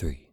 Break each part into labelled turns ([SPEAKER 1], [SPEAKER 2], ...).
[SPEAKER 1] 3.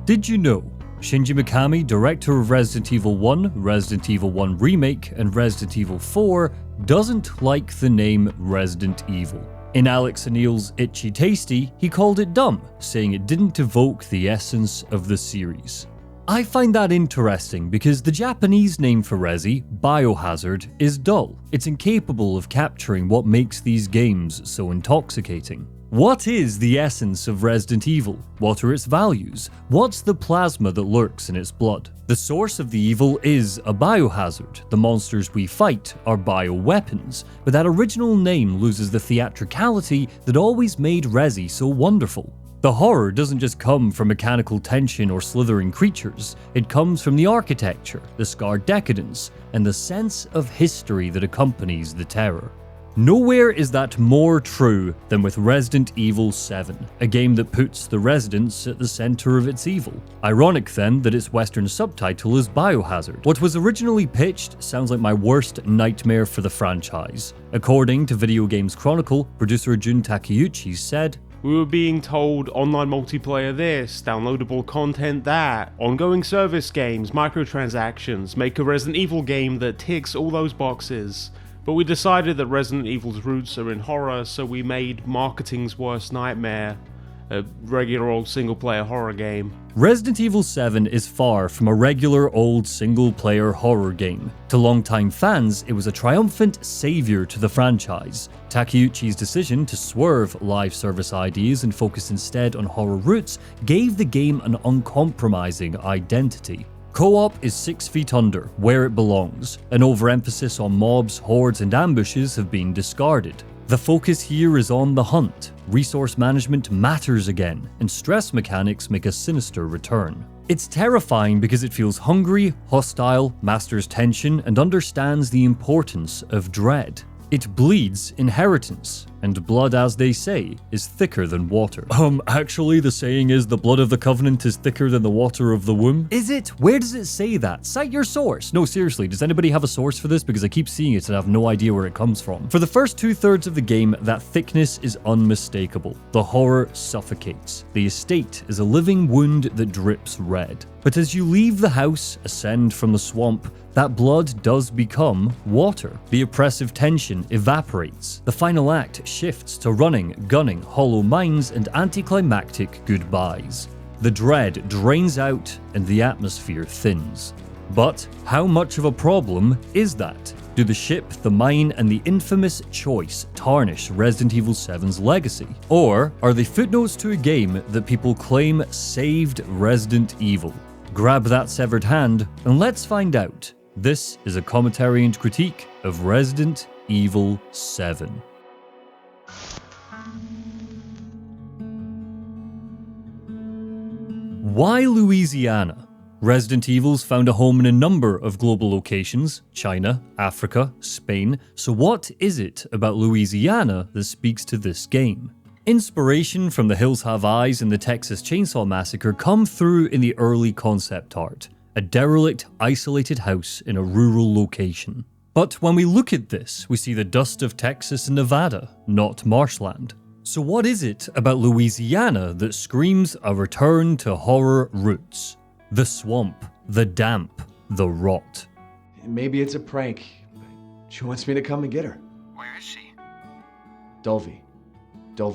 [SPEAKER 1] Did you know Shinji Mikami, director of Resident Evil 1, Resident Evil 1 Remake, and Resident Evil 4, doesn't like the name Resident Evil? In Alex O'Neill's Itchy Tasty, he called it dumb, saying it didn't evoke the essence of the series. I find that interesting because the Japanese name for Resi, Biohazard, is dull. It's incapable of capturing what makes these games so intoxicating. What is the essence of Resident Evil? What are its values? What's the plasma that lurks in its blood? The source of the evil is a biohazard. The monsters we fight are bioweapons, but that original name loses the theatricality that always made Resi so wonderful. The horror doesn't just come from mechanical tension or slithering creatures, it comes from the architecture, the scarred decadence, and the sense of history that accompanies the terror. Nowhere is that more true than with Resident Evil 7, a game that puts the residents at the center of its evil. Ironic then that its Western subtitle is Biohazard. What was originally pitched sounds like my worst nightmare for the franchise. According to Video Games Chronicle, producer Jun Takeuchi said,
[SPEAKER 2] "We were being told online multiplayer this, downloadable content that, ongoing service games, microtransactions, make a Resident Evil game that ticks all those boxes. But we decided that Resident Evil's roots are in horror, so we made marketing's worst nightmare, a regular old single-player horror game."
[SPEAKER 1] Resident Evil 7 is far from a regular old single-player horror game. To longtime fans, it was a triumphant savior to the franchise. Takeuchi's decision to swerve live service ideas and focus instead on horror roots gave the game an uncompromising identity. Co-op is 6 feet under, where it belongs. An overemphasis on mobs, hordes, and ambushes have been discarded. The focus here is on the hunt. Resource management matters again, and stress mechanics make a sinister return. It's terrifying because it feels hungry, hostile, masters tension, and understands the importance of dread. It bleeds inheritance, and blood, as they say, is thicker than water. Actually, the saying is the blood of the Covenant is thicker than the water of the womb? Is it? Where does it say that? Cite your source. No, seriously, does anybody have a source for this? Because I keep seeing it and I have no idea where it comes from. For the first 2/3 of the game, that thickness is unmistakable. The horror suffocates. The estate is a living wound that drips red. But as you leave the house, ascend from the swamp, that blood does become water. The oppressive tension evaporates. The final act shifts to running, gunning, hollow minds, and anticlimactic goodbyes. The dread drains out and the atmosphere thins. But how much of a problem is that? Do the ship, the mine, and the infamous choice tarnish Resident Evil 7's legacy? Or are they footnotes to a game that people claim saved Resident Evil? Grab that severed hand and let's find out. This is a commentary and critique of Resident Evil 7. Why Louisiana? Resident Evil's found a home in a number of global locations: China, Africa, Spain. So what is it about Louisiana that speaks to this game? Inspiration from The Hills Have Eyes and the Texas Chainsaw Massacre come through in the early concept art. A derelict, isolated house in a rural location. But when we look at this, we see the dust of Texas and Nevada, not marshland. So what is it about Louisiana that screams a return to horror roots? The swamp, the damp, the rot.
[SPEAKER 3] Maybe it's a prank, but she wants me to come and get her.
[SPEAKER 4] Where is she?
[SPEAKER 3] Dulvey,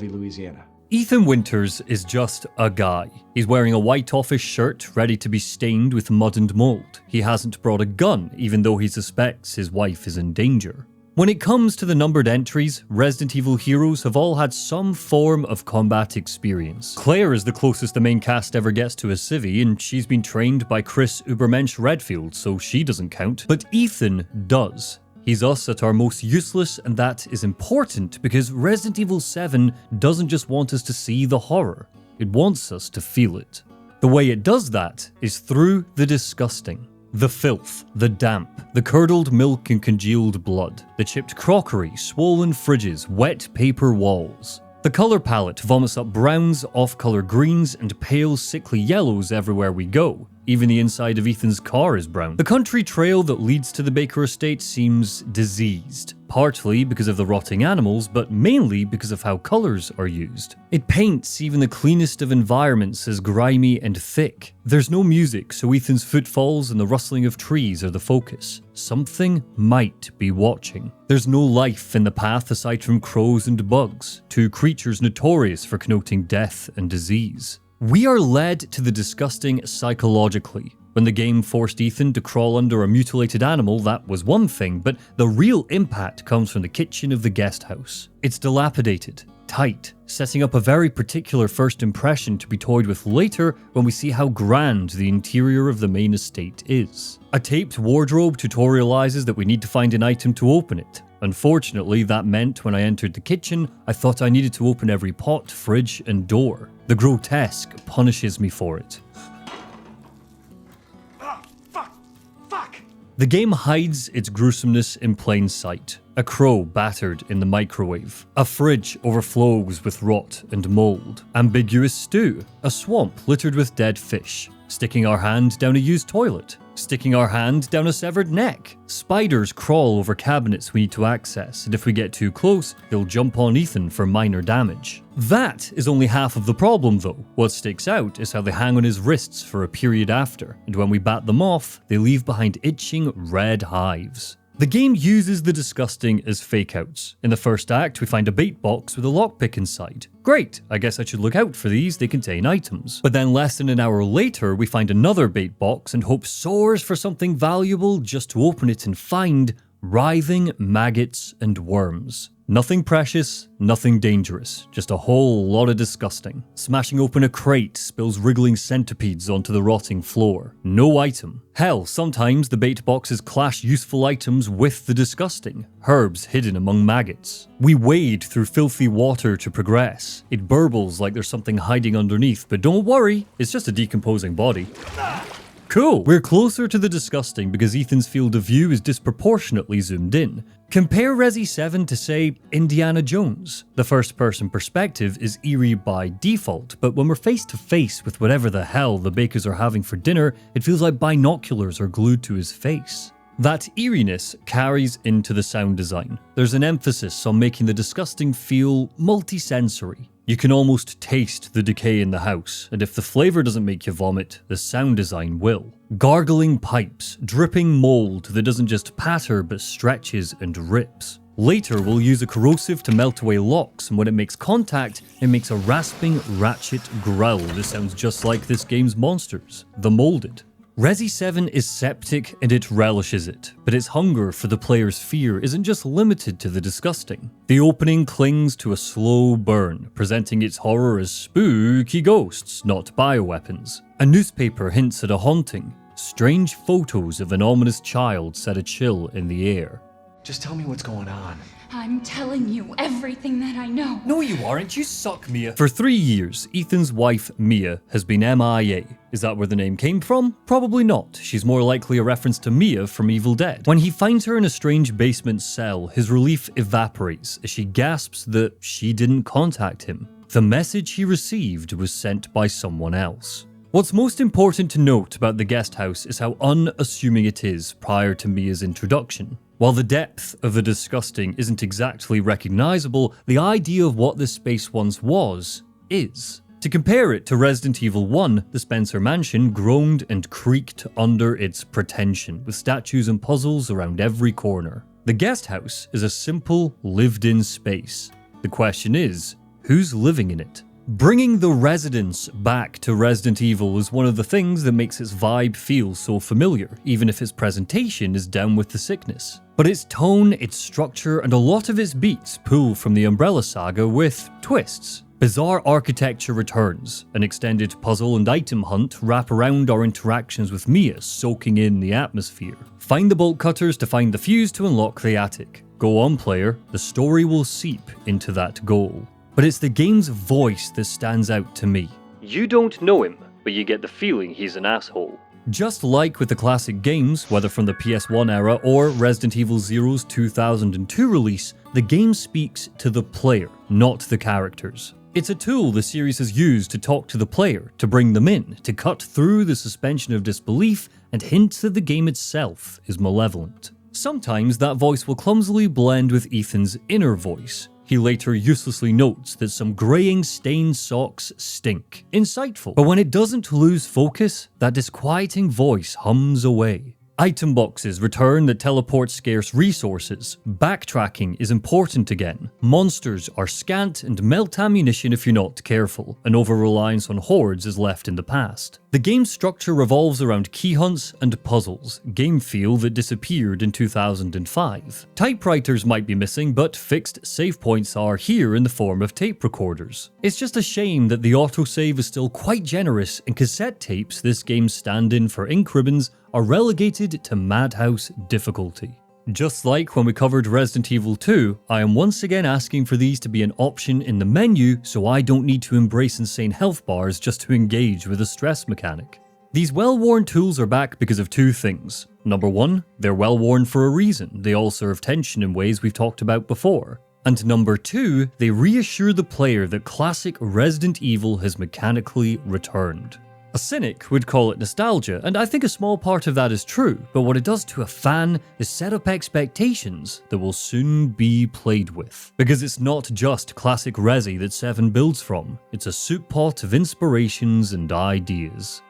[SPEAKER 3] Louisiana.
[SPEAKER 1] Ethan Winters is just a guy. He's wearing a white office shirt ready to be stained with mud and mold. He hasn't brought a gun, even though he suspects his wife is in danger. When it comes to the numbered entries, Resident Evil heroes have all had some form of combat experience. Claire is the closest the main cast ever gets to a civvy, and she's been trained by Chris Ubermensch Redfield, so she doesn't count. But Ethan does. He's us at our most useless, and that is important because Resident Evil 7 doesn't just want us to see the horror, it wants us to feel it. The way it does that is through the disgusting. The filth, the damp, the curdled milk and congealed blood, the chipped crockery, swollen fridges, wet paper walls. The colour palette vomits up browns, off-colour greens, and pale, sickly yellows everywhere we go. Even the inside of Ethan's car is brown. The country trail that leads to the Baker estate seems diseased, partly because of the rotting animals, but mainly because of how colors are used. It paints even the cleanest of environments as grimy and thick. There's no music, so Ethan's footfalls and the rustling of trees are the focus. Something might be watching. There's no life in the path aside from crows and bugs, two creatures notorious for connoting death and disease. We are led to the disgusting psychologically. When the game forced Ethan to crawl under a mutilated animal, that was one thing, but the real impact comes from the kitchen of the guest house. It's dilapidated, tight, setting up a very particular first impression to be toyed with later when we see how grand the interior of the main estate is. A taped wardrobe tutorializes that we need to find an item to open it. Unfortunately, that meant when I entered the kitchen, I thought I needed to open every pot, fridge, and door. The grotesque punishes me for it. The game hides its gruesomeness in plain sight. A crow battered in the microwave. A fridge overflows with rot and mold. Ambiguous stew. A swamp littered with dead fish. Sticking our hand down a used toilet. Sticking our hand down a severed neck. Spiders crawl over cabinets we need to access, and if we get too close, they'll jump on Ethan for minor damage. That is only half of the problem though. What sticks out is how they hang on his wrists for a period after, and when we bat them off, they leave behind itching red hives. The game uses the disgusting as fake-outs. In the first act, we find a bait box with a lockpick inside. Great, I guess I should look out for these, they contain items. But then less than an hour later, we find another bait box and hope soars for something valuable just to open it and find writhing maggots and worms. Nothing precious, nothing dangerous, just a whole lot of disgusting. Smashing open a crate spills wriggling centipedes onto the rotting floor. No item. Hell, sometimes the bait boxes clash useful items with the disgusting. Herbs hidden among maggots. We wade through filthy water to progress. It burbles like there's something hiding underneath, but don't worry, it's just a decomposing body. Cool! We're closer to the disgusting because Ethan's field of view is disproportionately zoomed in. Compare Resi 7 to, say, Indiana Jones. The first-person perspective is eerie by default, but when we're face to face with whatever the hell the Bakers are having for dinner, it feels like binoculars are glued to his face. That eeriness carries into the sound design. There's an emphasis on making the disgusting feel multi-sensory. You can almost taste the decay in the house, and if the flavor doesn't make you vomit, the sound design will. Gargling pipes, dripping mold that doesn't just patter but stretches and rips. Later, we'll use a corrosive to melt away locks, and when it makes contact, it makes a rasping, ratchet growl that sounds just like this game's monsters, the Molded. Resi 7 is septic and it relishes it, but its hunger for the player's fear isn't just limited to the disgusting. The opening clings to a slow burn, presenting its horror as spooky ghosts, not bioweapons. A newspaper hints at a haunting. Strange photos of an ominous child set a chill in the air.
[SPEAKER 3] Just tell me what's going on.
[SPEAKER 4] I'm telling you everything that I know.
[SPEAKER 1] No, you aren't. You suck, Mia. For 3 years, Ethan's wife, Mia, has been MIA. Is that where the name came from? Probably not. She's more likely a reference to Mia from Evil Dead. When he finds her in a strange basement cell, his relief evaporates as she gasps that she didn't contact him. The message he received was sent by someone else. What's most important to note about the guest house is how unassuming it is prior to Mia's introduction. While the depth of the disgusting isn't exactly recognizable, the idea of what this space once was is. To compare it to Resident Evil 1, the Spencer Mansion groaned and creaked under its pretension, with statues and puzzles around every corner. The guest house is a simple, lived-in space. The question is, who's living in it? Bringing the residents back to Resident Evil is one of the things that makes its vibe feel so familiar, even if its presentation is down with the sickness. But its tone, its structure, and a lot of its beats pull from the Umbrella saga with twists. Bizarre architecture returns, an extended puzzle and item hunt wrap around our interactions with Mia, soaking in the atmosphere. Find the bolt cutters to find the fuse to unlock the attic. Go on, player, the story will seep into that goal. But it's the game's voice that stands out to me. You don't know him, but you get the feeling he's an asshole. Just like with the classic games, whether from the PS1 era or Resident Evil Zero's 2002 release, the game speaks to the player, not the characters. It's a tool the series has used to talk to the player, to bring them in, to cut through the suspension of disbelief and hint that the game itself is malevolent. Sometimes that voice will clumsily blend with Ethan's inner voice. He later uselessly notes that some greying stained socks stink. Insightful. But when it doesn't lose focus, that disquieting voice hums away. Item boxes return that teleport scarce resources. Backtracking is important again. Monsters are scant and melt ammunition if you're not careful. An over-reliance on hordes is left in the past. The game's structure revolves around key hunts and puzzles, game feel that disappeared in 2005. Typewriters might be missing, but fixed save points are here in the form of tape recorders. It's just a shame that the autosave is still quite generous, and cassette tapes, this game's stand-in for ink ribbons, are relegated to madhouse difficulty. Just like when we covered Resident Evil 2, I am once again asking for these to be an option in the menu so I don't need to embrace insane health bars just to engage with a stress mechanic. These well-worn tools are back because of two things. Number one, they're well-worn for a reason. They all serve tension in ways we've talked about before. And number two, they reassure the player that classic Resident Evil has mechanically returned. A cynic would call it nostalgia, and I think a small part of that is true, but what it does to a fan is set up expectations that will soon be played with. Because it's not just classic Resi that 7 builds from, it's a soup pot of inspirations and ideas.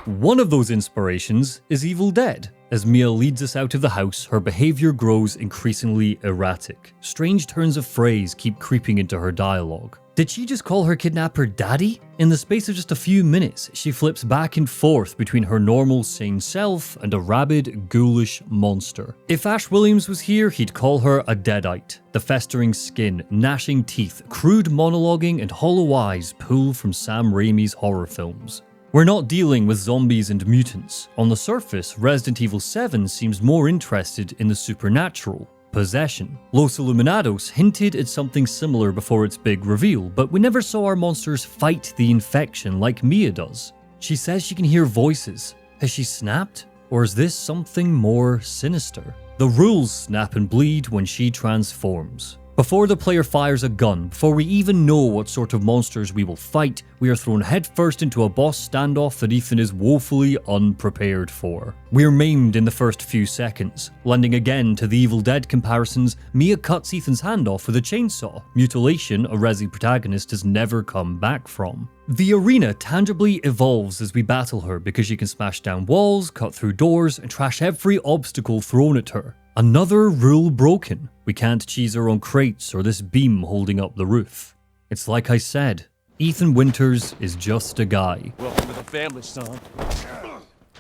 [SPEAKER 1] One of those inspirations is Evil Dead. As Mia leads us out of the house, her behavior grows increasingly erratic. Strange turns of phrase keep creeping into her dialogue. Did she just call her kidnapper daddy? In the space of just a few minutes, she flips back and forth between her normal sane self and a rabid, ghoulish monster. If Ash Williams was here, he'd call her a deadite. The festering skin, gnashing teeth, crude monologuing, and hollow eyes pull from Sam Raimi's horror films. We're not dealing with zombies and mutants. On the surface, Resident Evil 7 seems more interested in the supernatural. Possession. Los Illuminados hinted at something similar before its big reveal, but we never saw our monsters fight the infection like Mia does. She says she can hear voices. Has she snapped? Or is this something more sinister? The rules snap and bleed when she transforms. Before the player fires a gun, before we even know what sort of monsters we will fight, we are thrown headfirst into a boss standoff that Ethan is woefully unprepared for. We're maimed in the first few seconds. Lending again to the Evil Dead comparisons, Mia cuts Ethan's hand off with a chainsaw, mutilation a Resi protagonist has never come back from. The arena tangibly evolves as we battle her because she can smash down walls, cut through doors, and trash every obstacle thrown at her. Another rule broken. We can't cheese our own crates or this beam holding up the roof. It's like I said, Ethan Winters is just a guy.
[SPEAKER 5] Welcome to the family, son.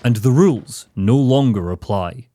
[SPEAKER 1] And the rules no longer apply.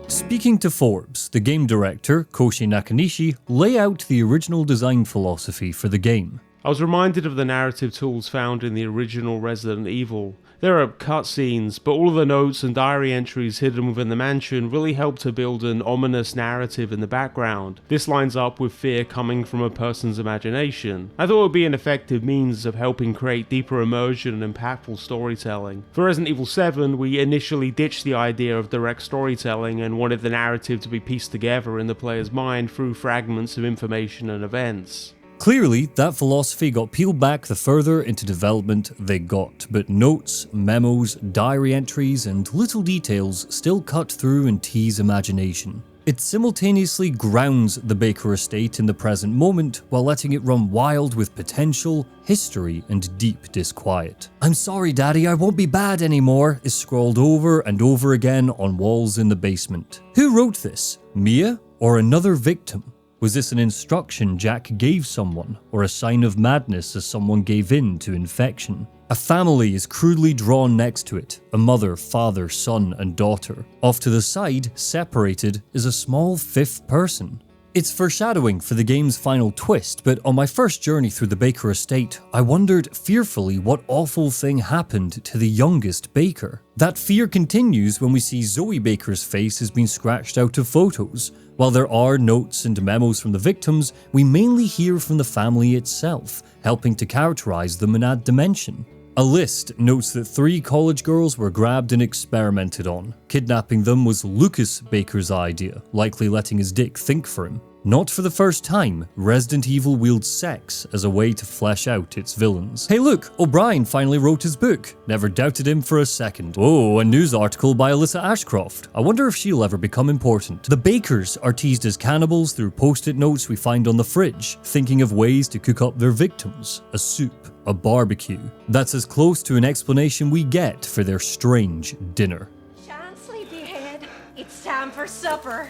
[SPEAKER 1] Speaking to Forbes, the game director, Koshi Nakanishi, lay out the original design philosophy for the game.
[SPEAKER 2] I was reminded of the narrative tools found in the original Resident Evil. There are cutscenes, but all of the notes and diary entries hidden within the mansion really help to build an ominous narrative in the background. This lines up with fear coming from a person's imagination. I thought it would be an effective means of helping create deeper immersion and impactful storytelling. For Resident Evil 7, we initially ditched the idea of direct storytelling and wanted the narrative to be pieced together in the player's mind through fragments of information and events.
[SPEAKER 1] Clearly, that philosophy got peeled back the further into development they got, but notes, memos, diary entries, and little details still cut through and tease imagination. It simultaneously grounds the Baker estate in the present moment while letting it run wild with potential, history, and deep disquiet. "I'm sorry, Daddy, I won't be bad anymore," is scrawled over and over again on walls in the basement. Who wrote this? Mia? Or another victim? Was this an instruction Jack gave someone, or a sign of madness as someone gave in to infection? A family is crudely drawn next to it, a mother, father, son, and daughter. Off to the side, separated, is a small fifth person. It's foreshadowing for the game's final twist, but on my first journey through the Baker estate, I wondered fearfully what awful thing happened to the youngest Baker. That fear continues when we see Zoe Baker's face has been scratched out of photos. While there are notes and memos from the victims, we mainly hear from the family itself, helping to characterize the monad dimension. A list notes that 3 college girls were grabbed and experimented on. Kidnapping them was Lucas Baker's idea, likely letting his dick think for him. Not for the first time, Resident Evil wields sex as a way to flesh out its villains. Hey look, O'Brien finally wrote his book. Never doubted him for a second. Oh, a news article by Alyssa Ashcroft. I wonder if she'll ever become important. The Bakers are teased as cannibals through post-it notes we find on the fridge, thinking of ways to cook up their victims. A soup. A barbecue. That's as close to an explanation we get for their strange dinner.
[SPEAKER 5] Shan, sleepyhead. It's time for supper.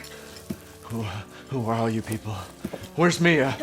[SPEAKER 3] Who are all you people? Where's Mia?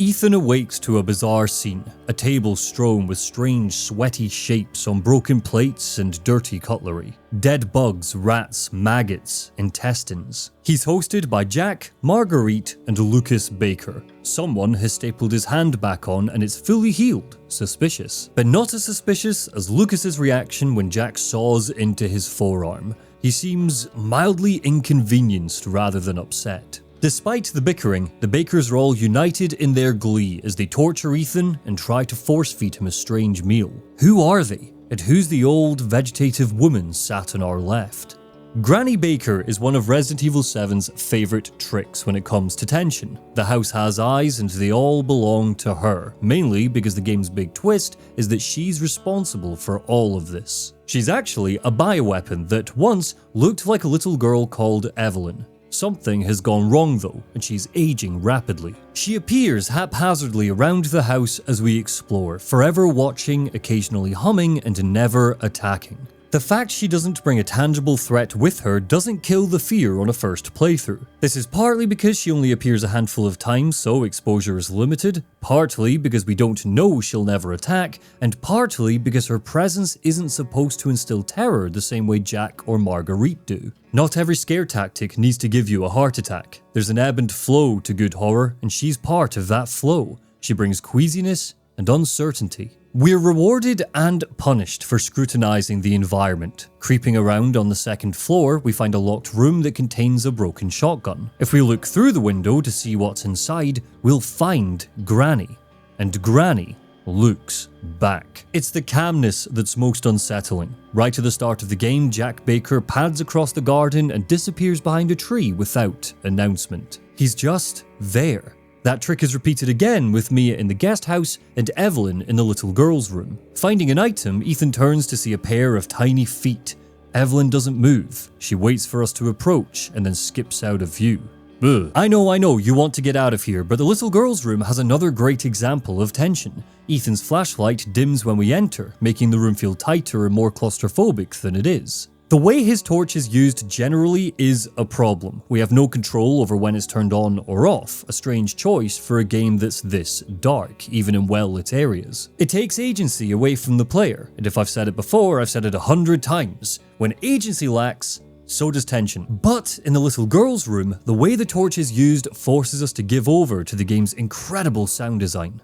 [SPEAKER 1] Ethan awakes to a bizarre scene, a table strewn with strange sweaty shapes on broken plates and dirty cutlery. Dead bugs, rats, maggots, intestines. He's hosted by Jack, Marguerite, and Lucas Baker. Someone has stapled his hand back on and it's fully healed. Suspicious. But not as suspicious as Lucas's reaction when Jack saws into his forearm. He seems mildly inconvenienced rather than upset. Despite the bickering, the Bakers are all united in their glee as they torture Ethan and try to force-feed him a strange meal. Who are they? And who's the old vegetative woman sat on our left? Granny Baker is one of Resident Evil 7's favourite tricks when it comes to tension. The house has eyes and they all belong to her, mainly because the game's big twist is that she's responsible for all of this. She's actually a bioweapon that once looked like a little girl called Evelyn. Something has gone wrong though, and she's aging rapidly. She appears haphazardly around the house as we explore, forever watching, occasionally humming, and never attacking. The fact she doesn't bring a tangible threat with her doesn't kill the fear on a first playthrough. This is partly because she only appears a handful of times, so exposure is limited, partly because we don't know she'll never attack, and partly because her presence isn't supposed to instill terror the same way Jack or Marguerite do. Not every scare tactic needs to give you a heart attack. There's an ebb and flow to good horror, and she's part of that flow. She brings queasiness and uncertainty. We're rewarded and punished for scrutinizing the environment. Creeping around on the second floor, we find a locked room that contains a broken shotgun. If we look through the window to see what's inside, we'll find Granny. And Granny looks back. It's the calmness that's most unsettling. Right at the start of the game, Jack Baker pads across the garden and disappears behind a tree without announcement. He's just there. That trick is repeated again with Mia in the guest house and Evelyn in the little girl's room. Finding an item, Ethan turns to see a pair of tiny feet. Evelyn doesn't move. She waits for us to approach and then skips out of view. Ugh. I know, you want to get out of here, but the little girl's room has another great example of tension. Ethan's flashlight dims when we enter, making the room feel tighter and more claustrophobic than it is. The way his torch is used generally is a problem. We have no control over when it's turned on or off, a strange choice for a game that's this dark, even in well-lit areas. It takes agency away from the player, and if I've said it before, I've said it 100 times. When agency lacks, so does tension. But in the little girl's room, the way the torch is used forces us to give over to the game's incredible sound design.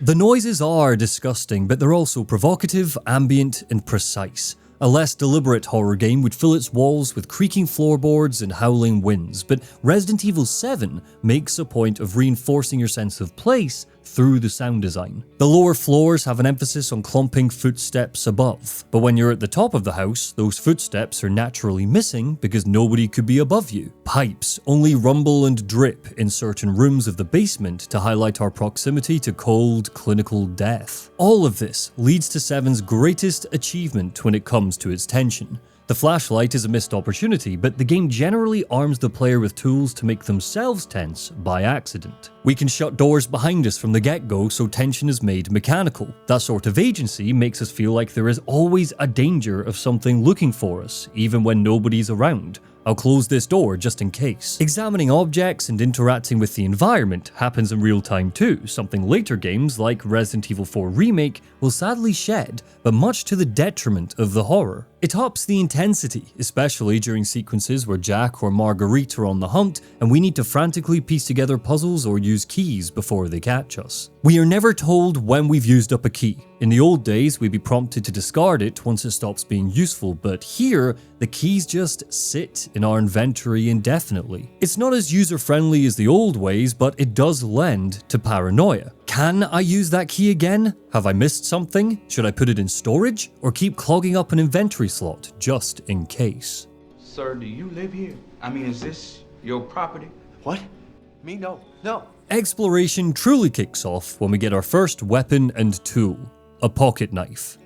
[SPEAKER 1] The noises are disgusting, but they're also provocative, ambient, and precise. A less deliberate horror game would fill its walls with creaking floorboards and howling winds, but Resident Evil 7 makes a point of reinforcing your sense of place through the sound design. The lower floors have an emphasis on clumping footsteps above, but when you're at the top of the house, those footsteps are naturally missing because nobody could be above you. Pipes only rumble and drip in certain rooms of the basement to highlight our proximity to cold, clinical death. All of this leads to 7's greatest achievement when it comes to its tension. The flashlight is a missed opportunity, but the game generally arms the player with tools to make themselves tense by accident. We can shut doors behind us from the get-go, so tension is made mechanical. That sort of agency makes us feel like there is always a danger of something looking for us, even when nobody's around. I'll close this door just in case. Examining objects and interacting with the environment happens in real time too, something later games like Resident Evil 4 Remake will sadly shed, but much to the detriment of the horror. It ups the intensity, especially during sequences where Jack or Marguerite are on the hunt and we need to frantically piece together puzzles or use keys before they catch us. We are never told when we've used up a key. In the old days, we'd be prompted to discard it once it stops being useful, but here, the keys just sit in our inventory indefinitely. It's not as user-friendly as the old ways, but it does lend to paranoia. Can I use that key again? Have I missed something? Should I put it in storage? Or keep clogging up an inventory slot, just in case?
[SPEAKER 6] Sir, do you live here? I mean, is this your property?
[SPEAKER 3] What? Me? No. No.
[SPEAKER 1] Exploration truly kicks off when we get our first weapon and tool, a pocket knife.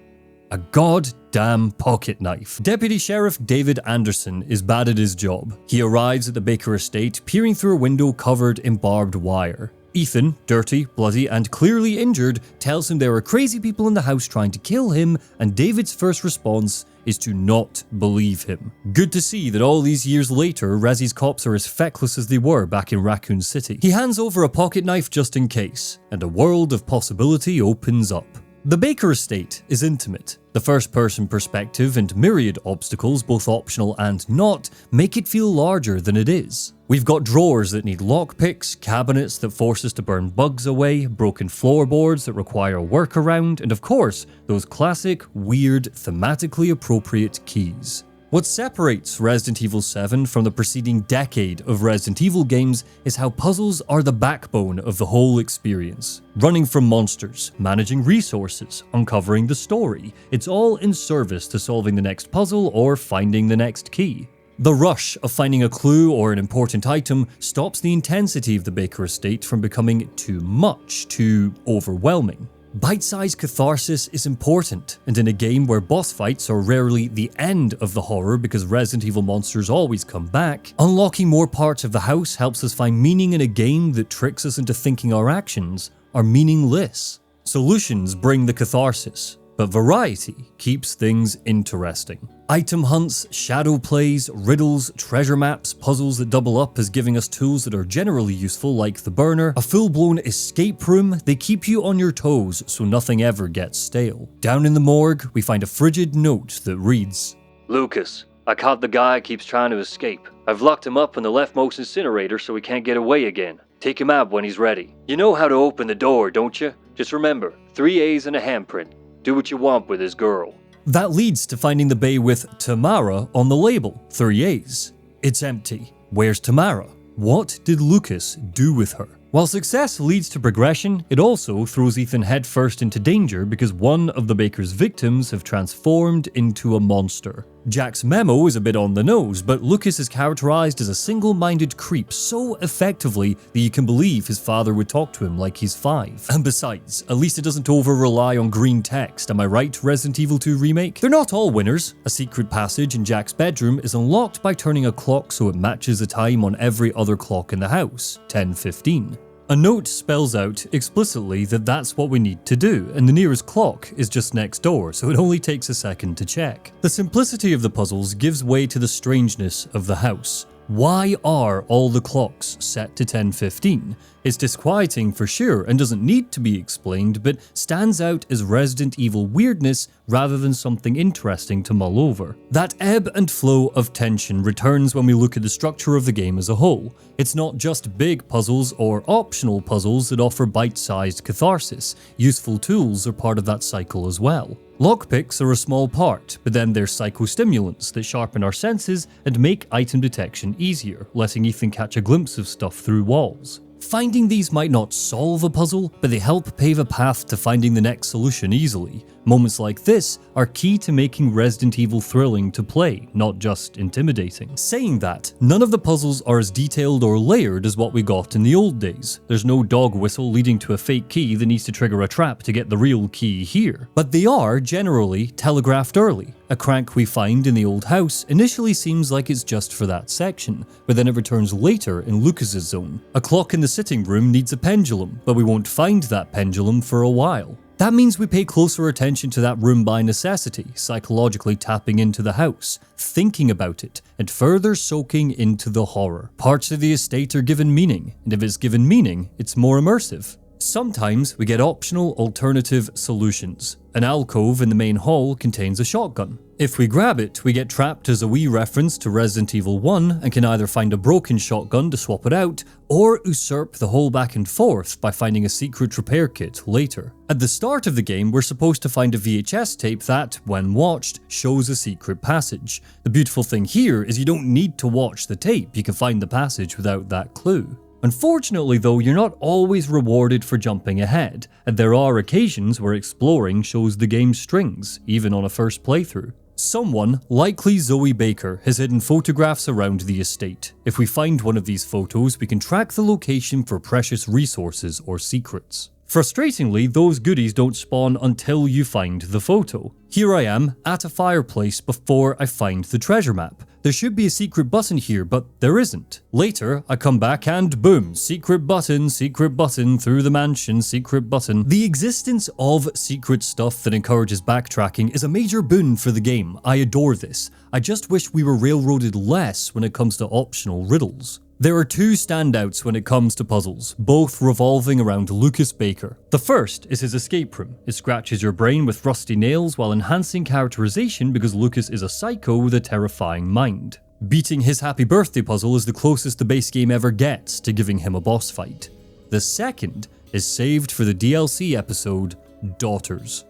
[SPEAKER 1] A goddamn pocket knife. Deputy Sheriff David Anderson is bad at his job. He arrives at the Baker estate, peering through a window covered in barbed wire. Ethan, dirty, bloody, and clearly injured, tells him there are crazy people in the house trying to kill him, and David's first response is to not believe him. Good to see that all these years later, Rezzie's cops are as feckless as they were back in Raccoon City. He hands over a pocket knife just in case, and a world of possibility opens up. The Baker estate is intimate. The first-person perspective and myriad obstacles, both optional and not, make it feel larger than it is. We've got drawers that need lockpicks, cabinets that force us to burn bugs away, broken floorboards that require a workaround, and of course, those classic, weird, thematically appropriate keys. What separates Resident Evil 7 from the preceding decade of Resident Evil games is how puzzles are the backbone of the whole experience. Running from monsters, managing resources, uncovering the story, it's all in service to solving the next puzzle or finding the next key. The rush of finding a clue or an important item stops the intensity of the Baker estate from becoming too much, too overwhelming. Bite-sized catharsis is important, and in a game where boss fights are rarely the end of the horror because Resident Evil monsters always come back, unlocking more parts of the house helps us find meaning in a game that tricks us into thinking our actions are meaningless. Solutions bring the catharsis, but variety keeps things interesting. Item hunts, shadow plays, riddles, treasure maps, puzzles that double up as giving us tools that are generally useful like the burner, a full-blown escape room, they keep you on your toes so nothing ever gets stale. Down in the morgue, we find a frigid note that reads,
[SPEAKER 7] "Lucas, I caught the guy who keeps trying to escape. I've locked him up in the leftmost incinerator so he can't get away again. Take him out when he's ready. You know how to open the door, don't you? Just remember, 3 A's and a handprint. Do what you want with his girl."
[SPEAKER 1] That leads to finding the bay with Tamara on the label, 3 A's. It's empty. Where's Tamara? What did Lucas do with her? While success leads to progression, it also throws Ethan headfirst into danger because one of the Baker's victims have transformed into a monster. Jack's memo is a bit on the nose, but Lucas is characterized as a single-minded creep so effectively that you can believe his father would talk to him like he's 5. And besides, at least it doesn't over-rely on green text, am I right, Resident Evil 2 Remake? They're not all winners. A secret passage in Jack's bedroom is unlocked by turning a clock so it matches the time on every other clock in the house, 10:15. A note spells out explicitly that that's what we need to do, and the nearest clock is just next door, so it only takes a second to check. The simplicity of the puzzles gives way to the strangeness of the house. Why are all the clocks set to 10:15? It's disquieting for sure and doesn't need to be explained, but stands out as Resident Evil weirdness rather than something interesting to mull over. That ebb and flow of tension returns when we look at the structure of the game as a whole. It's not just big puzzles or optional puzzles that offer bite-sized catharsis. Useful tools are part of that cycle as well. Lockpicks are a small part, but then they're psychostimulants that sharpen our senses and make item detection easier, letting Ethan catch a glimpse of stuff through walls. Finding these might not solve a puzzle, but they help pave a path to finding the next solution easily. Moments like this are key to making Resident Evil thrilling to play, not just intimidating. Saying that, none of the puzzles are as detailed or layered as what we got in the old days. There's no dog whistle leading to a fake key that needs to trigger a trap to get the real key here. But they are generally telegraphed early. A crank we find in the old house initially seems like it's just for that section, but then it returns later in Lucas's zone. A clock in the sitting room needs a pendulum, but we won't find that pendulum for a while. That means we pay closer attention to that room by necessity, psychologically tapping into the house, thinking about it, and further soaking into the horror. Parts of the estate are given meaning, and if it's given meaning, it's more immersive. Sometimes we get optional alternative solutions. An alcove in the main hall contains a shotgun. If we grab it, we get trapped as a wee reference to Resident Evil 1 and can either find a broken shotgun to swap it out, or usurp the whole back and forth by finding a secret repair kit later. At the start of the game, we're supposed to find a VHS tape that, when watched, shows a secret passage. The beautiful thing here is you don't need to watch the tape, you can find the passage without that clue. Unfortunately though, you're not always rewarded for jumping ahead, and there are occasions where exploring shows the game's strings, even on a first playthrough. Someone, likely Zoe Baker, has hidden photographs around the estate. If we find one of these photos, we can track the location for precious resources or secrets. Frustratingly, those goodies don't spawn until you find the photo. Here I am, at a fireplace before I find the treasure map. There should be a secret button here, but there isn't. Later, I come back and boom, secret button through the mansion, secret button. The existence of secret stuff that encourages backtracking is a major boon for the game. I adore this. I just wish we were railroaded less when it comes to optional riddles. There are two standouts when it comes to puzzles, both revolving around Lucas Baker. The first is his escape room. It scratches your brain with rusty nails while enhancing characterization because Lucas is a psycho with a terrifying mind. Beating his happy birthday puzzle is the closest the base game ever gets to giving him a boss fight. The second is saved for the DLC episode, Daughters.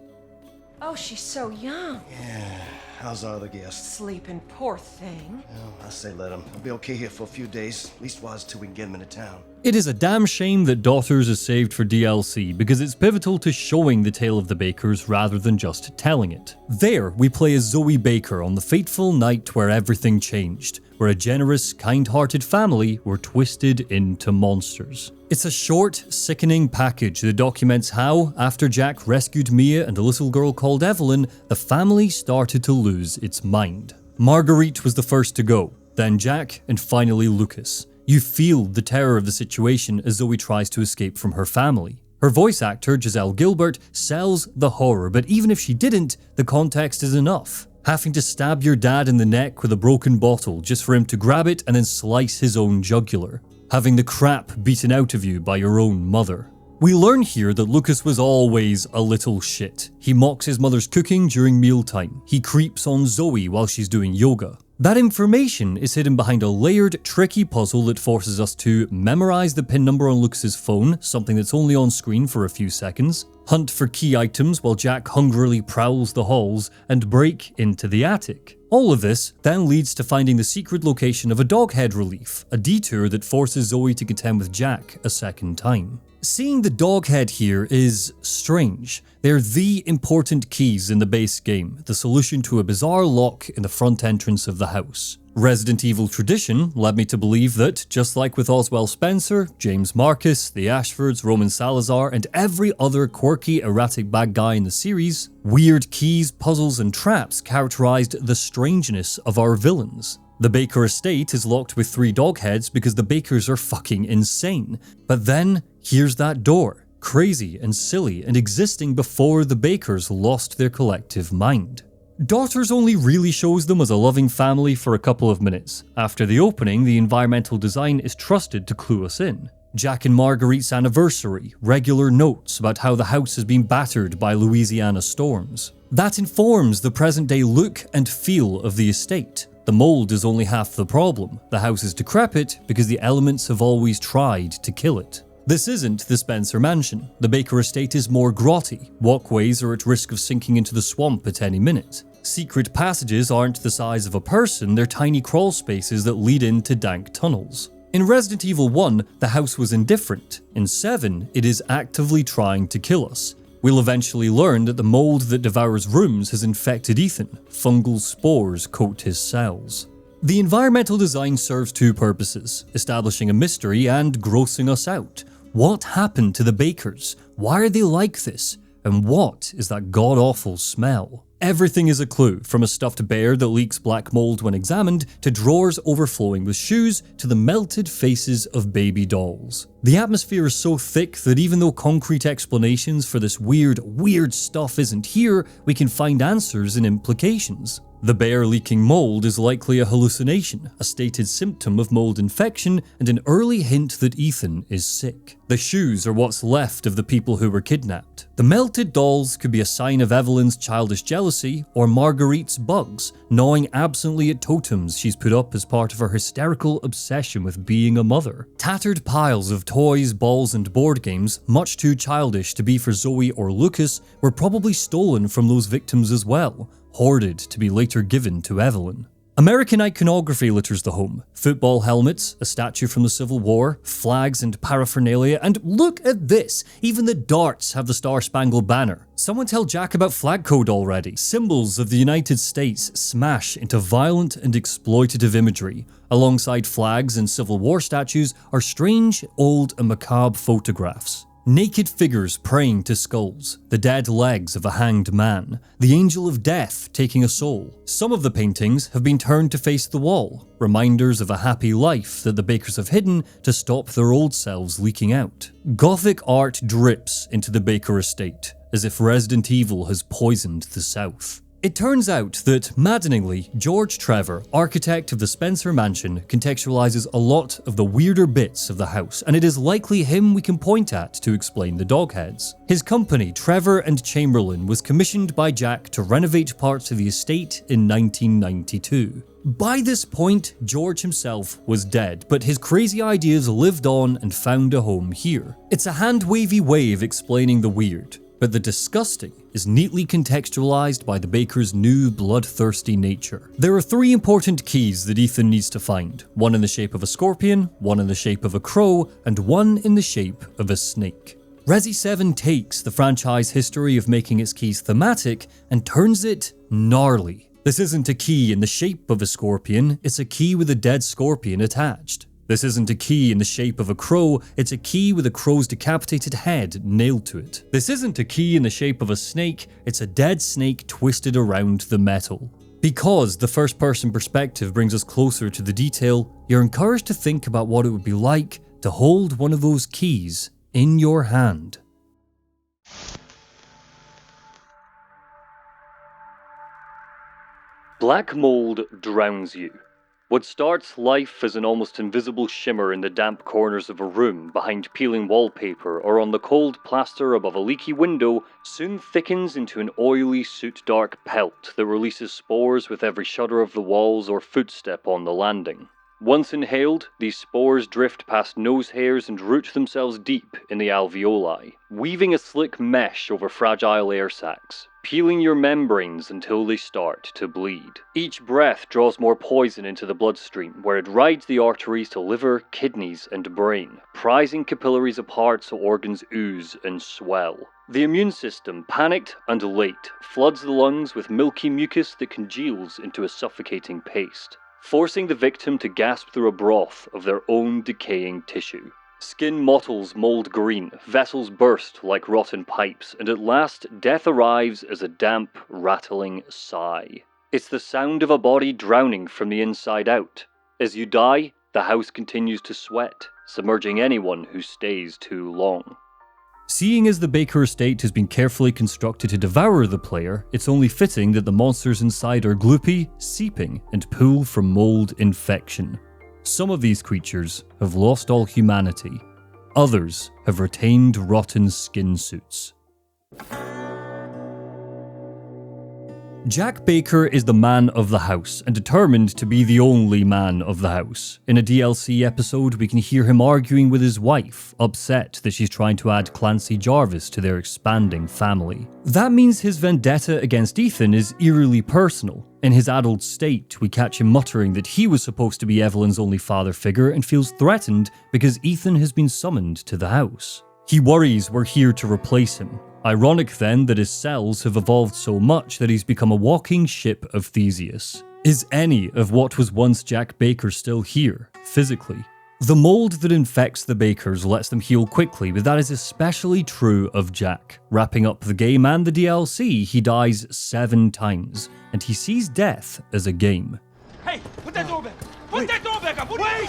[SPEAKER 5] Oh, she's so young.
[SPEAKER 8] Yeah, how's our other guest?
[SPEAKER 5] Sleeping, poor thing.
[SPEAKER 8] Well, I say let him. He'll be okay here for a few days, leastwise till we can get him into town.
[SPEAKER 1] It is a damn shame that Daughters is saved for DLC because it's pivotal to showing the tale of the Bakers rather than just telling it. There, we play as Zoe Baker on the fateful night where everything changed, where a generous, kind-hearted family were twisted into monsters. It's a short, sickening package that documents how, after Jack rescued Mia and a little girl called Evelyn, the family started to lose its mind. Marguerite was the first to go, then Jack, and finally Lucas. You feel the terror of the situation as Zoe tries to escape from her family. Her voice actor, Giselle Gilbert, sells the horror, but even if she didn't, the context is enough. Having to stab your dad in the neck with a broken bottle just for him to grab it and then slice his own jugular. Having the crap beaten out of you by your own mother. We learn here that Lucas was always a little shit. He mocks his mother's cooking during mealtime. He creeps on Zoe while she's doing yoga. That information is hidden behind a layered, tricky puzzle that forces us to memorize the PIN number on Lucas's phone, something that's only on screen for a few seconds, hunt for key items while Jack hungrily prowls the halls, and break into the attic. All of this then leads to finding the secret location of a dog head relief, a detour that forces Zoe to contend with Jack a second time. Seeing the dog head here is strange. They're the important keys in the base game, the solution to a bizarre lock in the front entrance of the house. Resident Evil tradition led me to believe that, just like with Oswald Spencer, James Marcus, the Ashfords, Roman Salazar, and every other quirky, erratic bad guy in the series, weird keys, puzzles, and traps characterized the strangeness of our villains. The Baker estate is locked with 3 dog heads because the Bakers are fucking insane. But then, here's that door, crazy and silly and existing before the Bakers lost their collective mind. Daughters only really shows them as a loving family for a couple of minutes. After the opening, the environmental design is trusted to clue us in. Jack and Marguerite's anniversary, regular notes about how the house has been battered by Louisiana storms. That informs the present-day look and feel of the estate. The mold is only half the problem. The house is decrepit because the elements have always tried to kill it. This isn't the Spencer mansion. The Baker estate is more grotty. Walkways are at risk of sinking into the swamp at any minute. Secret passages aren't the size of a person, they're tiny crawl spaces that lead into dank tunnels. In Resident Evil 1, the house was indifferent. In 7, it is actively trying to kill us. We'll eventually learn that the mold that devours rooms has infected Ethan. Fungal spores coat his cells. The environmental design serves 2 purposes, establishing a mystery and grossing us out. What happened to the Bakers? Why are they like this? And what is that god-awful smell? Everything is a clue, from a stuffed bear that leaks black mold when examined, to drawers overflowing with shoes, to the melted faces of baby dolls. The atmosphere is so thick that even though concrete explanations for this weird stuff isn't here, we can find answers and implications. The bare leaking mold is likely a hallucination, a stated symptom of mold infection, and an early hint that Ethan is sick. The shoes are what's left of the people who were kidnapped. The melted dolls could be a sign of Evelyn's childish jealousy or Marguerite's bugs, gnawing absently at totems she's put up as part of her hysterical obsession with being a mother. Tattered piles of toys, balls, and board games, much too childish to be for Zoe or Lucas, were probably stolen from those victims as well, hoarded to be later given to Evelyn. American iconography litters the home. Football helmets, a statue from the Civil War, flags and paraphernalia, and look at this! Even the darts have the Star-Spangled Banner. Someone tell Jack about flag code already. Symbols of the United States smash into violent and exploitative imagery. Alongside flags and Civil War statues are strange, old and macabre photographs. Naked figures praying to skulls, the dead legs of a hanged man, the angel of death taking a soul. Some of the paintings have been turned to face the wall, reminders of a happy life that the Bakers have hidden to stop their old selves leaking out. Gothic art drips into the Baker estate, as if Resident Evil has poisoned the South. It turns out that, maddeningly, George Trevor, architect of the Spencer Mansion, contextualizes a lot of the weirder bits of the house, and it is likely him we can point at to explain the dogheads. His company, Trevor and Chamberlain, was commissioned by Jack to renovate parts of the estate in 1992. By this point, George himself was dead, but his crazy ideas lived on and found a home here. It's a hand-wavy way of explaining the weird, but the disgusting is neatly contextualized by the Baker's new bloodthirsty nature. There are 3 important keys that Ethan needs to find, one in the shape of a scorpion, one in the shape of a crow, and one in the shape of a snake. Resi 7 takes the franchise history of making its keys thematic and turns it gnarly. This isn't a key in the shape of a scorpion, it's a key with a dead scorpion attached. This isn't a key in the shape of a crow, it's a key with a crow's decapitated head nailed to it. This isn't a key in the shape of a snake, it's a dead snake twisted around the metal. Because the first-person perspective brings us closer to the detail, you're encouraged to think about what it would be like to hold one of those keys in your hand.
[SPEAKER 7] Black mold drowns you. What starts life as an almost invisible shimmer in the damp corners of a room behind peeling wallpaper or on the cold plaster above a leaky window soon thickens into an oily soot-dark pelt that releases spores with every shudder of the walls or footstep on the landing. Once inhaled, these spores drift past nose hairs and root themselves deep in the alveoli, weaving a slick mesh over fragile air sacs, peeling your membranes until they start to bleed. Each breath draws more poison into the bloodstream, where it rides the arteries to liver, kidneys, and brain, prizing capillaries apart so organs ooze and swell. The immune system, panicked and elate, floods the lungs with milky mucus that congeals into a suffocating paste, forcing the victim to gasp through a broth of their own decaying tissue. Skin mottles mold green, vessels burst like rotten pipes, and at last death arrives as a damp, rattling sigh. It's the sound of a body drowning from the inside out. As you die, the house continues to sweat, submerging anyone who stays too long.
[SPEAKER 1] Seeing as the Baker estate has been carefully constructed to devour the player, it's only fitting that the monsters inside are gloopy, seeping, and pool from mold infection. Some of these creatures have lost all humanity. Others have retained rotten skin suits. Jack Baker is the man of the house, and determined to be the only man of the house. In a DLC episode, we can hear him arguing with his wife, upset that she's trying to add Clancy Jarvis to their expanding family. That means his vendetta against Ethan is eerily personal. In his adult state, we catch him muttering that he was supposed to be Evelyn's only father figure and feels threatened because Ethan has been summoned to the house. He worries we're here to replace him. Ironic then that his cells have evolved so much that he's become a walking ship of Theseus. Is any of what was once Jack Baker still here, physically? The mold that infects the Bakers lets them heal quickly, but that is especially true of Jack. Wrapping up the game and the DLC, he dies 7 times, and he sees death as a game.
[SPEAKER 6] Hey, put that door back! Put that door back up! Wait!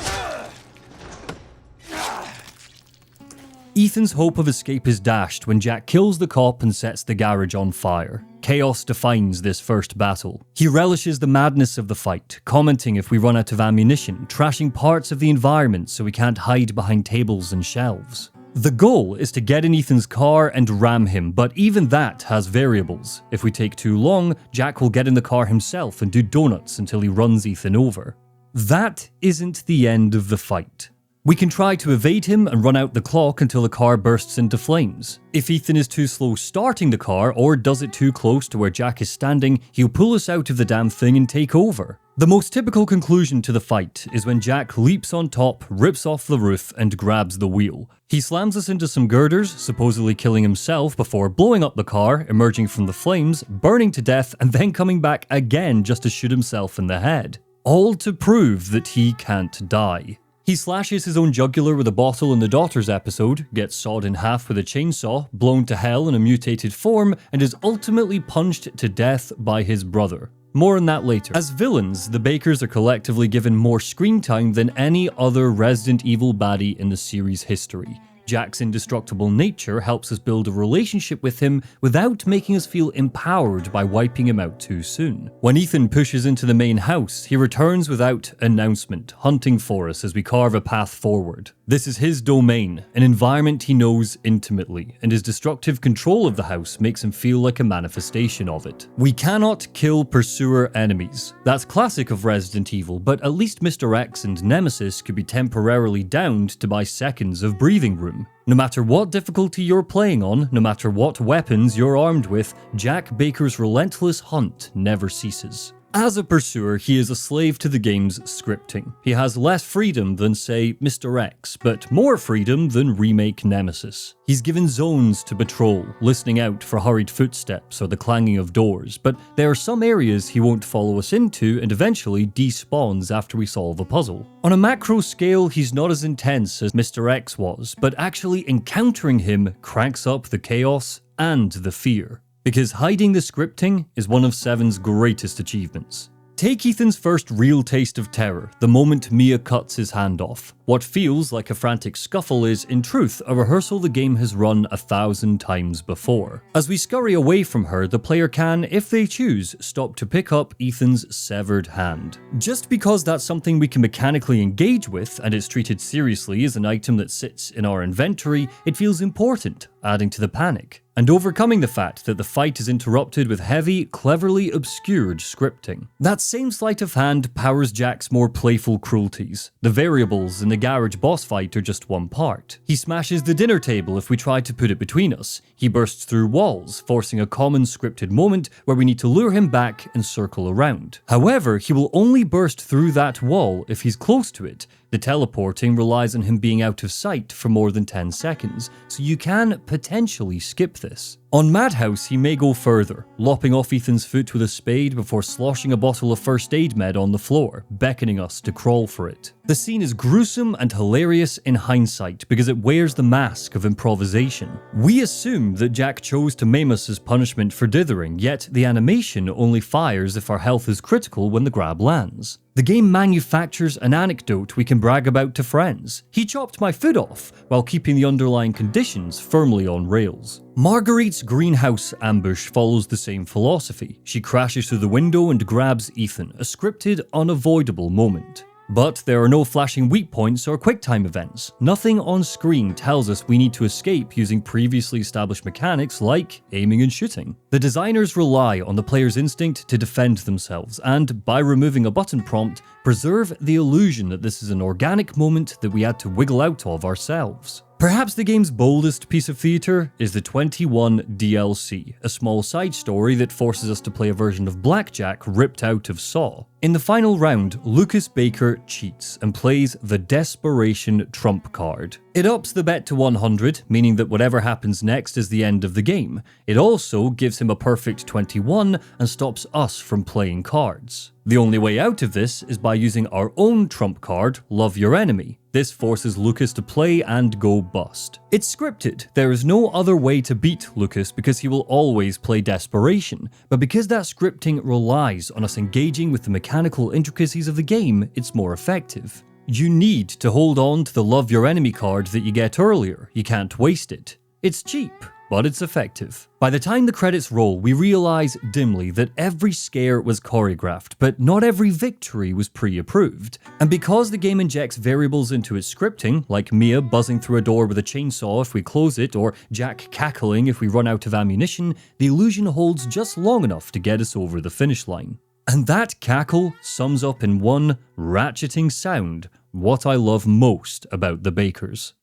[SPEAKER 1] Ethan's hope of escape is dashed when Jack kills the cop and sets the garage on fire. Chaos defines this first battle. He relishes the madness of the fight, commenting if we run out of ammunition, trashing parts of the environment so we can't hide behind tables and shelves. The goal is to get in Ethan's car and ram him, but even that has variables. If we take too long, Jack will get in the car himself and do donuts until he runs Ethan over. That isn't the end of the fight. We can try to evade him and run out the clock until the car bursts into flames. If Ethan is too slow starting the car or does it too close to where Jack is standing, he'll pull us out of the damn thing and take over. The most typical conclusion to the fight is when Jack leaps on top, rips off the roof, and grabs the wheel. He slams us into some girders, supposedly killing himself before blowing up the car, emerging from the flames, burning to death, and then coming back again just to shoot himself in the head. All to prove that he can't die. He slashes his own jugular with a bottle in the Daughters episode, gets sawed in half with a chainsaw, blown to hell in a mutated form, and is ultimately punched to death by his brother. More on that later. As villains, the Bakers are collectively given more screen time than any other Resident Evil baddie in the series' history. Jack's indestructible nature helps us build a relationship with him without making us feel empowered by wiping him out too soon. When Ethan pushes into the main house, he returns without announcement, hunting for us as we carve a path forward. This is his domain, an environment he knows intimately, and his destructive control of the house makes him feel like a manifestation of it. We cannot kill pursuer enemies. That's classic of Resident Evil, but at least Mr. X and Nemesis could be temporarily downed to buy seconds of breathing room. No matter what difficulty you're playing on, no matter what weapons you're armed with, Jack Baker's relentless hunt never ceases. As a pursuer, he is a slave to the game's scripting. He has less freedom than, say, Mr. X, but more freedom than remake Nemesis. He's given zones to patrol, listening out for hurried footsteps or the clanging of doors, but there are some areas he won't follow us into and eventually despawns after we solve a puzzle. On a macro scale, he's not as intense as Mr. X was, but actually encountering him cranks up the chaos and the fear. Because hiding the scripting is one of 7's greatest achievements. Take Ethan's first real taste of terror, the moment Mia cuts his hand off. What feels like a frantic scuffle is, in truth, a rehearsal the game has run 1,000 times before. As we scurry away from her, the player can, if they choose, stop to pick up Ethan's severed hand. Just because that's something we can mechanically engage with, and it's treated seriously as an item that sits in our inventory, it feels important, adding to the panic, and overcoming the fact that the fight is interrupted with heavy, cleverly obscured scripting. That same sleight of hand powers Jack's more playful cruelties. The variables in the garage boss fight are just one part. He smashes the dinner table if we try to put it between us. He bursts through walls, forcing a common scripted moment where we need to lure him back and circle around. However, he will only burst through that wall if he's close to it. The teleporting relies on him being out of sight for more than 10 seconds, so you can potentially skip this. On Madhouse, he may go further, lopping off Ethan's foot with a spade before sloshing a bottle of first aid med on the floor, beckoning us to crawl for it. The scene is gruesome and hilarious in hindsight because it wears the mask of improvisation. We assume that Jack chose to maim us as punishment for dithering, yet the animation only fires if our health is critical when the grab lands. The game manufactures an anecdote we can brag about to friends. He chopped my foot off, while keeping the underlying conditions firmly on rails. Marguerite's greenhouse ambush follows the same philosophy. She crashes through the window and grabs Ethan, a scripted, unavoidable moment. But there are no flashing weak points or QuickTime events. Nothing on screen tells us we need to escape using previously established mechanics like aiming and shooting. The designers rely on the player's instinct to defend themselves and, by removing a button prompt, preserve the illusion that this is an organic moment that we had to wiggle out of ourselves. Perhaps the game's boldest piece of theatre is the 21 DLC, a small side story that forces us to play a version of Blackjack ripped out of Saw. In the final round, Lucas Baker cheats and plays the Desperation trump card. It ups the bet to 100, meaning that whatever happens next is the end of the game. It also gives him a perfect 21 and stops us from playing cards. The only way out of this is by using our own trump card, Love Your Enemy. This forces Lucas to play and go bust. It's scripted. There is no other way to beat Lucas because he will always play Desperation, but because that scripting relies on us engaging with the mechanical intricacies of the game, it's more effective. You need to hold on to the love your enemy card that you get earlier. You can't waste it. It's cheap, but it's effective. By the time the credits roll, we realize dimly that every scare was choreographed, but not every victory was pre-approved. And because the game injects variables into its scripting, like Mia buzzing through a door with a chainsaw if we close it, or Jack cackling if we run out of ammunition, the illusion holds just long enough to get us over the finish line. And that cackle sums up in one ratcheting sound what I love most about the Bakers.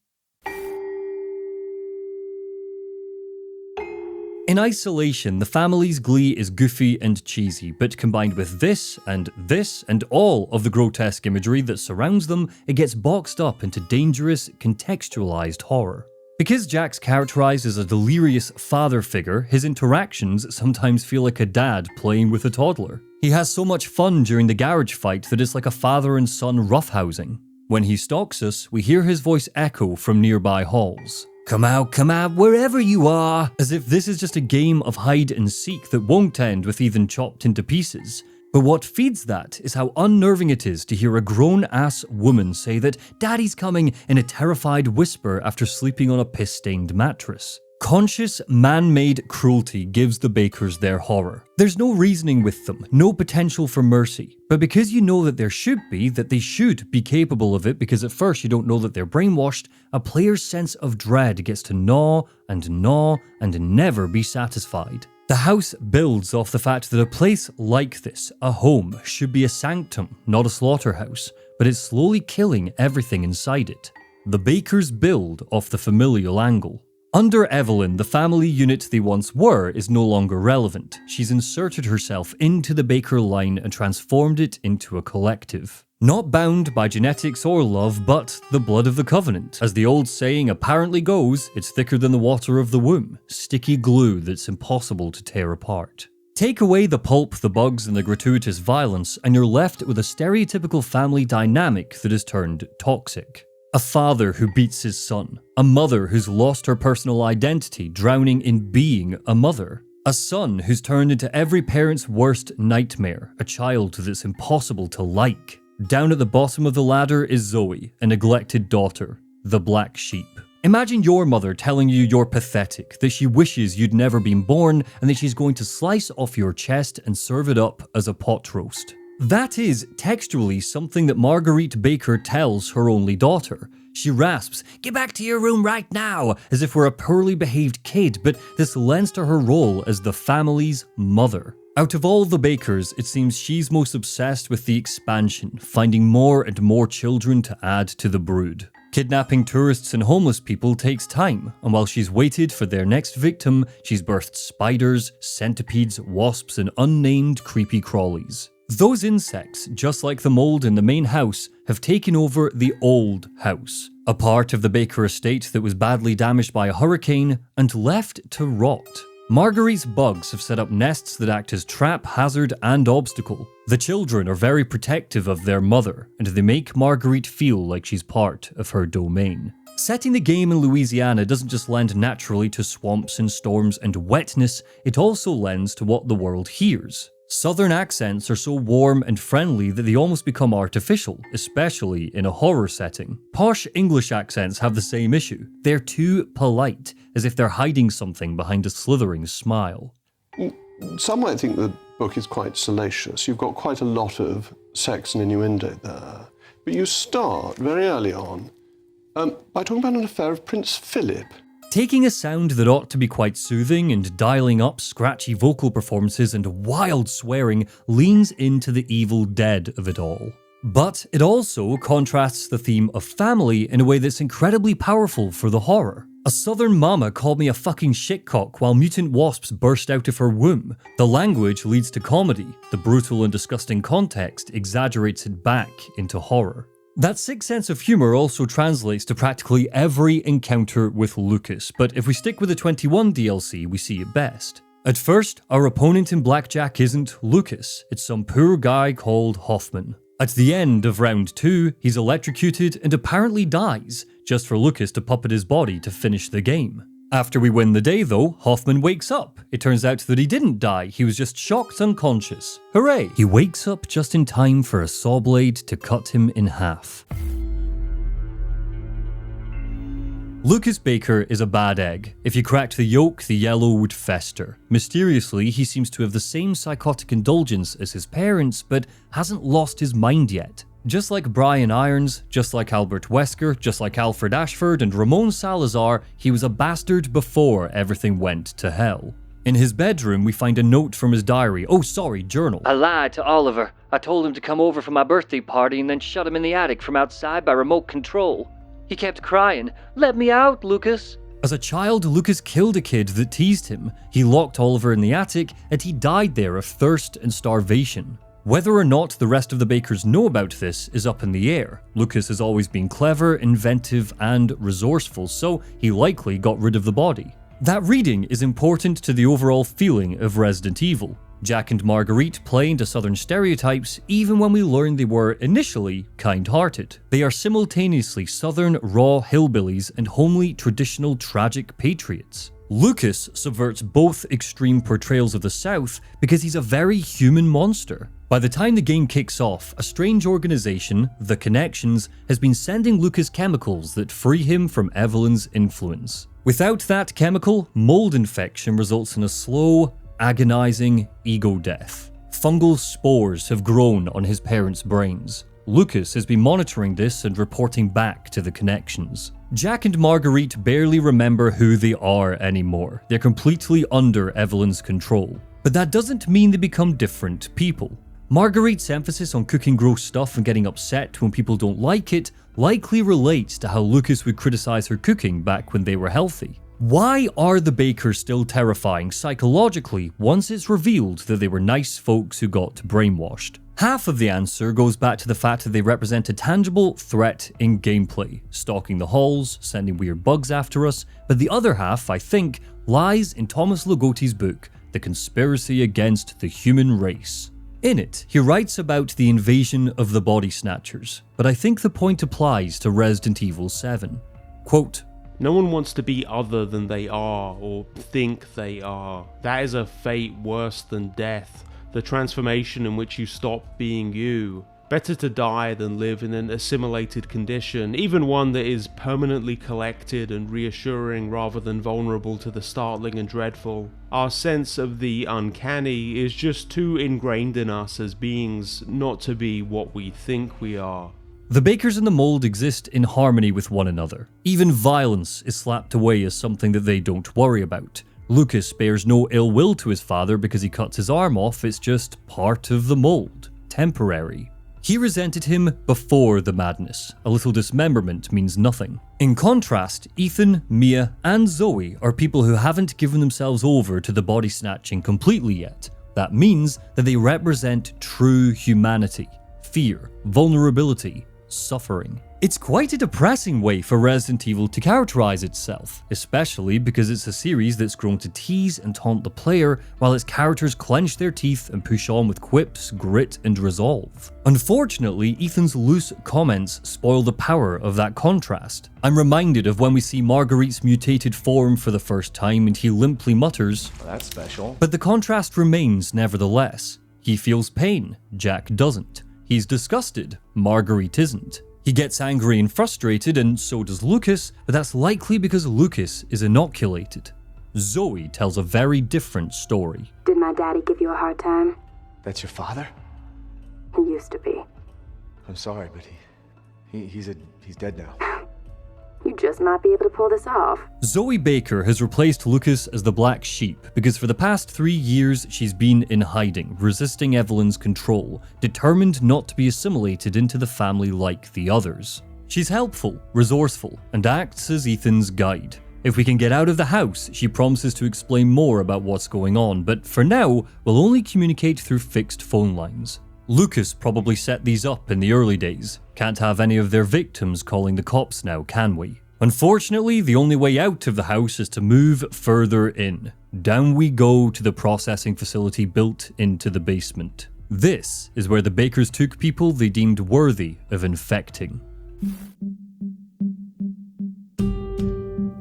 [SPEAKER 1] In isolation, the family's glee is goofy and cheesy, but combined with this, and all of the grotesque imagery that surrounds them, it gets boxed up into dangerous, contextualized horror. Because Jack's characterized as a delirious father figure, his interactions sometimes feel like a dad playing with a toddler. He has so much fun during the garage fight that it's like a father and son roughhousing. When he stalks us, we hear his voice echo from nearby halls. Come out, wherever you are! As if this is just a game of hide and seek that won't end with Ethan chopped into pieces. But what feeds that is how unnerving it is to hear a grown-ass woman say that Daddy's coming in a terrified whisper after sleeping on a piss-stained mattress. Conscious, man-made cruelty gives the Bakers their horror. There's no reasoning with them, no potential for mercy. But because you know that there should be, that they should be capable of it because at first you don't know that they're brainwashed, a player's sense of dread gets to gnaw and never be satisfied. The house builds off the fact that a place like this, a home, should be a sanctum, not a slaughterhouse, but it's slowly killing everything inside it. The Bakers build off the familial angle. Under Evelyn, the family unit they once were is no longer relevant. She's inserted herself into the Baker line and transformed it into a collective. Not bound by genetics or love, but the blood of the covenant. As the old saying apparently goes, it's thicker than the water of the womb, sticky glue that's impossible to tear apart. Take away the pulp, the bugs, and the gratuitous violence, and you're left with a stereotypical family dynamic that is turned toxic. A father who beats his son. A mother who's lost her personal identity, drowning in being a mother. A son who's turned into every parent's worst nightmare, a child that's impossible to like. Down at the bottom of the ladder is Zoe, a neglected daughter, the black sheep. Imagine your mother telling you you're pathetic, that she wishes you'd never been born, and that she's going to slice off your chest and serve it up as a pot roast. That is, textually, something that Marguerite Baker tells her only daughter. She rasps, "Get back to your room right now," as if we're a poorly behaved kid, but this lends to her role as the family's mother. Out of all the Bakers, it seems she's most obsessed with the expansion, finding more and more children to add to the brood. Kidnapping tourists and homeless people takes time, and while she's waited for their next victim, she's birthed spiders, centipedes, wasps, and unnamed creepy crawlies. Those insects, just like the mold in the main house, have taken over the old house, a part of the Baker estate that was badly damaged by a hurricane and left to rot. Marguerite's bugs have set up nests that act as trap, hazard, and obstacle. The children are very protective of their mother, and they make Marguerite feel like she's part of her domain. Setting the game in Louisiana doesn't just lend naturally to swamps and storms and wetness, it also lends to what the world hears. Southern accents are so warm and friendly that they almost become artificial, especially in a horror setting. Posh English accents have the same issue. They're too polite, as if they're hiding something behind a slithering smile.
[SPEAKER 9] Some might think the book is quite salacious. You've got quite a lot of sex and innuendo there. But you start very early on by talking about an affair of Prince Philip.
[SPEAKER 1] Taking a sound that ought to be quite soothing and dialing up scratchy vocal performances and wild swearing leans into the Evil Dead of it all. But it also contrasts the theme of family in a way that's incredibly powerful for the horror. A southern mama called me a fucking shitcock while mutant wasps burst out of her womb. The language leads to comedy. The brutal and disgusting context exaggerates it back into horror. That sick sense of humor also translates to practically every encounter with Lucas, but if we stick with the 21 DLC, we see it best. At first, our opponent in Blackjack isn't Lucas, it's some poor guy called Hoffman. At the end of round 2, he's electrocuted and apparently dies, just for Lucas to puppet his body to finish the game. After we win the day though, Hoffman wakes up. It turns out that he didn't die, he was just shocked unconscious. Hooray! He wakes up just in time for a saw blade to cut him in half. Lucas Baker is a bad egg. If you cracked the yolk, the yellow would fester. Mysteriously, he seems to have the same psychotic indulgence as his parents, but hasn't lost his mind yet. Just like Brian Irons, just like Albert Wesker, just like Alfred Ashford and Ramon Salazar, he was a bastard before everything went to hell. In his bedroom, we find a note from his diary. Journal.
[SPEAKER 7] I lied to Oliver. I told him to come over for my birthday party and then shut him in the attic from outside by remote control. He kept crying, "Let me out, Lucas."
[SPEAKER 1] As a child, Lucas killed a kid that teased him. He locked Oliver in the attic, and he died there of thirst and starvation. Whether or not the rest of the Bakers know about this is up in the air. Lucas has always been clever, inventive, and resourceful, so he likely got rid of the body. That reading is important to the overall feeling of Resident Evil. Jack and Marguerite play into Southern stereotypes even when we learn they were initially kind-hearted. They are simultaneously Southern raw hillbillies and homely traditional tragic patriots. Lucas subverts both extreme portrayals of the South because he's a very human monster. By the time the game kicks off, a strange organization, The Connections, has been sending Lucas chemicals that free him from Evelyn's influence. Without that chemical, mold infection results in a slow, agonizing ego death. Fungal spores have grown on his parents' brains. Lucas has been monitoring this and reporting back to The Connections. Jack and Marguerite barely remember who they are anymore. They're completely under Evelyn's control. But that doesn't mean they become different people. Marguerite's emphasis on cooking gross stuff and getting upset when people don't like it likely relates to how Lucas would criticize her cooking back when they were healthy. Why are the Bakers still terrifying psychologically once it's revealed that they were nice folks who got brainwashed? Half of the answer goes back to the fact that they represent a tangible threat in gameplay, stalking the halls, sending weird bugs after us, but the other half, I think, lies in Thomas Ligotti's book, The Conspiracy Against the Human Race. In it, he writes about the invasion of the Body Snatchers, but I think the point applies to Resident Evil 7. Quote,
[SPEAKER 2] "No one wants to be other than they are, or think they are. That is a fate worse than death, the transformation in which you stop being you. Better to die than live in an assimilated condition, even one that is permanently collected and reassuring rather than vulnerable to the startling and dreadful. Our sense of the uncanny is just too ingrained in us as beings not to be what we think we are."
[SPEAKER 1] The Bakers and the Mold exist in harmony with one another. Even violence is slapped away as something that they don't worry about. Lucas bears no ill will to his father because he cuts his arm off, it's just part of the mold. Temporary. He resented him before the madness. A little dismemberment means nothing. In contrast, Ethan, Mia, and Zoe are people who haven't given themselves over to the body snatching completely yet. That means that they represent true humanity, fear, vulnerability, suffering. It's quite a depressing way for Resident Evil to characterize itself, especially because it's a series that's grown to tease and taunt the player while its characters clench their teeth and push on with quips, grit, and resolve. Unfortunately, Ethan's loose comments spoil the power of that contrast. I'm reminded of when we see Marguerite's mutated form for the first time and he limply mutters,
[SPEAKER 3] Well, that's special.
[SPEAKER 1] but the contrast remains nevertheless. He feels pain, Jack doesn't. He's disgusted, Marguerite isn't. He gets angry and frustrated, and so does Lucas, but that's likely because Lucas is inoculated. Zoe tells a very different story.
[SPEAKER 10] Did my daddy give you a hard time?
[SPEAKER 3] That's your father?
[SPEAKER 10] He used to be.
[SPEAKER 3] I'm sorry, but he's dead now.
[SPEAKER 10] You just might be able to pull this off.
[SPEAKER 1] Zoe Baker has replaced Lucas as the Black Sheep because for the past 3 years she's been in hiding, resisting Evelyn's control, determined not to be assimilated into the family like the others. She's helpful, resourceful, and acts as Ethan's guide. If we can get out of the house, she promises to explain more about what's going on, but for now, we'll only communicate through fixed phone lines. Lucas probably set these up in the early days. Can't have any of their victims calling the cops now, can we? Unfortunately, the only way out of the house is to move further in. Down we go to the processing facility built into the basement. This is where the Bakers took people they deemed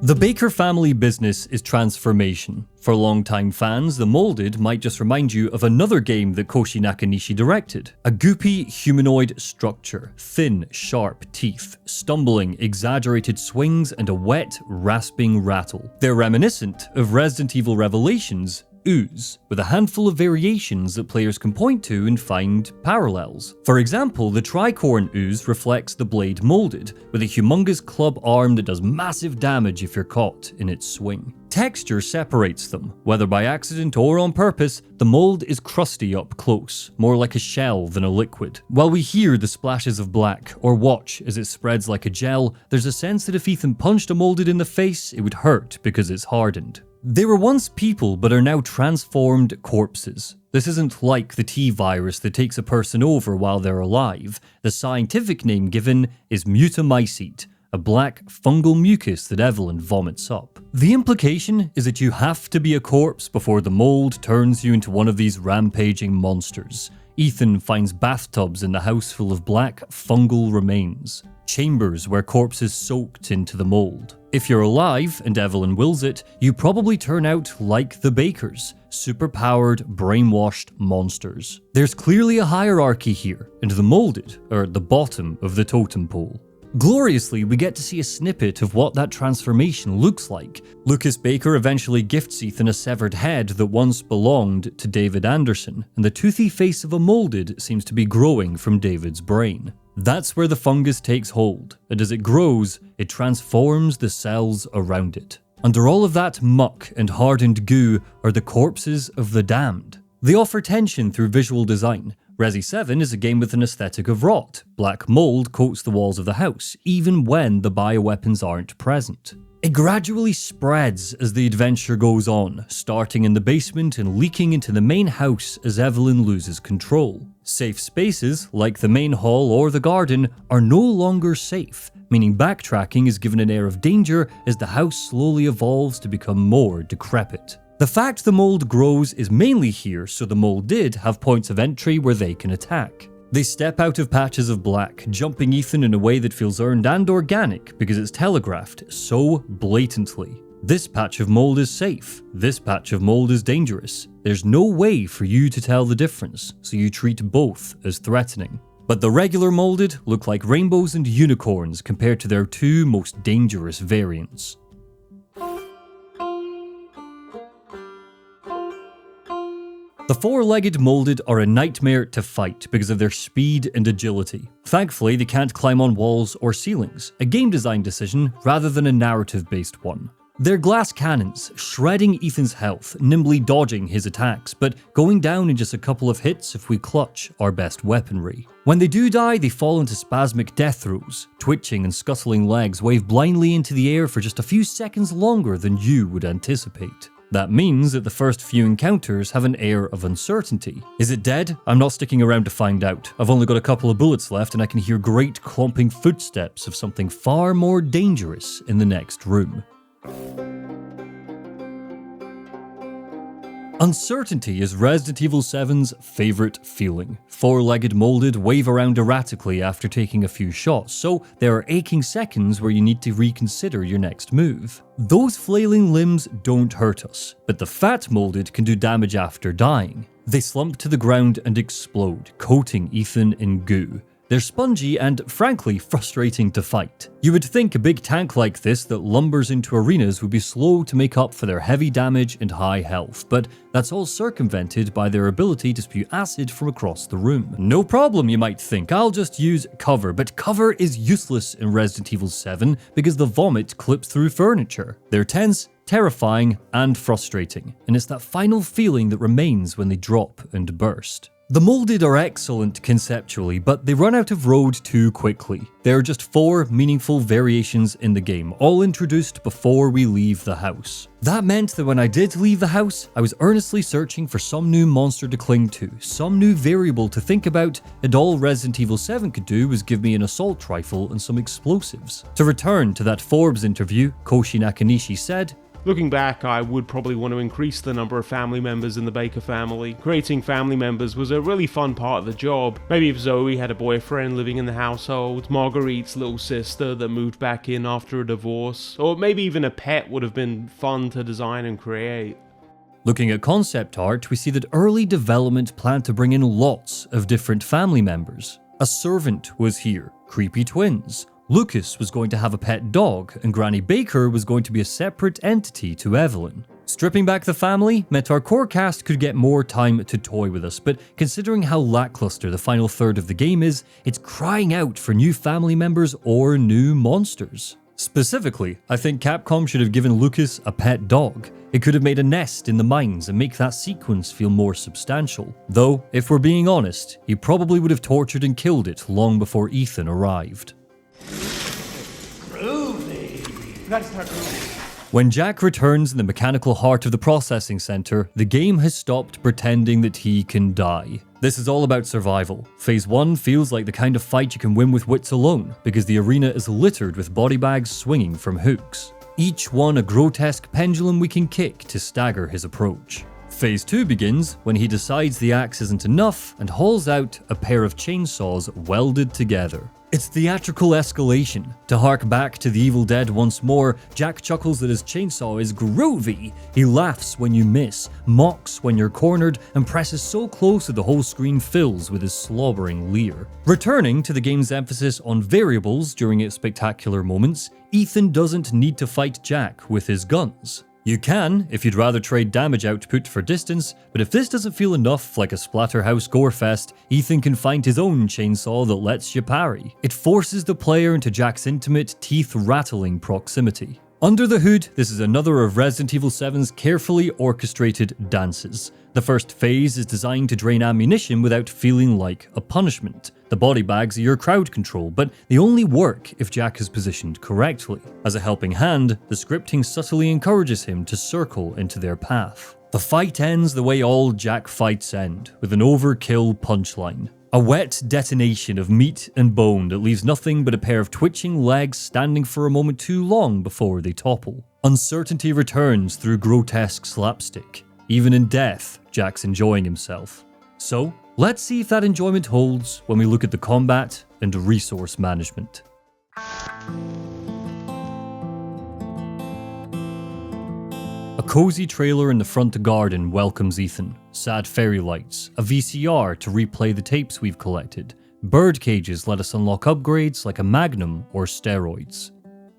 [SPEAKER 1] The Baker family business is transformation. For longtime fans, The Molded might just remind you of another game that Koshi Nakanishi directed. A goopy humanoid structure, thin, sharp teeth, stumbling, exaggerated swings, and a wet, rasping rattle. They're reminiscent of Resident Evil Revelations' Ooze, with a handful of variations that players can point to and find parallels. For example, the Tricorn Ooze reflects the blade molded, with a humongous club arm that does massive damage if you're caught in its swing. Texture separates them. Whether by accident or on purpose, the mold is crusty up close, more like a shell than a liquid. While we hear the splashes of black, or watch as it spreads like a gel, there's a sense that if Ethan punched a molded in the face, it would hurt because it's hardened. They were once people, but are now transformed corpses. This isn't like the T-virus that takes a person over while they're alive. The scientific name given is mutamycete, a black fungal mucus that Evelyn vomits up. The implication is that you have to be a corpse before the mold turns you into one of these rampaging monsters. Ethan finds bathtubs in the house full of black fungal remains, chambers where corpses soaked into the mold. If you're alive, and Evelyn wills it, you probably turn out like the Bakers, superpowered, brainwashed monsters. There's clearly a hierarchy here, and the molded are at the bottom of the totem pole. Gloriously, we get to see a snippet of what that transformation looks like. Lucas Baker eventually gifts Ethan a severed head that once belonged to David Anderson, and the toothy face of a molded seems to be growing from David's brain. That's where the fungus takes hold, and as it grows, it transforms the cells around it. Under all of that muck and hardened goo are the corpses of the damned. They offer tension through visual design. Resi 7 is a game with an aesthetic of rot. Black mold coats the walls of the house, even when the bioweapons aren't present. It gradually spreads as the adventure goes on, starting in the basement and leaking into the main house as Evelyn loses control. Safe spaces, like the main hall or the garden, are no longer safe, meaning backtracking is given an air of danger as the house slowly evolves to become more decrepit. The fact the mold grows is mainly here so the molded have points of entry where they can attack. They step out of patches of black, jumping Ethan in a way that feels earned and organic because it's telegraphed so blatantly. This patch of mold is safe, this patch of mold is dangerous. There's no way for you to tell the difference, so you treat both as threatening. But the regular molded look like rainbows and unicorns compared to their two most dangerous variants. The four-legged molded are a nightmare to fight because of their speed and agility. Thankfully, they can't climb on walls or ceilings, a game design decision rather than a narrative-based one. They're glass cannons, shredding Ethan's health, nimbly dodging his attacks, but going down in just a couple of hits if we clutch our best weaponry. When they do die, they fall into spasmic death throes. Twitching and scuttling legs wave blindly into the air for just a few seconds longer than you would anticipate. That means that the first few encounters have an air of uncertainty. Is it dead? I'm not sticking around to find out. I've only got a couple of bullets left and I can hear great clomping footsteps of something far more dangerous in the next room. Uncertainty is Resident Evil 7's favourite feeling. Four-legged molded wave around erratically after taking a few shots, so there are aching seconds where you need to reconsider your next move. Those flailing limbs don't hurt us, but the fat molded can do damage after dying. They slump to the ground and explode, coating Ethan in goo. They're spongy and, frankly, frustrating to fight. You would think a big tank like this that lumbers into arenas would be slow to make up for their heavy damage and high health, but that's all circumvented by their ability to spew acid from across the room. No problem, you might think, I'll just use cover, but cover is useless in Resident Evil 7 because the vomit clips through furniture. They're tense, terrifying, and frustrating, and it's that final feeling that remains when they drop and burst. The molded are excellent conceptually, but they run out of road too quickly. There are just 4 meaningful variations in the game, all introduced before we leave the house. That meant that when I did leave the house, I was earnestly searching for some new monster to cling to, some new variable to think about, and all Resident Evil 7 could do was give me an assault rifle and some explosives. To return to that Forbes interview, Koshi Nakanishi said,
[SPEAKER 2] Looking back, I would probably want to increase the number of family members in the Baker family. Creating family members was a really fun part of the job. Maybe if Zoe had a boyfriend living in the household, Marguerite's little sister that moved back in after a divorce, or maybe even a pet would have been fun to design and create.
[SPEAKER 1] Looking at concept art, we see that early development planned to bring in lots of different family members. A servant was here, creepy twins. Lucas was going to have a pet dog, and Granny Baker was going to be a separate entity to Evelyn. Stripping back the family meant our core cast could get more time to toy with us, but considering how lackluster the final third of the game is, it's crying out for new family members or new monsters. Specifically, I think Capcom should have given Lucas a pet dog. It could have made a nest in the mines and make that sequence feel more substantial. Though, if we're being honest, he probably would have tortured and killed it long before Ethan arrived. When Jack returns in the mechanical heart of the processing center, the game has stopped pretending that he can die. This is all about survival. Phase 1 feels like the kind of fight you can win with wits alone, because the arena is littered with body bags swinging from hooks. Each one a grotesque pendulum we can kick to stagger his approach. Phase 2 begins when he decides the axe isn't enough and hauls out a pair of chainsaws welded together. It's theatrical escalation. To hark back to The Evil Dead once more, Jack chuckles that his chainsaw is groovy. He laughs when you miss, mocks when you're cornered, and presses so close that the whole screen fills with his slobbering leer. Returning to the game's emphasis on variables during its spectacular moments, Ethan doesn't need to fight Jack with his guns. You can, if you'd rather trade damage output for distance, but if this doesn't feel enough like a Splatterhouse Gorefest, Ethan can find his own chainsaw that lets you parry. It forces the player into Jack's intimate, teeth-rattling proximity. Under the hood, this is another of Resident Evil 7's carefully orchestrated dances. The first phase is designed to drain ammunition without feeling like a punishment. The body bags are your crowd control, but they only work if Jack is positioned correctly. As a helping hand, the scripting subtly encourages him to circle into their path. The fight ends the way all Jack fights end, with an overkill punchline. A wet detonation of meat and bone that leaves nothing but a pair of twitching legs standing for a moment too long before they topple. Uncertainty returns through grotesque slapstick. Even in death, Jack's enjoying himself. So, let's see if that enjoyment holds when we look at the combat and resource management. A cozy trailer in the front garden welcomes Ethan. Sad fairy lights, a VCR to replay the tapes we've collected. Bird cages let us unlock upgrades like a magnum or steroids.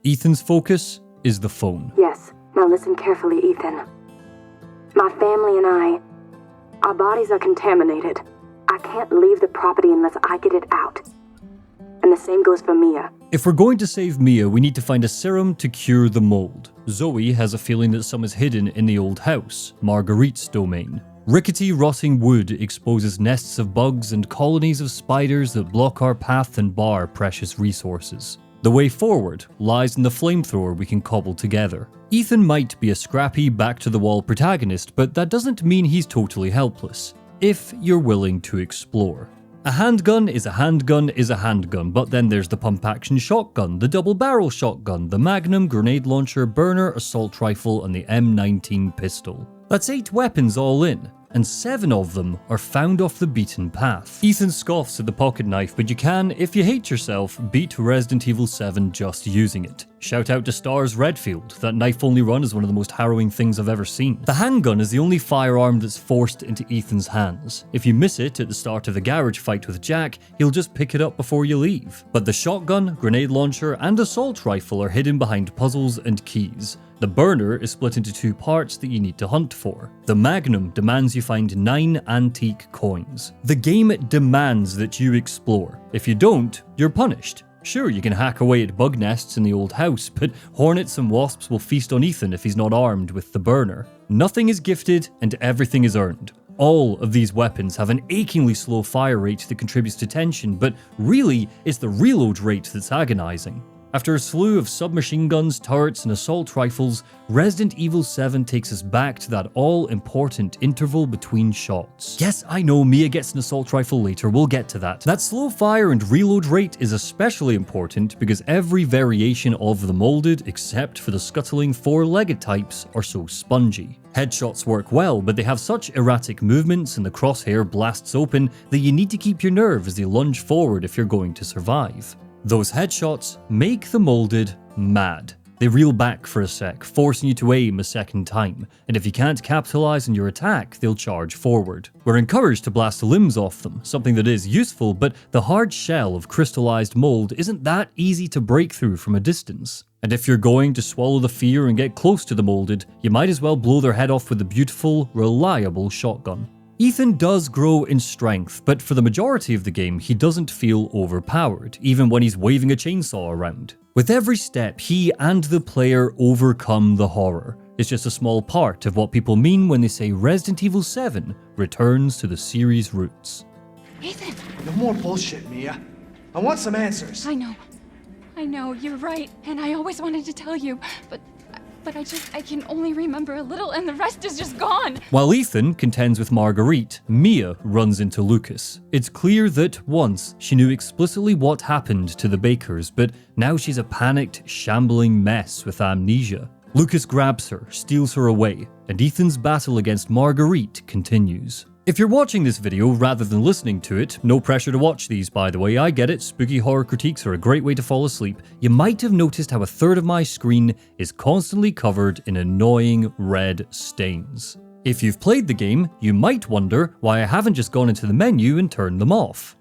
[SPEAKER 1] Ethan's focus is the phone.
[SPEAKER 10] Yes, now listen carefully, Ethan. My family and our bodies are contaminated. I can't leave the property unless I get it out. And the same goes for Mia.
[SPEAKER 1] If we're going to save Mia, we need to find a serum to cure the mold. Zoe has a feeling that some is hidden in the old house, Marguerite's domain. Rickety, rotting wood exposes nests of bugs and colonies of spiders that block our path and bar precious resources. The way forward lies in the flamethrower we can cobble together. Ethan might be a scrappy, back-to-the-wall protagonist, but that doesn't mean he's totally helpless, if you're willing to explore. A handgun is a handgun is a handgun, but then there's the pump-action shotgun, the double-barrel shotgun, the magnum, grenade launcher, burner, assault rifle, and the M19 pistol. That's 8 weapons all in, and 7 of them are found off the beaten path. Ethan scoffs at the pocket knife, but you can, if you hate yourself, beat Resident Evil 7 just using it. Shout out to Stars Redfield, that knife-only run is one of the most harrowing things I've ever seen. The handgun is the only firearm that's forced into Ethan's hands. If you miss it at the start of the garage fight with Jack, he'll just pick it up before you leave. But the shotgun, grenade launcher, and assault rifle are hidden behind puzzles and keys. The burner is split into 2 parts that you need to hunt for. The magnum demands you find 9 antique coins. The game demands that you explore. If you don't, you're punished. Sure, you can hack away at bug nests in the old house, but hornets and wasps will feast on Ethan if he's not armed with the burner. Nothing is gifted and everything is earned. All of these weapons have an achingly slow fire rate that contributes to tension, but really, it's the reload rate that's agonizing. After a slew of submachine guns, turrets, and assault rifles, Resident Evil 7 takes us back to that all-important interval between shots. Yes, I know Mia gets an assault rifle later, we'll get to that. That slow fire and reload rate is especially important because every variation of the molded, except for the scuttling four-legged types, are so spongy. Headshots work well, but they have such erratic movements and the crosshair blasts open that you need to keep your nerve as they lunge forward if you're going to survive. Those headshots make the molded mad. They reel back for a sec, forcing you to aim a second time, and if you can't capitalize on your attack, they'll charge forward. We're encouraged to blast the limbs off them, something that is useful, but the hard shell of crystallized mold isn't that easy to break through from a distance. And if you're going to swallow the fear and get close to the molded, you might as well blow their head off with a beautiful, reliable shotgun. Ethan does grow in strength, but for the majority of the game, he doesn't feel overpowered, even when he's waving a chainsaw around. With every step, he and the player overcome the horror. It's just a small part of what people mean when they say Resident Evil 7 returns to the series' roots.
[SPEAKER 4] Ethan!
[SPEAKER 3] No more bullshit, Mia. I want some answers.
[SPEAKER 4] I know, you're right, and I always wanted to tell you, but I can only remember a little and the rest is just gone.
[SPEAKER 1] While Ethan contends with Marguerite, Mia runs into Lucas. It's clear that once she knew explicitly what happened to the Bakers, but now she's a panicked, shambling mess with amnesia. Lucas grabs her, steals her away, and Ethan's battle against Marguerite continues. If you're watching this video rather than listening to it, no pressure to watch these by the way, I get it, spooky horror critiques are a great way to fall asleep, you might have noticed how a third of my screen is constantly covered in annoying red stains. If you've played the game, you might wonder why I haven't just gone into the menu and turned them off.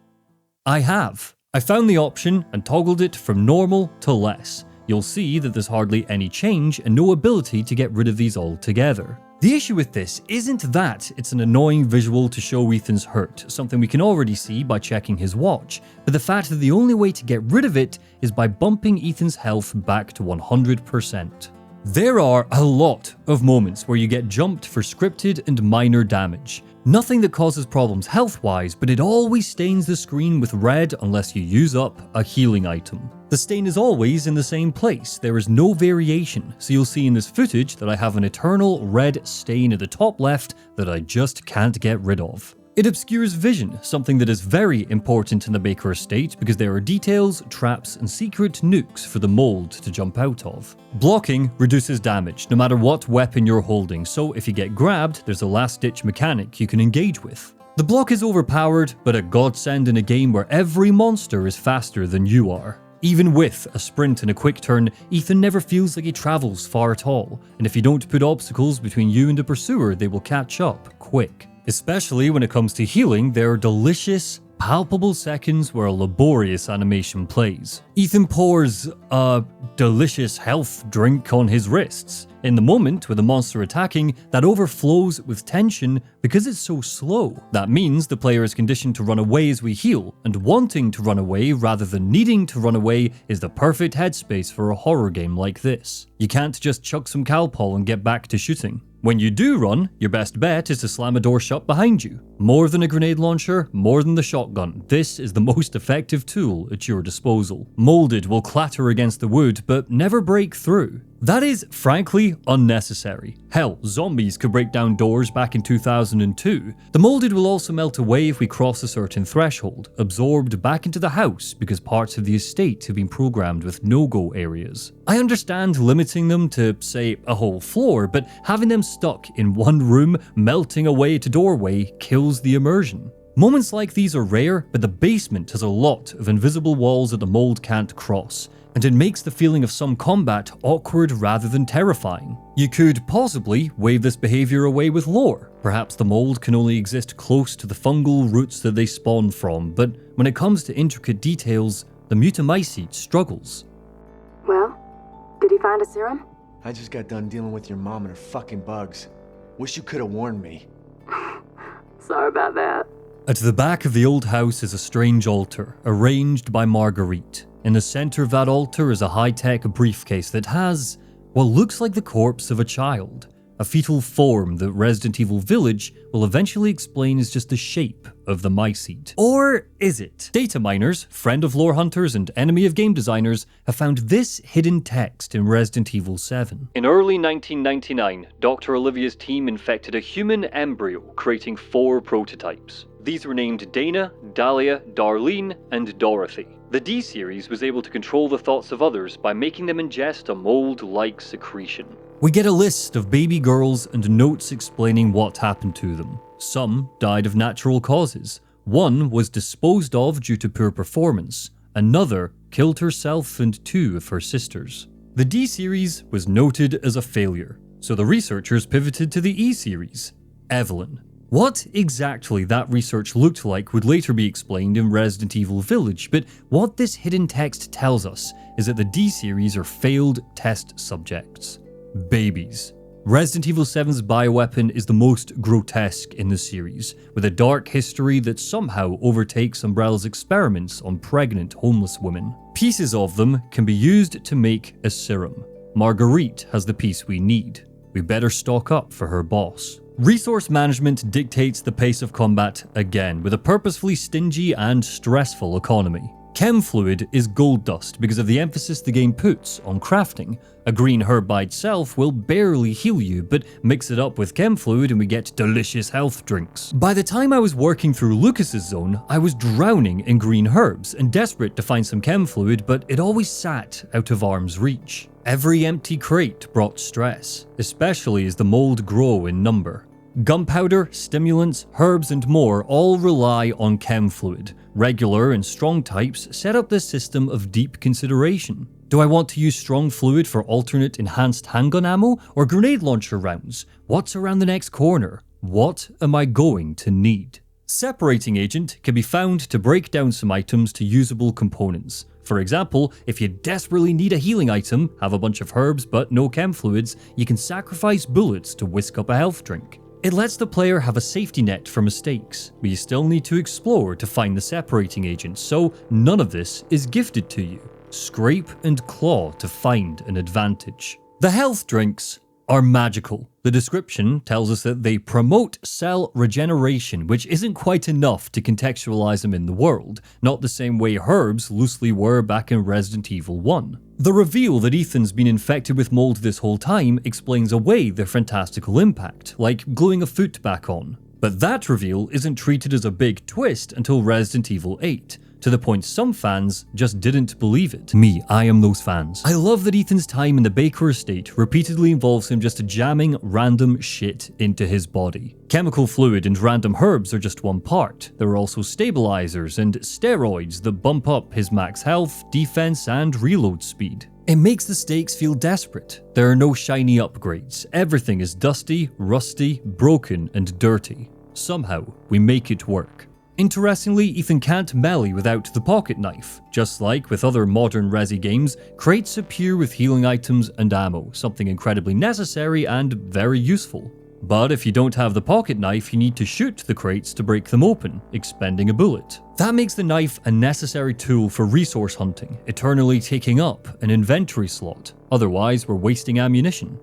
[SPEAKER 1] I have. I found the option and toggled it from normal to less. You'll see that there's hardly any change and no ability to get rid of these altogether. The issue with this isn't that it's an annoying visual to show Ethan's hurt, something we can already see by checking his watch, but the fact that the only way to get rid of it is by bumping Ethan's health back to 100%. There are a lot of moments where you get jumped for scripted and minor damage. Nothing that causes problems health-wise, but it always stains the screen with red unless you use up a healing item. The stain is always in the same place, there is no variation, so you'll see in this footage that I have an eternal red stain at the top left that I just can't get rid of. It obscures vision, something that is very important in the Baker estate because there are details, traps, and secret nukes for the mold to jump out of. Blocking reduces damage, no matter what weapon you're holding, so if you get grabbed, there's a last-ditch mechanic you can engage with. The block is overpowered, but a godsend in a game where every monster is faster than you are. Even with a sprint and a quick turn, Ethan never feels like he travels far at all, and if you don't put obstacles between you and a pursuer, they will catch up quick. Especially when it comes to healing, there are delicious, palpable seconds where a laborious animation plays. Ethan pours a delicious health drink on his wrists. In the moment with a monster attacking, that overflows with tension because it's so slow. That means the player is conditioned to run away as we heal, and wanting to run away rather than needing to run away is the perfect headspace for a horror game like this. You can't just chuck some Calpol and get back to shooting. When you do run, your best bet is to slam a door shut behind you. More than a grenade launcher, more than the shotgun, this is the most effective tool at your disposal. Molded will clatter against the wood, but never break through. That is, frankly, unnecessary. Hell, zombies could break down doors back in 2002. The molded will also melt away if we cross a certain threshold, absorbed back into the house because parts of the estate have been programmed with no-go areas. I understand limiting them to, say, a whole floor, but having them stuck in one room, melting away at a doorway, kills the immersion. Moments like these are rare, but the basement has a lot of invisible walls that the mold can't cross, and it makes the feeling of some combat awkward rather than terrifying. You could possibly wave this behavior away with lore. Perhaps the mold can only exist close to the fungal roots that they spawn from, but when it comes to intricate details, the mutamycete struggles.
[SPEAKER 10] Well, did he find a serum?
[SPEAKER 3] I just got done dealing with your mom and her fucking bugs. Wish you could have warned me.
[SPEAKER 10] Sorry about that.
[SPEAKER 1] At the back of the old house is a strange altar, arranged by Marguerite. In the center of that altar is a high-tech briefcase that has what looks like the corpse of a child. a fetal form that Resident Evil Village will eventually explain is just the shape of the mice eat. Or is it? Data miners, friend of lore hunters and enemy of game designers, have found this hidden text in Resident Evil 7.
[SPEAKER 7] In early 1999, Dr. Olivia's team infected a human embryo, creating 4 prototypes. These were named Dana, Dahlia, Darlene, and Dorothy. The D-series was able to control the thoughts of others by making them ingest a mold-like secretion.
[SPEAKER 1] We get a list of baby girls and notes explaining what happened to them. Some died of natural causes. One was disposed of due to poor performance. Another killed herself and 2 of her sisters. The D-series was noted as a failure, so the researchers pivoted to the E-series. Evelyn. What exactly that research looked like would later be explained in Resident Evil Village, but what this hidden text tells us is that the D-series are failed test subjects. Babies. Resident Evil 7's bioweapon is the most grotesque in the series, with a dark history that somehow overtakes Umbrella's experiments on pregnant homeless women. Pieces of them can be used to make a serum. Marguerite has the piece we need. We better stock up for her boss. Resource management dictates the pace of combat again, with a purposefully stingy and stressful economy. Chem fluid is gold dust because of the emphasis the game puts on crafting. A green herb by itself will barely heal you, but mix it up with chem fluid and we get delicious health drinks. By the time I was working through Lucas's zone, I was drowning in green herbs and desperate to find some chem fluid, but it always sat out of arm's reach. Every empty crate brought stress, especially as the mold grow in number. Gunpowder, stimulants, herbs and more all rely on chem fluid. Regular and strong types set up this system of deep consideration. Do I want to use strong fluid for alternate enhanced handgun ammo or grenade launcher rounds? What's around the next corner? What am I going to need? Separating agent can be found to break down some items to usable components. For example, if you desperately need a healing item, have a bunch of herbs but no chem fluids, you can sacrifice bullets to whisk up a health drink. It lets the player have a safety net for mistakes, but you still need to explore to find the separating agent, so none of this is gifted to you. Scrape and claw to find an advantage. The health drinks are magical. The description tells us that they promote cell regeneration, which isn't quite enough to contextualize them in the world, not the same way herbs loosely were back in Resident Evil 1. The reveal that Ethan's been infected with mold this whole time explains away their fantastical impact, like gluing a foot back on. But that reveal isn't treated as a big twist until Resident Evil 8, to the point some fans just didn't believe it. Me, I am those fans. I love that Ethan's time in the Baker estate repeatedly involves him just jamming random shit into his body. Chemical fluid and random herbs are just one part. There are also stabilizers and steroids that bump up his max health, defense, and reload speed. It makes the stakes feel desperate. There are no shiny upgrades. Everything is dusty, rusty, broken, and dirty. Somehow, we make it work. Interestingly, Ethan can't melee without the pocket knife. Just like with other modern Resi games, crates appear with healing items and ammo, something incredibly necessary and very useful. But if you don't have the pocket knife, you need to shoot the crates to break them open, expending a bullet. That makes the knife a necessary tool for resource hunting, eternally taking up an inventory slot. Otherwise, we're wasting ammunition.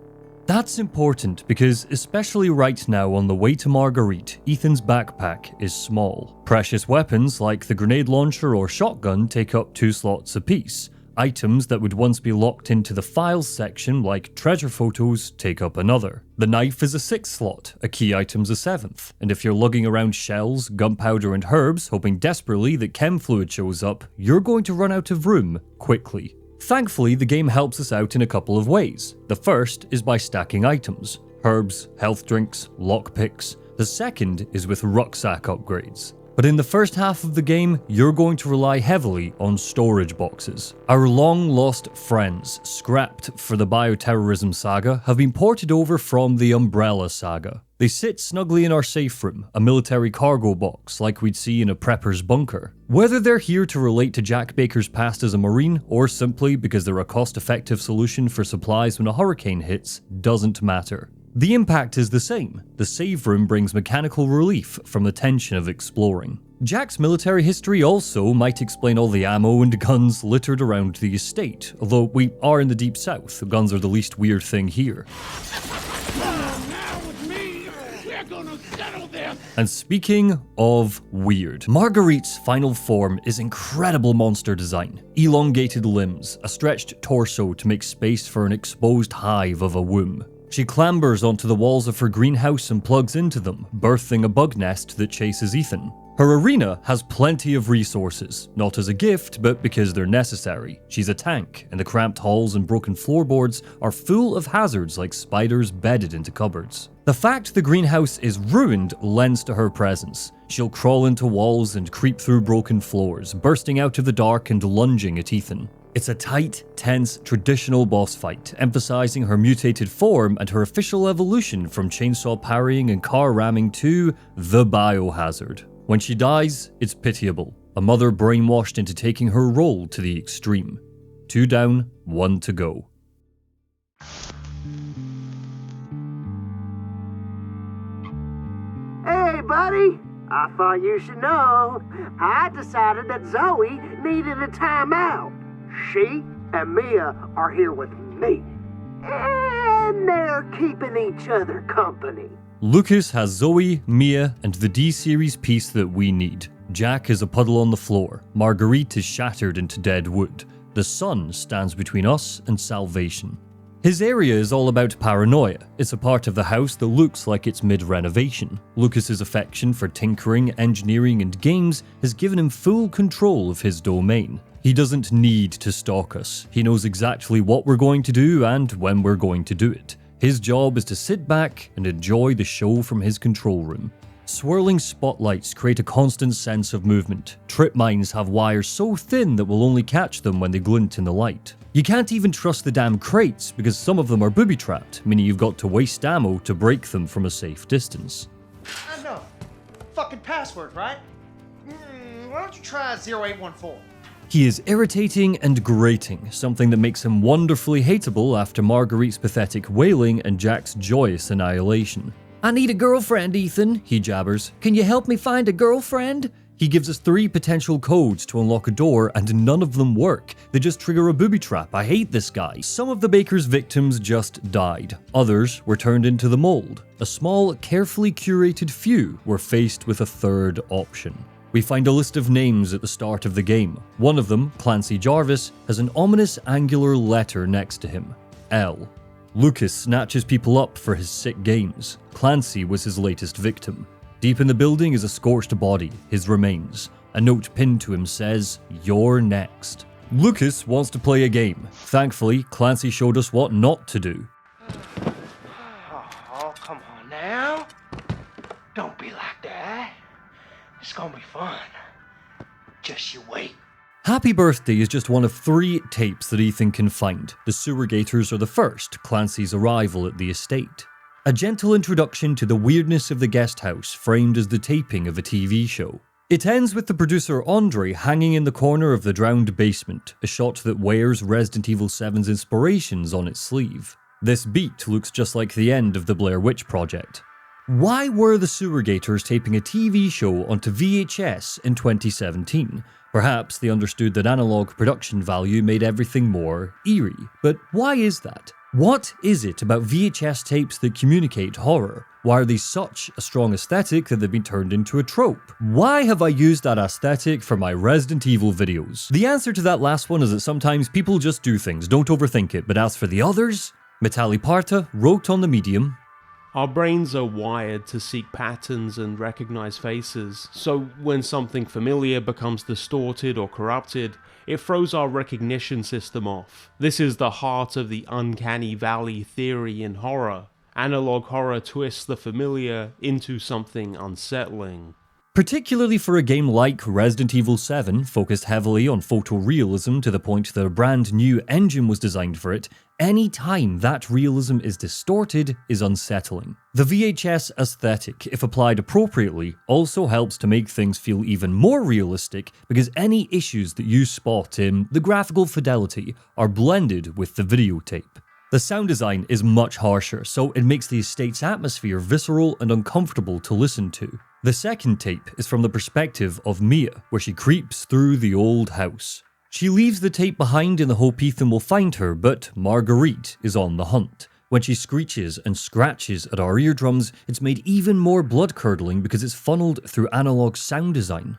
[SPEAKER 1] That's important because, especially right now on the way to Marguerite, Ethan's backpack is small. Precious weapons like the grenade launcher or shotgun take up 2 slots apiece. Items that would once be locked into the files section, like treasure photos, take up another. The knife is a 6th slot, a key item's a 7th, and if you're lugging around shells, gunpowder and herbs, hoping desperately that chem fluid shows up, you're going to run out of room quickly. Thankfully, the game helps us out in a couple of ways. The first is by stacking items. Herbs, health drinks, lockpicks. The second is with rucksack upgrades. But in the first half of the game, you're going to rely heavily on storage boxes. Our long-lost friends, scrapped for the bioterrorism saga, have been ported over from the Umbrella saga. They sit snugly in our safe room, a military cargo box like we'd see in a prepper's bunker. Whether they're here to relate to Jack Baker's past as a Marine, or simply because they're a cost-effective solution for supplies when a hurricane hits, doesn't matter. The impact is the same. The save room brings mechanical relief from the tension of exploring. Jack's military history also might explain all the ammo and guns littered around the estate, although we are in the Deep South, guns are the least weird thing here. And speaking of weird, Marguerite's final form is incredible monster design. Elongated limbs, a stretched torso to make space for an exposed hive of a womb. She clambers onto the walls of her greenhouse and plugs into them, birthing a bug nest that chases Ethan. Her arena has plenty of resources, not as a gift, but because they're necessary. She's a tank, and the cramped halls and broken floorboards are full of hazards like spiders bedded into cupboards. The fact the greenhouse is ruined lends to her presence. She'll crawl into walls and creep through broken floors, bursting out of the dark and lunging at Ethan. It's a tight, tense, traditional boss fight, emphasizing her mutated form and her official evolution from chainsaw parrying and car ramming to the Biohazard. When she dies, it's pitiable. A mother brainwashed into taking her role to the extreme. 2 down, 1 to go.
[SPEAKER 11] Hey, buddy! I thought you should know. I decided that Zoe needed a timeout. She and Mia are here with me. And they're keeping each other company.
[SPEAKER 1] Lucas has Zoe, Mia, and the D-series piece that we need. Jack is a puddle on the floor. Marguerite is shattered into dead wood. The sun stands between us and salvation. His area is all about paranoia. It's a part of the house that looks like it's mid-renovation. Lucas's affection for tinkering, engineering, and games has given him full control of his domain. He doesn't need to stalk us. He knows exactly what we're going to do and when we're going to do it. His job is to sit back and enjoy the show from his control room. Swirling spotlights create a constant sense of movement. Trip mines have wires so thin that we'll only catch them when they glint in the light. You can't even trust the damn crates because some of them are booby-trapped, meaning you've got to waste ammo to break them from a safe distance.
[SPEAKER 12] I know. Fucking password, right? Why don't you try 0814?
[SPEAKER 1] He is irritating and grating, something that makes him wonderfully hateable after Marguerite's pathetic wailing and Jack's joyous annihilation. "I need a girlfriend, Ethan," he jabbers. "Can you help me find a girlfriend?" He gives us 3 potential codes to unlock a door and none of them work. They just trigger a booby trap. I hate this guy. Some of the baker's victims just died. Others were turned into the mold. A small, carefully curated few were faced with a third option. We find a list of names at the start of the game. One of them, Clancy Jarvis, has an ominous angular letter next to him, L. Lucas snatches people up for his sick games. Clancy was his latest victim. Deep in the building is a scorched body, his remains. A note pinned to him says, "You're next." Lucas wants to play a game. Thankfully, Clancy showed us what not to do.
[SPEAKER 11] Oh, come on now. Don't be like that. It's gonna be fun. Just you wait.
[SPEAKER 1] Happy Birthday is just one of 3 tapes that Ethan can find. The Sewer Gators are the first, Clancy's arrival at the estate. A gentle introduction to the weirdness of the guest house, framed as the taping of a TV show. It ends with the producer Andre hanging in the corner of the drowned basement, a shot that wears Resident Evil 7's inspirations on its sleeve. This beat looks just like the end of the Blair Witch Project. Why were the Sewer Gators taping a TV show onto VHS in 2017? Perhaps they understood that analog production value made everything more eerie. But why is that? What is it about VHS tapes that communicate horror? Why are they such a strong aesthetic that they've been turned into a trope? Why have I used that aesthetic for my Resident Evil videos? The answer to that last one is that sometimes people just do things, don't overthink it. But as for the others, Metali Parta wrote on the Medium,
[SPEAKER 2] "Our brains are wired to seek patterns and recognize faces, so when something familiar becomes distorted or corrupted, it throws our recognition system off. This is the heart of the uncanny valley theory in horror. Analog horror twists the familiar into something unsettling."
[SPEAKER 1] Particularly for a game like Resident Evil 7, focused heavily on photorealism to the point that a brand new engine was designed for it, any time that realism is distorted is unsettling. The VHS aesthetic, if applied appropriately, also helps to make things feel even more realistic because any issues that you spot in the graphical fidelity are blended with the videotape. The sound design is much harsher, so it makes the estate's atmosphere visceral and uncomfortable to listen to. The second tape is from the perspective of Mia, where she creeps through the old house. She leaves the tape behind in the hope Ethan will find her, but Marguerite is on the hunt. When she screeches and scratches at our eardrums, it's made even more blood-curdling because it's funneled through analog sound design.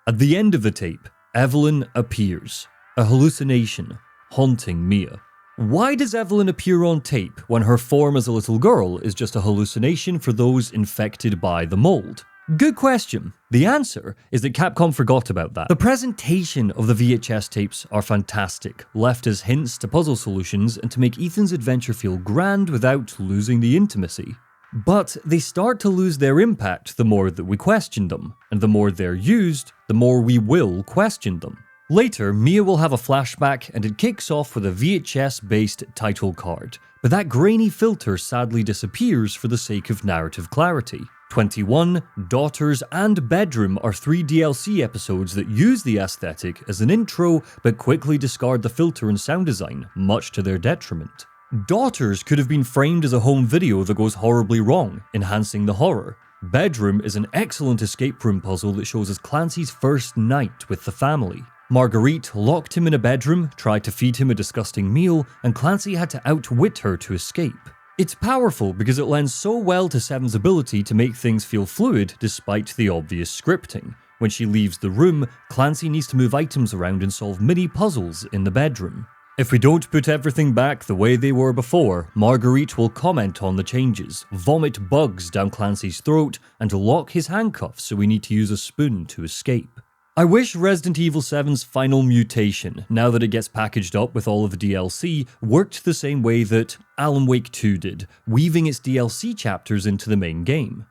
[SPEAKER 1] At the end of the tape, Evelyn appears. A hallucination, haunting Mia. Why does Evelyn appear on tape when her form as a little girl is just a hallucination for those infected by the mold? Good question. The answer is that Capcom forgot about that. The presentation of the VHS tapes are fantastic, left as hints to puzzle solutions and to make Ethan's adventure feel grand without losing the intimacy. But they start to lose their impact the more that we question them, and the more they're used, the more we will question them. Later, Mia will have a flashback and it kicks off with a VHS-based title card, but that grainy filter sadly disappears for the sake of narrative clarity. 21, Daughters, and Bedroom are 3 DLC episodes that use the aesthetic as an intro but quickly discard the filter and sound design, much to their detriment. Daughters could have been framed as a home video that goes horribly wrong, enhancing the horror. Bedroom is an excellent escape room puzzle that shows us Clancy's first night with the family. Marguerite locked him in a bedroom, tried to feed him a disgusting meal, and Clancy had to outwit her to escape. It's powerful because it lends so well to Seven's ability to make things feel fluid despite the obvious scripting. When she leaves the room, Clancy needs to move items around and solve mini puzzles in the bedroom. If we don't put everything back the way they were before, Marguerite will comment on the changes, vomit bugs down Clancy's throat, and lock his handcuffs so we need to use a spoon to escape. I wish Resident Evil 7's final mutation, now that it gets packaged up with all of the DLC, worked the same way that Alan Wake 2 did, weaving its DLC chapters into the main game.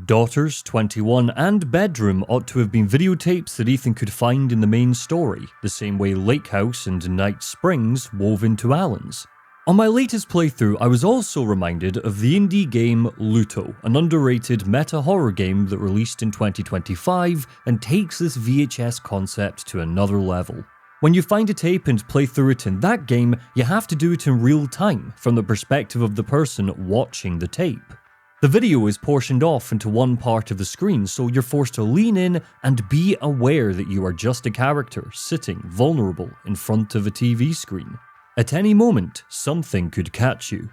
[SPEAKER 1] Daughters, 21, and Bedroom ought to have been videotapes that Ethan could find in the main story, the same way Lake House and Night Springs wove into Alan's. On my latest playthrough, I was also reminded of the indie game Luto, an underrated meta-horror game that released in 2025 and takes this VHS concept to another level. When you find a tape and play through it in that game, you have to do it in real time, from the perspective of the person watching the tape. The video is portioned off into one part of the screen, so you're forced to lean in and be aware that you are just a character sitting vulnerable in front of a TV screen. At any moment, something could catch you.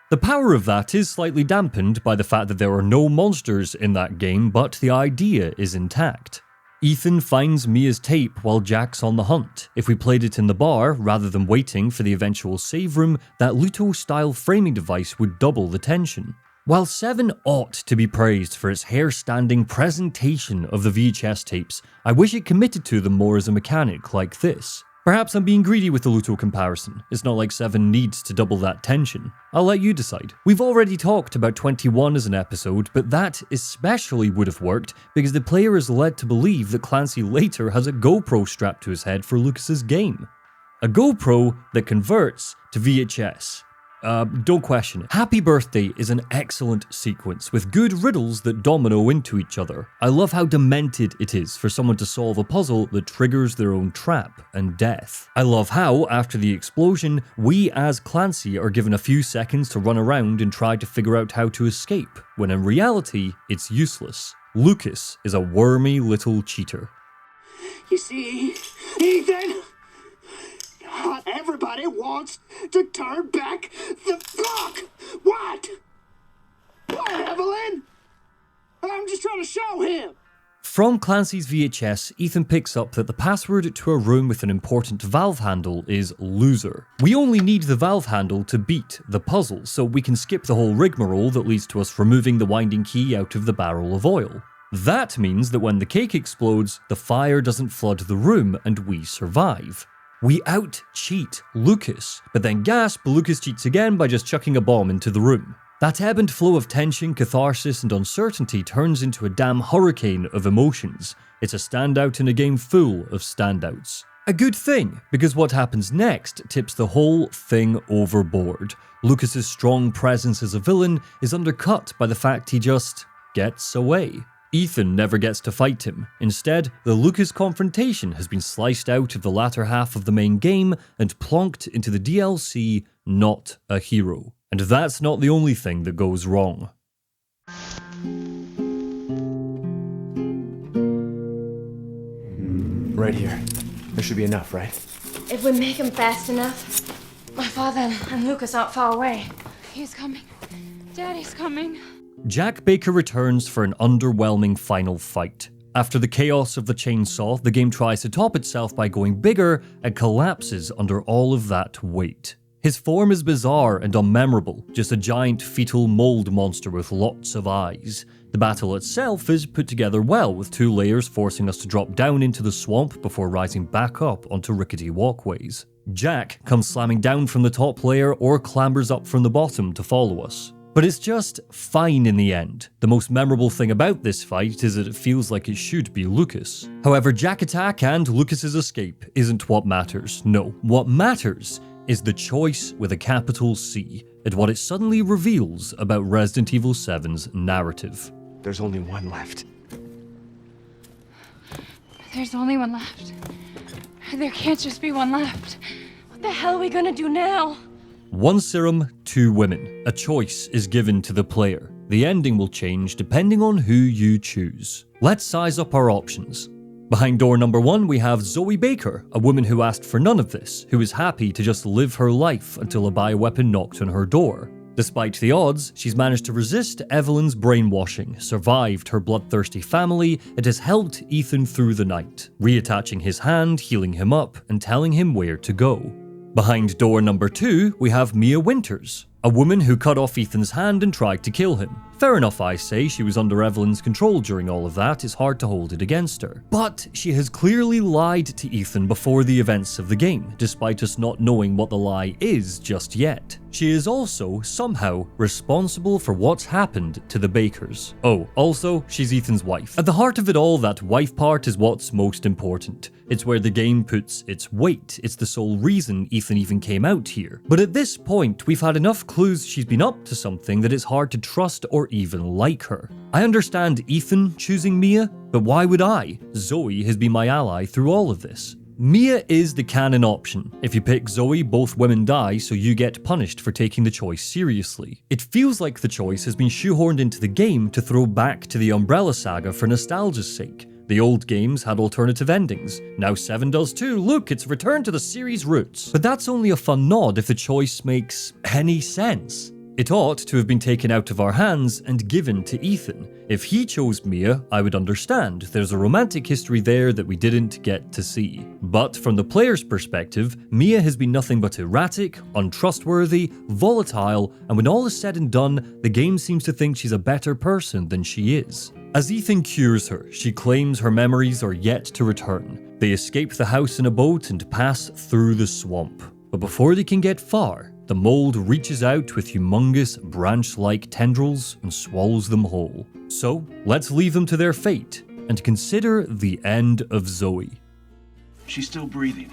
[SPEAKER 1] The power of that is slightly dampened by the fact that there are no monsters in that game, but the idea is intact. Ethan finds Mia's tape while Jack's on the hunt. If we played it in the bar, rather than waiting for the eventual save room, that Luto-style framing device would double the tension. While 7 ought to be praised for its hair-standing presentation of the VHS tapes, I wish it committed to them more as a mechanic like this. Perhaps I'm being greedy with the Luto comparison. It's not like 7 needs to double that tension. I'll let you decide. We've already talked about 21 as an episode, but that especially would have worked because the player is led to believe that Clancy later has a GoPro strapped to his head for Lucas's game. A GoPro that converts to VHS. Don't question it. Happy Birthday is an excellent sequence with good riddles that domino into each other. I love how demented it is for someone to solve a puzzle that triggers their own trap and death. I love how, after the explosion, we as Clancy are given a few seconds to run around and try to figure out how to escape, when in reality, it's useless. Lucas is a wormy little cheater.
[SPEAKER 11] You see, Ethan? Not everybody wants to turn back the clock. What? What, Evelyn? I'm just trying to show him.
[SPEAKER 1] From Clancy's VHS, Ethan picks up that the password to a room with an important valve handle is loser. We only need the valve handle to beat the puzzle, so we can skip the whole rigmarole that leads to us removing the winding key out of the barrel of oil. That means that when the cake explodes, the fire doesn't flood the room and we survive. We out-cheat Lucas, but then gasp, Lucas cheats again by just chucking a bomb into the room. That ebb and flow of tension, catharsis, and uncertainty turns into a damn hurricane of emotions. It's a standout in a game full of standouts. A good thing, because what happens next tips the whole thing overboard. Lucas's strong presence as a villain is undercut by the fact he just gets away. Ethan never gets to fight him. Instead, the Lucas confrontation has been sliced out of the latter half of the main game and plonked into the DLC, Not a Hero. And that's not the only thing that goes wrong.
[SPEAKER 3] Right here. There should be enough, right?
[SPEAKER 13] If we make him fast enough, my father and Lucas aren't far away.
[SPEAKER 4] He's coming. Daddy's coming.
[SPEAKER 1] Jack Baker returns for an underwhelming final fight. After the chaos of the chainsaw, the game tries to top itself by going bigger and collapses under all of that weight. His form is bizarre and unmemorable, just a giant fetal mold monster with lots of eyes. The battle itself is put together well, with 2 layers forcing us to drop down into the swamp before rising back up onto rickety walkways. Jack comes slamming down from the top layer or clambers up from the bottom to follow us. But it's just fine in the end. The most memorable thing about this fight is that it feels like it should be Lucas. However, Jack Attack and Lucas's escape isn't what matters. No, what matters is the choice with a capital C, and what it suddenly reveals about Resident Evil 7's narrative.
[SPEAKER 3] There's only one left.
[SPEAKER 4] There's only one left. There can't just be one left.
[SPEAKER 13] What the hell are we gonna do now?
[SPEAKER 1] 1 serum, 2 women. A choice is given to the player. The ending will change depending on who you choose. Let's size up our options. Behind door number 1, we have Zoe Baker, a woman who asked for none of this, who is happy to just live her life until a bioweapon knocked on her door. Despite the odds, she's managed to resist Evelyn's brainwashing, survived her bloodthirsty family, and has helped Ethan through the night, reattaching his hand, healing him up, and telling him where to go. Behind door number 2, we have Mia Winters, a woman who cut off Ethan's hand and tried to kill him. Fair enough, I say, she was under Evelyn's control during all of that, it's hard to hold it against her. But she has clearly lied to Ethan before the events of the game, despite us not knowing what the lie is just yet. She is also, somehow, responsible for what's happened to the Bakers. Oh, also, she's Ethan's wife. At the heart of it all, that wife part is what's most important. It's where the game puts its weight. It's the sole reason Ethan even came out here. But at this point, we've had enough clues she's been up to something that it's hard to trust or even like her. I understand Ethan choosing Mia, but why would I? Zoe has been my ally through all of this. Mia is the canon option. If you pick Zoe, both women die, so you get punished for taking the choice seriously. It feels like the choice has been shoehorned into the game to throw back to the Umbrella saga for nostalgia's sake. The old games had alternative endings. Now 7 does too. Look, it's returned to the series' roots. But that's only a fun nod if the choice makes any sense. It ought to have been taken out of our hands and given to Ethan. If he chose Mia, I would understand. There's a romantic history there that we didn't get to see. But from the player's perspective, Mia has been nothing but erratic, untrustworthy, volatile, and when all is said and done, the game seems to think she's a better person than she is. As Ethan cures her, she claims her memories are yet to return. They escape the house in a boat and pass through the swamp. But before they can get far, the mold reaches out with humongous branch-like tendrils and swallows them whole. So, let's leave them to their fate and consider the end of Zoe.
[SPEAKER 14] She's still breathing.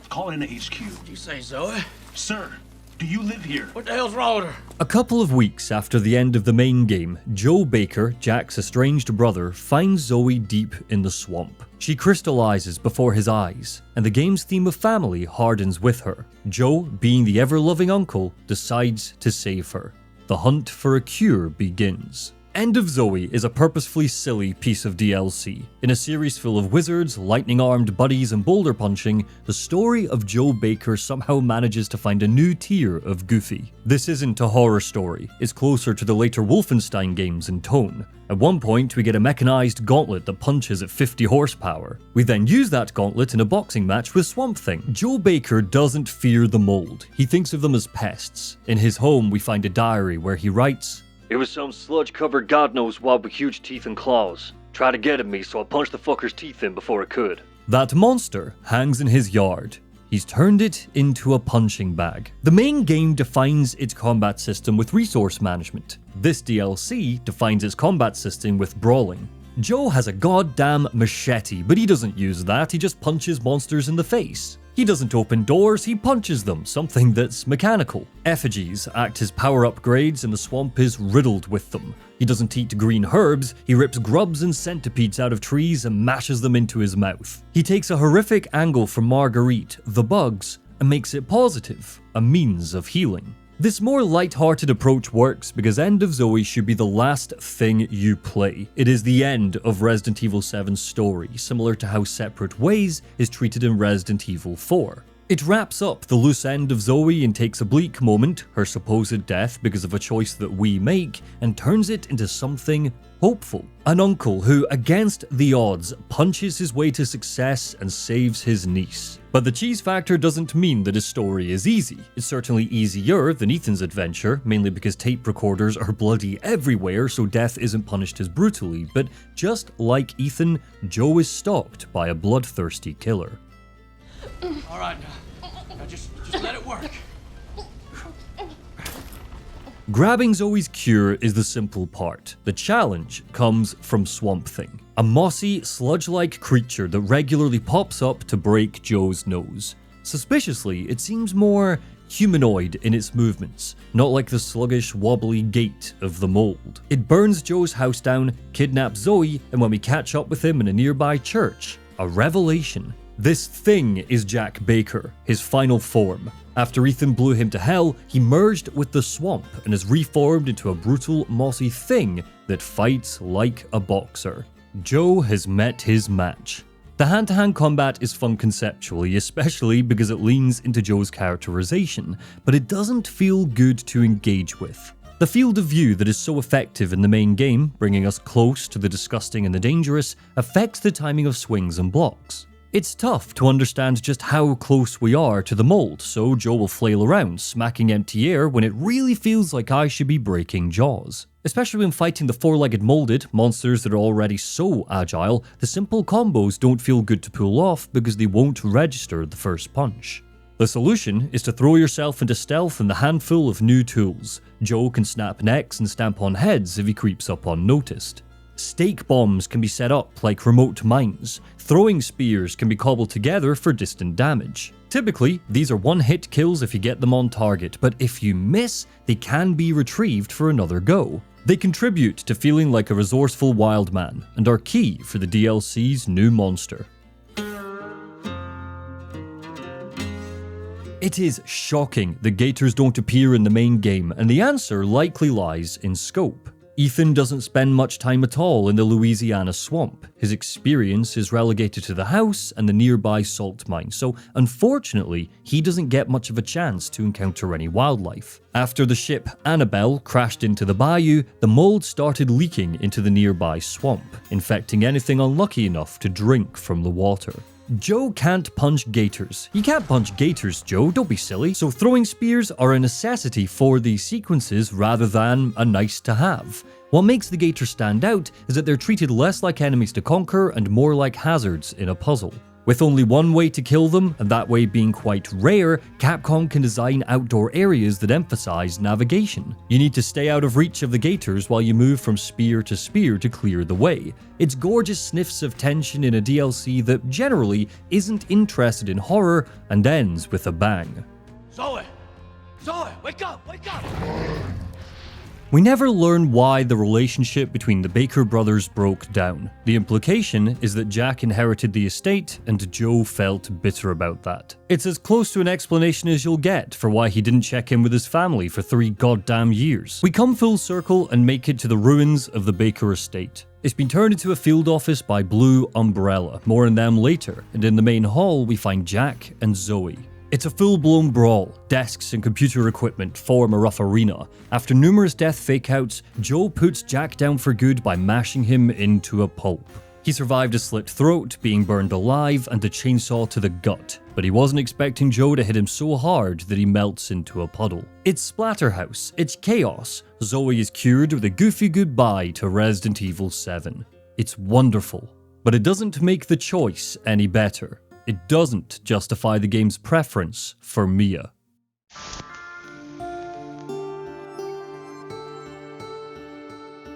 [SPEAKER 14] Call in to HQ.
[SPEAKER 15] Did you say Zoe?
[SPEAKER 14] Sir, do you live here?
[SPEAKER 15] What the hell's wrong with her?
[SPEAKER 1] A couple of weeks after the end of the main game, Joe Baker, Jack's estranged brother, finds Zoe deep in the swamp. She crystallizes before his eyes, and the game's theme of family hardens with her. Joe, being the ever-loving uncle, decides to save her. The hunt for a cure begins. End of Zoe is a purposefully silly piece of DLC. In a series full of wizards, lightning-armed buddies, and boulder punching, the story of Joe Baker somehow manages to find a new tier of goofy. This isn't a horror story, it's closer to the later Wolfenstein games in tone. At one point, we get a mechanized gauntlet that punches at 50 horsepower. We then use that gauntlet in a boxing match with Swamp Thing. Joe Baker doesn't fear the mold, he thinks of them as pests. In his home, we find a diary where he writes,
[SPEAKER 7] "It was some sludge-covered god knows what with huge teeth and claws. Tried to get at me, so I punched the fucker's teeth in before it could."
[SPEAKER 1] That monster hangs in his yard. He's turned it into a punching bag. The main game defines its combat system with resource management. This DLC defines its combat system with brawling. Joe has a goddamn machete, but he doesn't use that, he just punches monsters in the face. He doesn't open doors, he punches them, something that's mechanical. Effigies act as power upgrades and the swamp is riddled with them. He doesn't eat green herbs, he rips grubs and centipedes out of trees and mashes them into his mouth. He takes a horrific angle from Marguerite, the bugs, and makes it positive, a means of healing. This more light-hearted approach works because End of Zoe should be the last thing you play. It is the end of Resident Evil 7's story, similar to how Separate Ways is treated in Resident Evil 4. It wraps up the loose end of Zoe and takes a bleak moment, her supposed death because of a choice that we make, and turns it into something hopeful. An uncle who, against the odds, punches his way to success and saves his niece. But the cheese factor doesn't mean that his story is easy. It's certainly easier than Ethan's adventure, mainly because tape recorders are bloody everywhere, so death isn't punished as brutally, but just like Ethan, Joe is stalked by a bloodthirsty killer.
[SPEAKER 15] All right, now just let it work.
[SPEAKER 1] Grabbing Zoe's cure is the simple part. The challenge comes from Swamp Thing, a mossy, sludge-like creature that regularly pops up to break Joe's nose. Suspiciously, it seems more humanoid in its movements, not like the sluggish, wobbly gait of the mold. It burns Joe's house down, kidnaps Zoe, and when we catch up with him in a nearby church, a revelation. This thing is Jack Baker, his final form. After Ethan blew him to hell, he merged with the swamp and is reformed into a brutal, mossy thing that fights like a boxer. Joe has met his match. The hand-to-hand combat is fun conceptually, especially because it leans into Joe's characterization, but it doesn't feel good to engage with. The field of view that is so effective in the main game, bringing us close to the disgusting and the dangerous, affects the timing of swings and blocks. It's tough to understand just how close we are to the mold, so Joe will flail around, smacking empty air when it really feels like I should be breaking jaws. Especially when fighting the four-legged molded, monsters that are already so agile, the simple combos don't feel good to pull off because they won't register the first punch. The solution is to throw yourself into stealth and the handful of new tools. Joe can snap necks and stamp on heads if he creeps up unnoticed. Stake bombs can be set up like remote mines. Throwing spears can be cobbled together for distant damage. Typically, these are one-hit kills if you get them on target, but if you miss, they can be retrieved for another go. They contribute to feeling like a resourceful wild man, and are key for the DLC's new monster. It is shocking that gators don't appear in the main game, and the answer likely lies in scope. Ethan doesn't spend much time at all in the Louisiana swamp. His experience is relegated to the house and the nearby salt mine, so unfortunately, he doesn't get much of a chance to encounter any wildlife. After the ship Annabelle crashed into the bayou, the mold started leaking into the nearby swamp, infecting anything unlucky enough to drink from the water. Joe can't punch gators. You can't punch gators, Joe, don't be silly. So throwing spears are a necessity for these sequences rather than a nice to have. What makes the gators stand out is that they're treated less like enemies to conquer and more like hazards in a puzzle. With only one way to kill them, and that way being quite rare, Capcom can design outdoor areas that emphasize navigation. You need to stay out of reach of the gators while you move from spear to clear the way. It's gorgeous sniffs of tension in a DLC that generally isn't interested in horror and ends with a bang.
[SPEAKER 15] Zoe! Zoe, wake up! Wake up!
[SPEAKER 1] We never learn why the relationship between the Baker brothers broke down. The implication is that Jack inherited the estate and Joe felt bitter about that. It's as close to an explanation as you'll get for why he didn't check in with his family for 3 goddamn years. We come full circle and make it to the ruins of the Baker estate. It's been turned into a field office by Blue Umbrella, more on them later, and in the main hall we find Jack and Zoe. It's a full-blown brawl. Desks and computer equipment form a rough arena. After numerous death fake-outs, Joe puts Jack down for good by mashing him into a pulp. He survived a slit throat, being burned alive, and a chainsaw to the gut, but he wasn't expecting Joe to hit him so hard that he melts into a puddle. It's Splatterhouse, it's chaos. Zoe is cured with a goofy goodbye to Resident Evil 7. It's wonderful, but it doesn't make the choice any better. It doesn't justify the game's preference for Mia.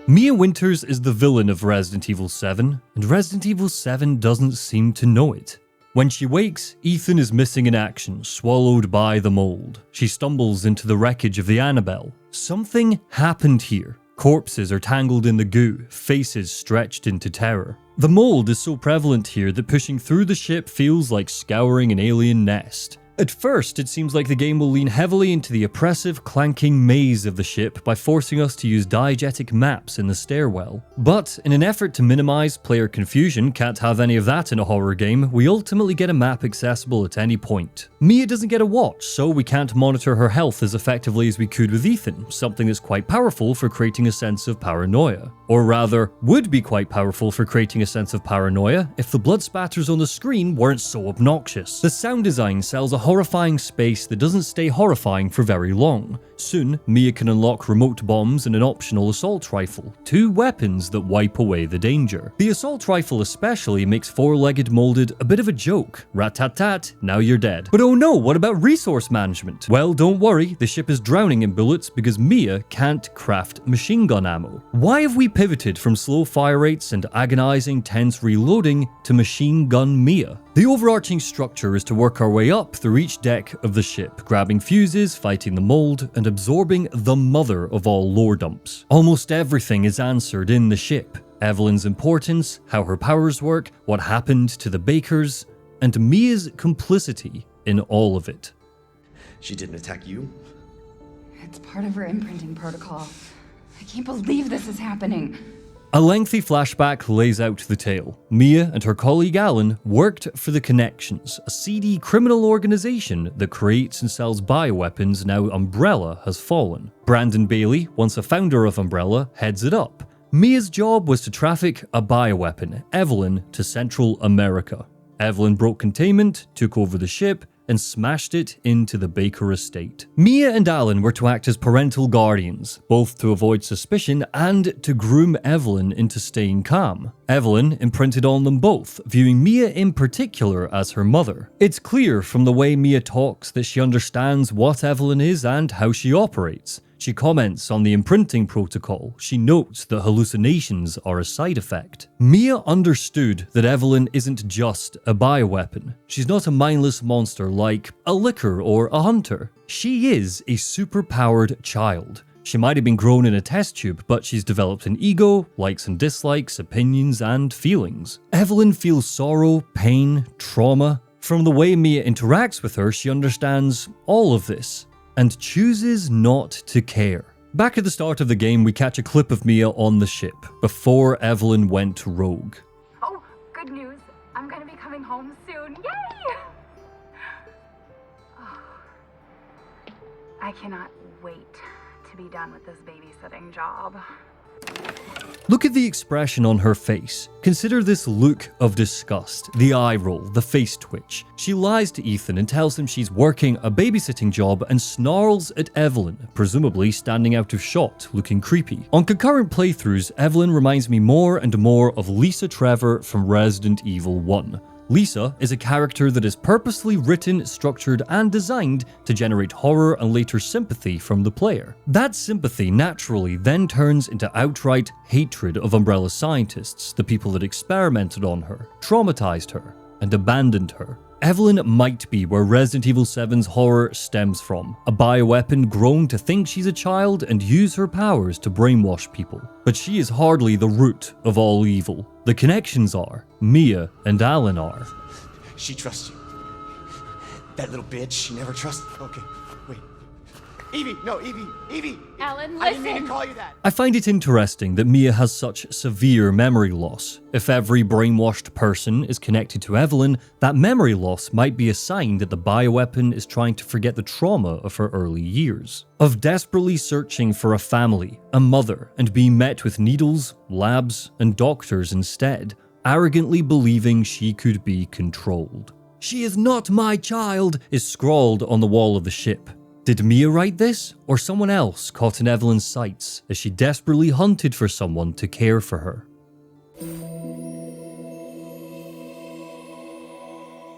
[SPEAKER 1] Mia Winters is the villain of Resident Evil 7, and Resident Evil 7 doesn't seem to know it. When she wakes, Ethan is missing in action, swallowed by the mold. She stumbles into the wreckage of the Annabelle. Something happened here. Corpses are tangled in the goo, faces stretched into terror. The mold is so prevalent here that pushing through the ship feels like scouring an alien nest. At first, it seems like the game will lean heavily into the oppressive, clanking maze of the ship by forcing us to use diegetic maps in the stairwell. But in an effort to minimize player confusion, can't have any of that in a horror game, we ultimately get a map accessible at any point. Mia doesn't get a watch, so we can't monitor her health as effectively as we could with Ethan, something that's quite powerful for creating a sense of paranoia. Or rather, would be quite powerful for creating a sense of paranoia if the blood spatters on the screen weren't so obnoxious. The sound design sells a horrifying space that doesn't stay horrifying for very long. Soon, Mia can unlock remote bombs and an optional assault rifle, two weapons that wipe away the danger. The assault rifle especially makes four-legged molded a bit of a joke. Rat-tat-tat, now you're dead. But oh no, what about resource management? Well, don't worry, the ship is drowning in bullets because Mia can't craft machine gun ammo. Why have we pivoted from slow fire rates and agonizing tense reloading to machine gun Mia? The overarching structure is to work our way up through each deck of the ship, grabbing fuses, fighting the mold, and absorbing the mother of all lore dumps. Almost everything is answered in the ship. Evelyn's importance, how her powers work, what happened to the Bakers, and Mia's complicity in all of it.
[SPEAKER 3] She didn't attack you?
[SPEAKER 4] It's part of her imprinting protocol. I can't believe this is happening.
[SPEAKER 1] A lengthy flashback lays out the tale. Mia and her colleague Alan worked for the Connections, a seedy criminal organization that creates and sells bioweapons now Umbrella has fallen. Brandon Bailey, once a founder of Umbrella, heads it up. Mia's job was to traffic a bioweapon, Evelyn, to Central America. Evelyn broke containment, took over the ship, and smashed it into the Baker estate. Mia and Alan were to act as parental guardians, both to avoid suspicion and to groom Evelyn into staying calm. Evelyn imprinted on them both, viewing Mia in particular as her mother. It's clear from the way Mia talks that she understands what Evelyn is and how she operates. She comments on the imprinting protocol. She notes that hallucinations are a side effect. Mia understood that Evelyn isn't just a bioweapon. She's not a mindless monster like a licker or a hunter. She is a superpowered child. She might have been grown in a test tube, but she's developed an ego, likes and dislikes, opinions, and feelings. Evelyn feels sorrow, pain, trauma. From the way Mia interacts with her, she understands all of this and chooses not to care. Back at the start of the game, we catch a clip of Mia on the ship, before Evelyn went rogue.
[SPEAKER 4] Oh, good news. I'm gonna be coming home soon. Yay! Oh, I cannot wait to be done with this babysitting job.
[SPEAKER 1] Look at the expression on her face. Consider this look of disgust, the eye roll, the face twitch. She lies to Ethan and tells him she's working a babysitting job and snarls at Evelyn, presumably standing out of shot, looking creepy. On concurrent playthroughs, Evelyn reminds me more and more of Lisa Trevor from Resident Evil 1. Lisa is a character that is purposely written, structured, and designed to generate horror and later sympathy from the player. That sympathy naturally then turns into outright hatred of Umbrella scientists, the people that experimented on her, traumatized her, and abandoned her. Evelyn might be where Resident Evil 7's horror stems from, a bioweapon grown to think she's a child and use her powers to brainwash people. But she is hardly the root of all evil. The Connections are. Mia and Alan are.
[SPEAKER 3] She trusts you. That little bitch, she never trusts. Okay, wait. Evie, no, Evie!
[SPEAKER 4] Alan,
[SPEAKER 3] I didn't mean to
[SPEAKER 4] listen.
[SPEAKER 3] call you that.
[SPEAKER 1] I find it interesting that Mia has such severe memory loss. If every brainwashed person is connected to Evelyn, that memory loss might be a sign that the bioweapon is trying to forget the trauma of her early years. Of desperately searching for a family, a mother, and being met with needles, labs, and doctors instead, arrogantly believing she could be controlled. "She is not my child," is scrawled on the wall of the ship. Did Mia write this, or someone else caught in Evelyn's sights as she desperately hunted for someone to care for her?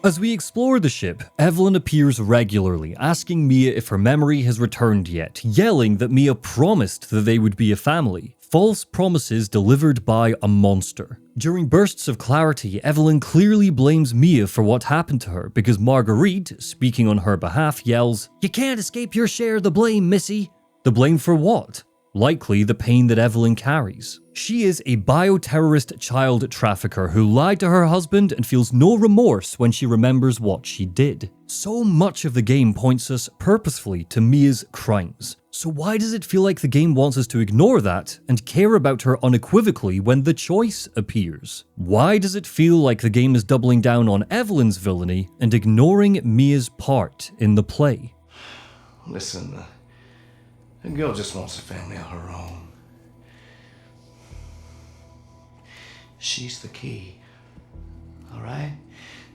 [SPEAKER 1] As we explore the ship, Evelyn appears regularly, asking Mia if her memory has returned yet, yelling that Mia promised that they would be a family. False promises delivered by a monster. During bursts of clarity, Evelyn clearly blames Mia for what happened to her because Marguerite, speaking on her behalf, yells, "You can't escape your share of the blame, missy." The blame for what? likely the pain that Evelyn carries. She is a bioterrorist child trafficker who lied to her husband and feels no remorse when she remembers what she did. So much of the game points us purposefully to Mia's crimes. So why does it feel like the game wants us to ignore that and care about her unequivocally when the choice appears? Why does it feel like the game is doubling down on Evelyn's villainy and ignoring Mia's part in the play?
[SPEAKER 8] Listen, the girl just wants a family of her own. She's the key, all right?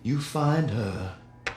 [SPEAKER 8] You find her, and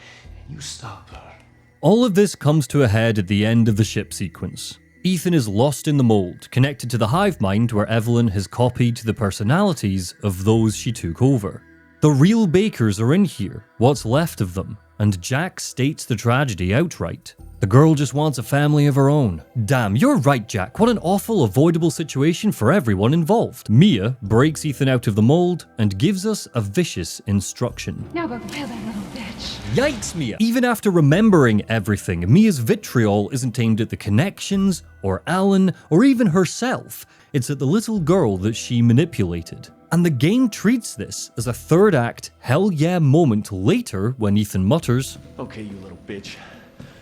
[SPEAKER 8] you stop her.
[SPEAKER 1] All of this comes to a head at the end of the ship sequence. Ethan is lost in the mold, connected to the hive mind where Evelyn has copied the personalities of those she took over. The real Bakers are in here, what's left of them, and Jack states the tragedy outright. The girl just wants a family of her own. Damn, you're right, Jack. What an awful, avoidable situation for everyone involved. Mia breaks Ethan out of the mold and gives us a vicious instruction.
[SPEAKER 4] Now go kill that little bitch.
[SPEAKER 1] Yikes, Mia! Even after remembering everything, Mia's vitriol isn't aimed at the connections, or Alan, or even herself. It's at the little girl that she manipulated. And the game treats this as a third act, hell yeah moment later when Ethan mutters,
[SPEAKER 12] "Okay, you little bitch.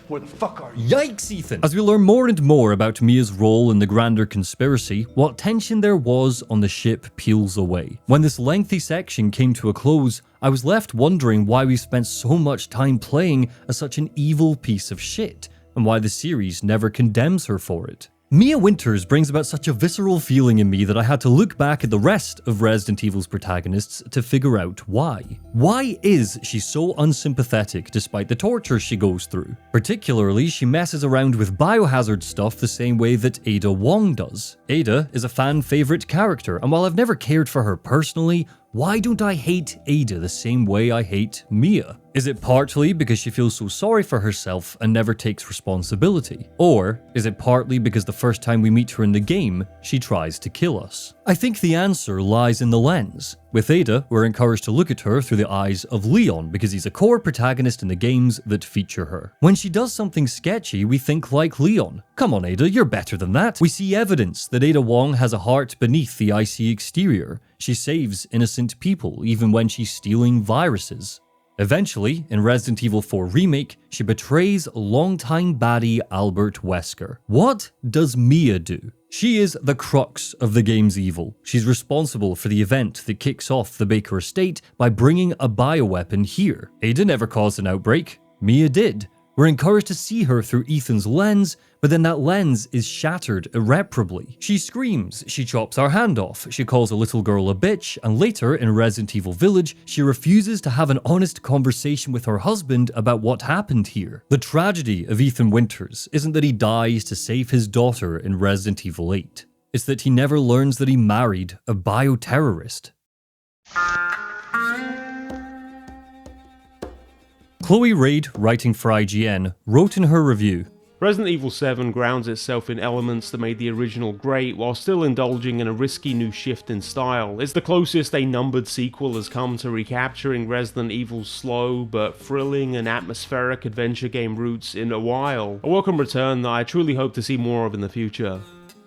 [SPEAKER 12] Where the fuck are you?"
[SPEAKER 1] Yikes, Ethan! As we learn more and more about Mia's role in the grander conspiracy, what tension there was on the ship peels away. When this lengthy section came to a close, I was left wondering why we spent so much time playing as such an evil piece of shit, and why the series never condemns her for it. Mia Winters brings about such a visceral feeling in me that I had to look back at the rest of Resident Evil's protagonists to figure out why. Why is she so unsympathetic despite the torture she goes through? Particularly, she messes around with Biohazard stuff the same way that Ada Wong does. Ada is a fan favorite character, and while I've never cared for her personally, why don't I hate Ada the same way I hate Mia? Is it partly because she feels so sorry for herself and never takes responsibility? Or is it partly because the first time we meet her in the game, she tries to kill us? I think the answer lies in the lens. With Ada, we're encouraged to look at her through the eyes of Leon because he's a core protagonist in the games that feature her. When she does something sketchy, we think like Leon. Come on, Ada, you're better than that. We see evidence that Ada Wong has a heart beneath the icy exterior. She saves innocent people even when she's stealing viruses. Eventually, in Resident Evil 4 Remake, she betrays longtime baddie Albert Wesker. What does Mia do? She is the crux of the game's evil. She's responsible for the event that kicks off the Baker estate by bringing a bioweapon here. Ada never caused an outbreak. Mia did. We're encouraged to see her through Ethan's lens, but then that lens is shattered irreparably. She screams, she chops our hand off, she calls a little girl a bitch, and later in Resident Evil Village, she refuses to have an honest conversation with her husband about what happened here. The tragedy of Ethan Winters isn't that he dies to save his daughter in Resident Evil 8. It's that he never learns that he married a bioterrorist. Chloe Raid, writing for IGN, wrote in her review,
[SPEAKER 2] Resident Evil 7 grounds itself in elements that made the original great while still indulging in a risky new shift in style. It's the closest a numbered sequel has come to recapturing Resident Evil's slow but thrilling and atmospheric adventure game roots in a while. A welcome return that I truly hope to see more of in the future.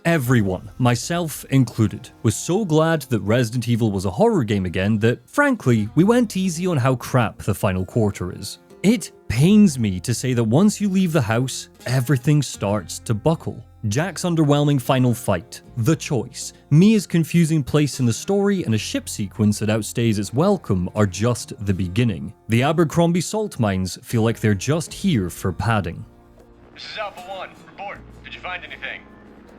[SPEAKER 1] Everyone, myself included, was so glad that Resident Evil was a horror game again that, frankly, we went easy on how crap the final quarter is. It pains me to say that once you leave the house, everything starts to buckle. Jack's underwhelming final fight, the choice, Mia's confusing place in the story, and a ship sequence that outstays its welcome are just the beginning. The Abercrombie salt mines feel like they're just here for padding.
[SPEAKER 16] This is Alpha 1. Report. Did you find anything?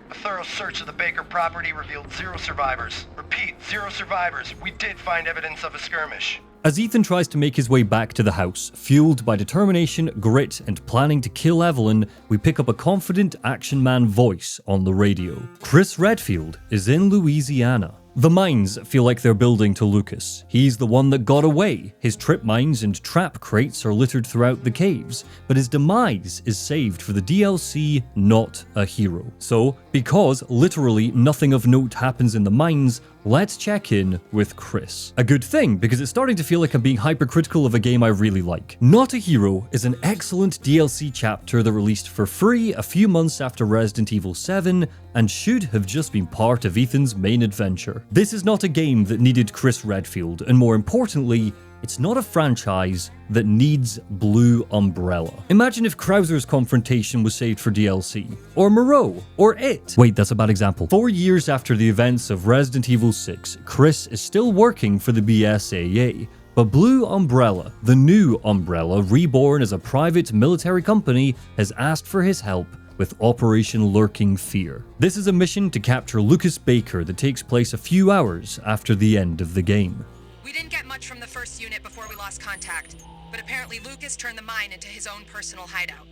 [SPEAKER 3] A thorough search of the Baker property revealed 0 survivors. Repeat, 0 survivors. We did find evidence of a skirmish.
[SPEAKER 1] As Ethan tries to make his way back to the house, fueled by determination, grit, and planning to kill Evelyn, we pick up a confident action man voice on the radio. Chris Redfield is in Louisiana. The mines feel like they're building to Lucas. He's the one that got away. His trip mines and trap crates are littered throughout the caves, but his demise is saved for the DLC, not a hero. So, because literally nothing of note happens in the mines, let's check in with Chris. A good thing, because it's starting to feel like I'm being hypercritical of a game I really like. Not a Hero is an excellent DLC chapter that released for free a few months after Resident Evil 7 and should have just been part of Ethan's main adventure. This is not a game that needed Chris Redfield, and more importantly, it's not a franchise that needs Blue Umbrella. Imagine if Krauser's confrontation was saved for DLC, or Moreau, or It. Wait, that's a bad example. 4 years after the events of Resident Evil 6, Chris is still working for the BSAA, but Blue Umbrella, the new Umbrella reborn as a private military company, has asked for his help with Operation Lurking Fear. This is a mission to capture Lucas Baker that takes place a few hours after the end of the game.
[SPEAKER 17] We didn't get much from the first unit before we lost contact, but apparently Lucas turned the mine into his own personal hideout.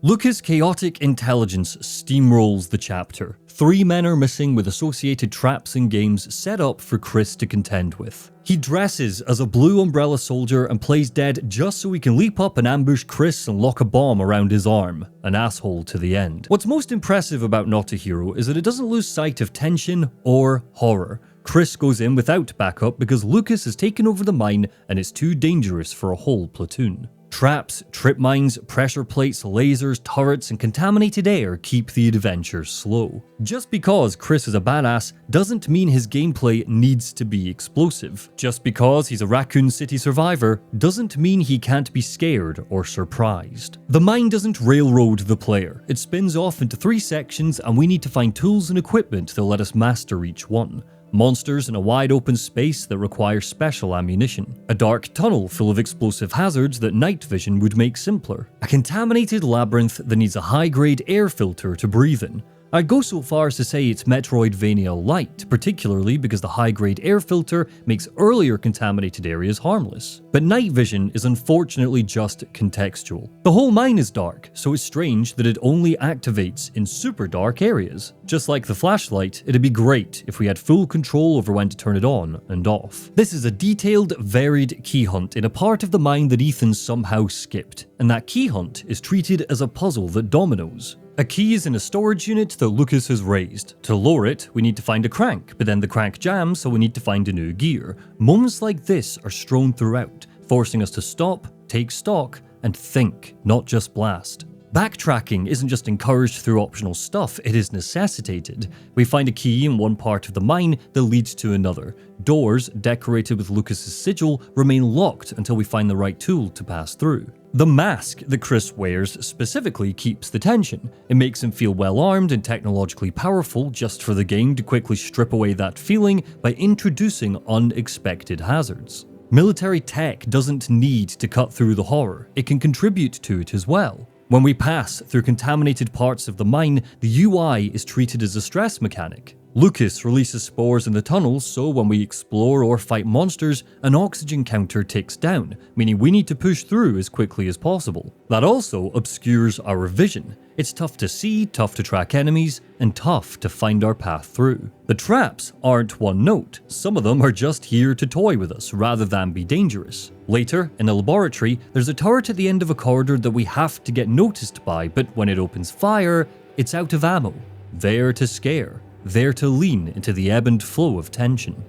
[SPEAKER 1] Lucas' chaotic intelligence steamrolls the chapter. 3 men are missing with associated traps and games set up for Chris to contend with. He dresses as a Blue Umbrella soldier and plays dead just so he can leap up and ambush Chris and lock a bomb around his arm, an asshole to the end. What's most impressive about Not a Hero is that it doesn't lose sight of tension or horror. Chris goes in without backup because Lucas has taken over the mine and it's too dangerous for a whole platoon. Traps, trip mines, pressure plates, lasers, turrets, and contaminated air keep the adventure slow. Just because Chris is a badass doesn't mean his gameplay needs to be explosive. Just because he's a Raccoon City survivor doesn't mean he can't be scared or surprised. The mine doesn't railroad the player. It spins off into 3 sections and we need to find tools and equipment that let us master each one. Monsters in a wide open space that require special ammunition. A dark tunnel full of explosive hazards that night vision would make simpler. A contaminated labyrinth that needs a high-grade air filter to breathe in. I'd go so far as to say it's Metroidvania-light, particularly because the high-grade air filter makes earlier contaminated areas harmless. But night vision is unfortunately just contextual. The whole mine is dark, so it's strange that it only activates in super dark areas. Just like the flashlight, it'd be great if we had full control over when to turn it on and off. This is a detailed, varied key hunt in a part of the mine that Ethan somehow skipped, and that key hunt is treated as a puzzle that dominoes. A key is in a storage unit that Lucas has raised. To lower it, we need to find a crank, but then the crank jams, so we need to find a new gear. Moments like this are strewn throughout, forcing us to stop, take stock, and think, not just blast. Backtracking isn't just encouraged through optional stuff, it is necessitated. We find a key in one part of the mine that leads to another. Doors, decorated with Lucas's sigil, remain locked until we find the right tool to pass through. The mask that Chris wears specifically keeps the tension. It makes him feel well armed and technologically powerful just for the game to quickly strip away that feeling by introducing unexpected hazards. Military tech doesn't need to cut through the horror, it can contribute to it as well. When we pass through contaminated parts of the mine, the UI is treated as a stress mechanic. Lucas releases spores in the tunnels, so when we explore or fight monsters, an oxygen counter ticks down, meaning we need to push through as quickly as possible. That also obscures our vision. It's tough to see, tough to track enemies, and tough to find our path through. The traps aren't one note. Some of them are just here to toy with us rather than be dangerous. Later, in the laboratory, there's a turret at the end of a corridor that we have to get noticed by, but when it opens fire, it's out of ammo. There to scare. There to lean into the ebb and flow of tension.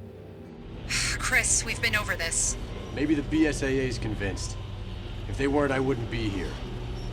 [SPEAKER 17] Chris, we've been over this.
[SPEAKER 18] Maybe the BSAA is convinced. If they weren't, I wouldn't be here.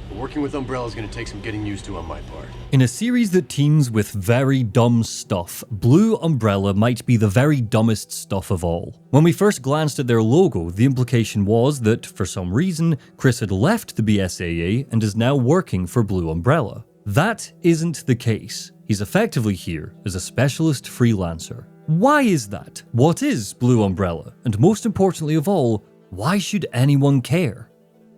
[SPEAKER 18] But working with Umbrella is going to take some getting used to on my part.
[SPEAKER 1] In a series that teems with very dumb stuff, Blue Umbrella might be the very dumbest stuff of all. When we first glanced at their logo, the implication was that, for some reason, Chris had left the BSAA and is now working for Blue Umbrella. That isn't the case. He's effectively here as a specialist freelancer. Why is that? What is Blue Umbrella? And most importantly of all, why should anyone care?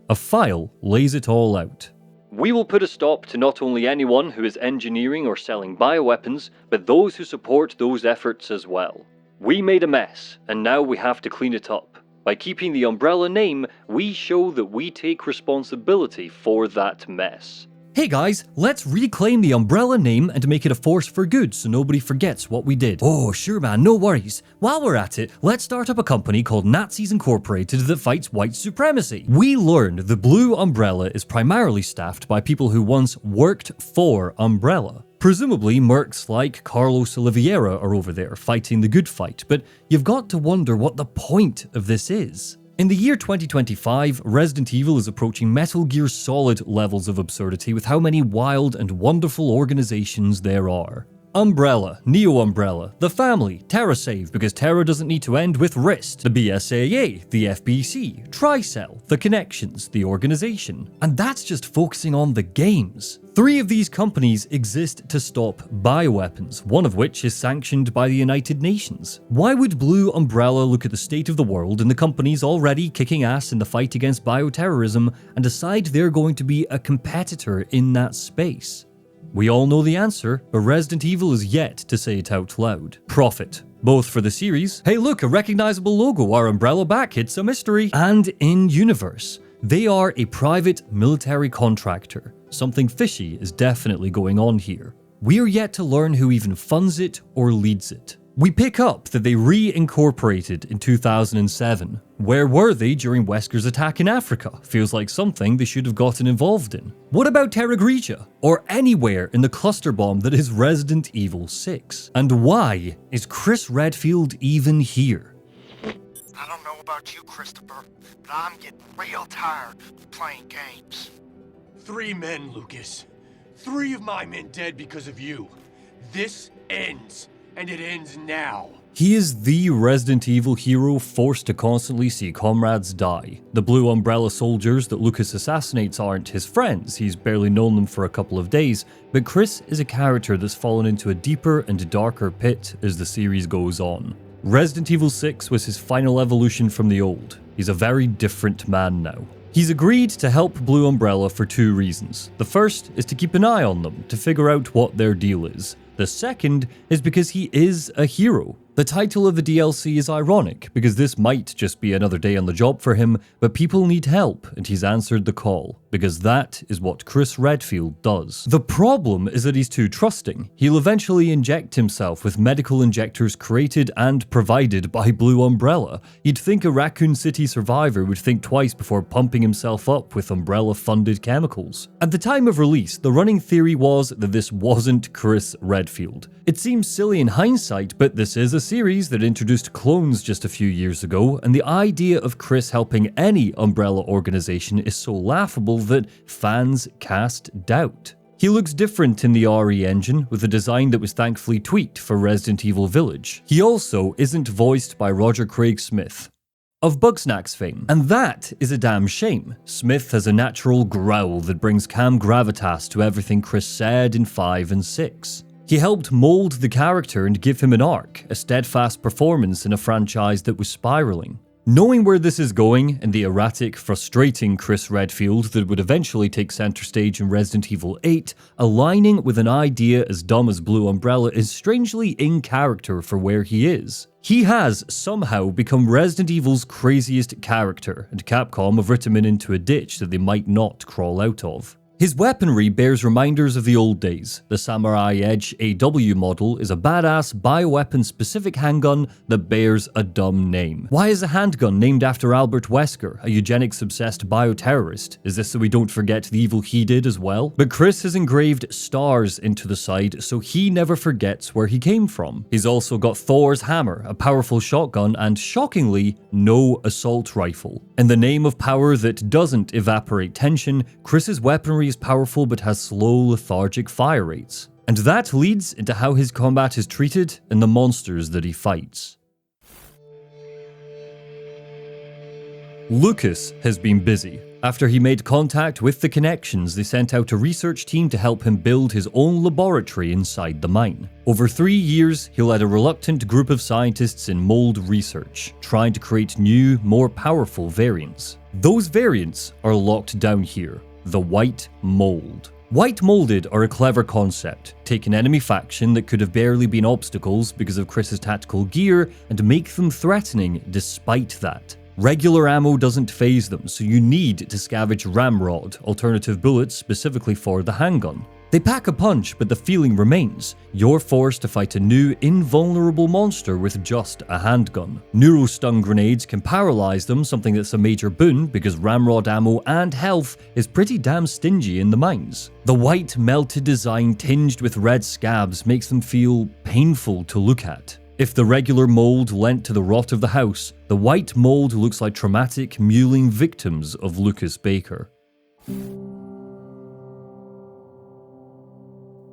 [SPEAKER 1] A file lays it all out.
[SPEAKER 7] We will put a stop to not only anyone who is engineering or selling bioweapons, but those who support those efforts as well. We made a mess, and now we have to clean it up. By keeping the Umbrella name, we show that we take responsibility for that mess.
[SPEAKER 1] Hey guys, let's reclaim the Umbrella name and make it a force for good so nobody forgets what we did. Oh, sure man, no worries. While we're at it, let's start up a company called Nazis Incorporated that fights white supremacy. We learned the Blue Umbrella is primarily staffed by people who once worked for Umbrella. Presumably, mercs like Carlos Oliveira are over there fighting the good fight, but you've got to wonder what the point of this is. In the year 2025, Resident Evil is approaching Metal Gear Solid levels of absurdity with how many wild and wonderful organizations there are. Umbrella, Neo Umbrella, the Family, TerraSave because Terra doesn't need to end with Rist, the BSAA, the FBC, Tricell, the Connections, the organization. And that's just focusing on the games. 3 of these companies exist to stop bioweapons, one of which is sanctioned by the United Nations. Why would Blue Umbrella look at the state of the world and the companies already kicking ass in the fight against bioterrorism and decide they're going to be a competitor in that space? We all know the answer, but Resident Evil is yet to say it out loud. Profit. Both for the series, hey look, a recognizable logo, our umbrella back, it's a mystery, and in universe. They are a private military contractor. Something fishy is definitely going on here. We are yet to learn who even funds it or leads it. We pick up that they reincorporated in 2007. Where were they during Wesker's attack in Africa? Feels like something they should have gotten involved in. What about Terra Grigia? Or anywhere in the cluster bomb that is Resident Evil 6? And why is Chris Redfield even here?
[SPEAKER 11] I don't know about you, Christopher, but I'm getting real tired of playing games.
[SPEAKER 18] 3 men, Lucas. 3 of my men dead because of you. This ends. And it ends now.
[SPEAKER 1] He is the Resident Evil hero forced to constantly see comrades die. The Blue Umbrella soldiers that Lucas assassinates aren't his friends, he's barely known them for a couple of days, but Chris is a character that's fallen into a deeper and darker pit as the series goes on. Resident Evil 6 was his final evolution from the old. He's a very different man now. He's agreed to help Blue Umbrella for 2 reasons. The first is to keep an eye on them, to figure out what their deal is. The second is because he is a hero. The title of the DLC is ironic, because this might just be another day on the job for him, but people need help, and he's answered the call, because that is what Chris Redfield does. The problem is that he's too trusting. He'll eventually inject himself with medical injectors created and provided by Blue Umbrella. You'd think a Raccoon City survivor would think twice before pumping himself up with Umbrella-funded chemicals. At the time of release, the running theory was that this wasn't Chris Redfield. It seems silly in hindsight, but this is a series that introduced clones just a few years ago, and the idea of Chris helping any Umbrella organization is so laughable that fans cast doubt. He looks different in the RE engine, with a design that was thankfully tweaked for Resident Evil Village. He also isn't voiced by Roger Craig Smith of Bugsnax fame, and that is a damn shame. Smith has a natural growl that brings calm gravitas to everything Chris said in 5 and 6. He helped mold the character and give him an arc, a steadfast performance in a franchise that was spiraling. Knowing where this is going, and the erratic, frustrating Chris Redfield that would eventually take center stage in Resident Evil 8, aligning with an idea as dumb as Blue Umbrella is strangely in character for where he is. He has somehow become Resident Evil's craziest character, and Capcom have written him into a ditch that they might not crawl out of. His weaponry bears reminders of the old days. The Samurai Edge AW model is a badass bioweapon-specific handgun that bears a dumb name. Why is a handgun named after Albert Wesker, a eugenics-obsessed bioterrorist? Is this so we don't forget the evil he did as well? But Chris has engraved stars into the side so he never forgets where he came from. He's also got Thor's hammer, a powerful shotgun, and shockingly, no assault rifle. In the name of power that doesn't evaporate tension, Chris's weaponry is powerful but has slow, lethargic fire rates. And that leads into how his combat is treated and the monsters that he fights. Lucas has been busy. After he made contact with the Connections, they sent out a research team to help him build his own laboratory inside the mine. Over 3 years, he led a reluctant group of scientists in mold research, trying to create new, more powerful variants. Those variants are locked down here. The White Mold. White Molded are a clever concept. Take an enemy faction that could have barely been obstacles because of Chris's tactical gear and make them threatening despite that. Regular ammo doesn't phase them, so you need to scavenge ramrod, alternative bullets specifically for the handgun. They pack a punch, but the feeling remains. You're forced to fight a new, invulnerable monster with just a handgun. Neurostun grenades can paralyze them, something that's a major boon because ramrod ammo and health is pretty damn stingy in the mines. The white melted design tinged with red scabs makes them feel painful to look at. If the regular mold lent to the rot of the house, the white mold looks like traumatic, mewling victims of Lucas Baker.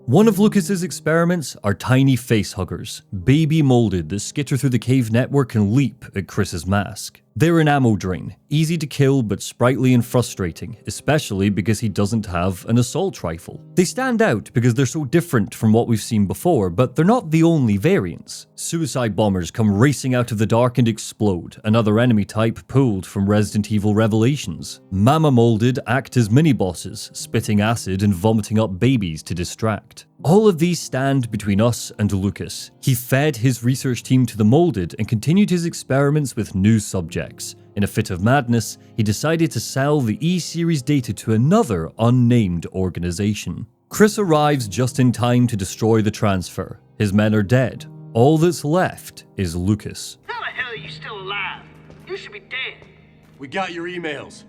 [SPEAKER 1] One of Lucas's experiments are tiny facehuggers, baby molded that skitter through the cave network and leap at Chris's mask. They're an ammo drain, easy to kill but sprightly and frustrating, especially because he doesn't have an assault rifle. They stand out because they're so different from what we've seen before, but they're not the only variants. Suicide bombers come racing out of the dark and explode, another enemy type pulled from Resident Evil Revelations. Mama molded act as mini-bosses, spitting acid and vomiting up babies to distract. All of these stand between us and Lucas. He fed his research team to the molded and continued his experiments with new subjects. In a fit of madness, he decided to sell the E-Series data to another unnamed organization. Chris arrives just in time to destroy the transfer. His men are dead. All that's left is Lucas.
[SPEAKER 11] How the hell are you still alive? You should be dead.
[SPEAKER 18] We got your emails.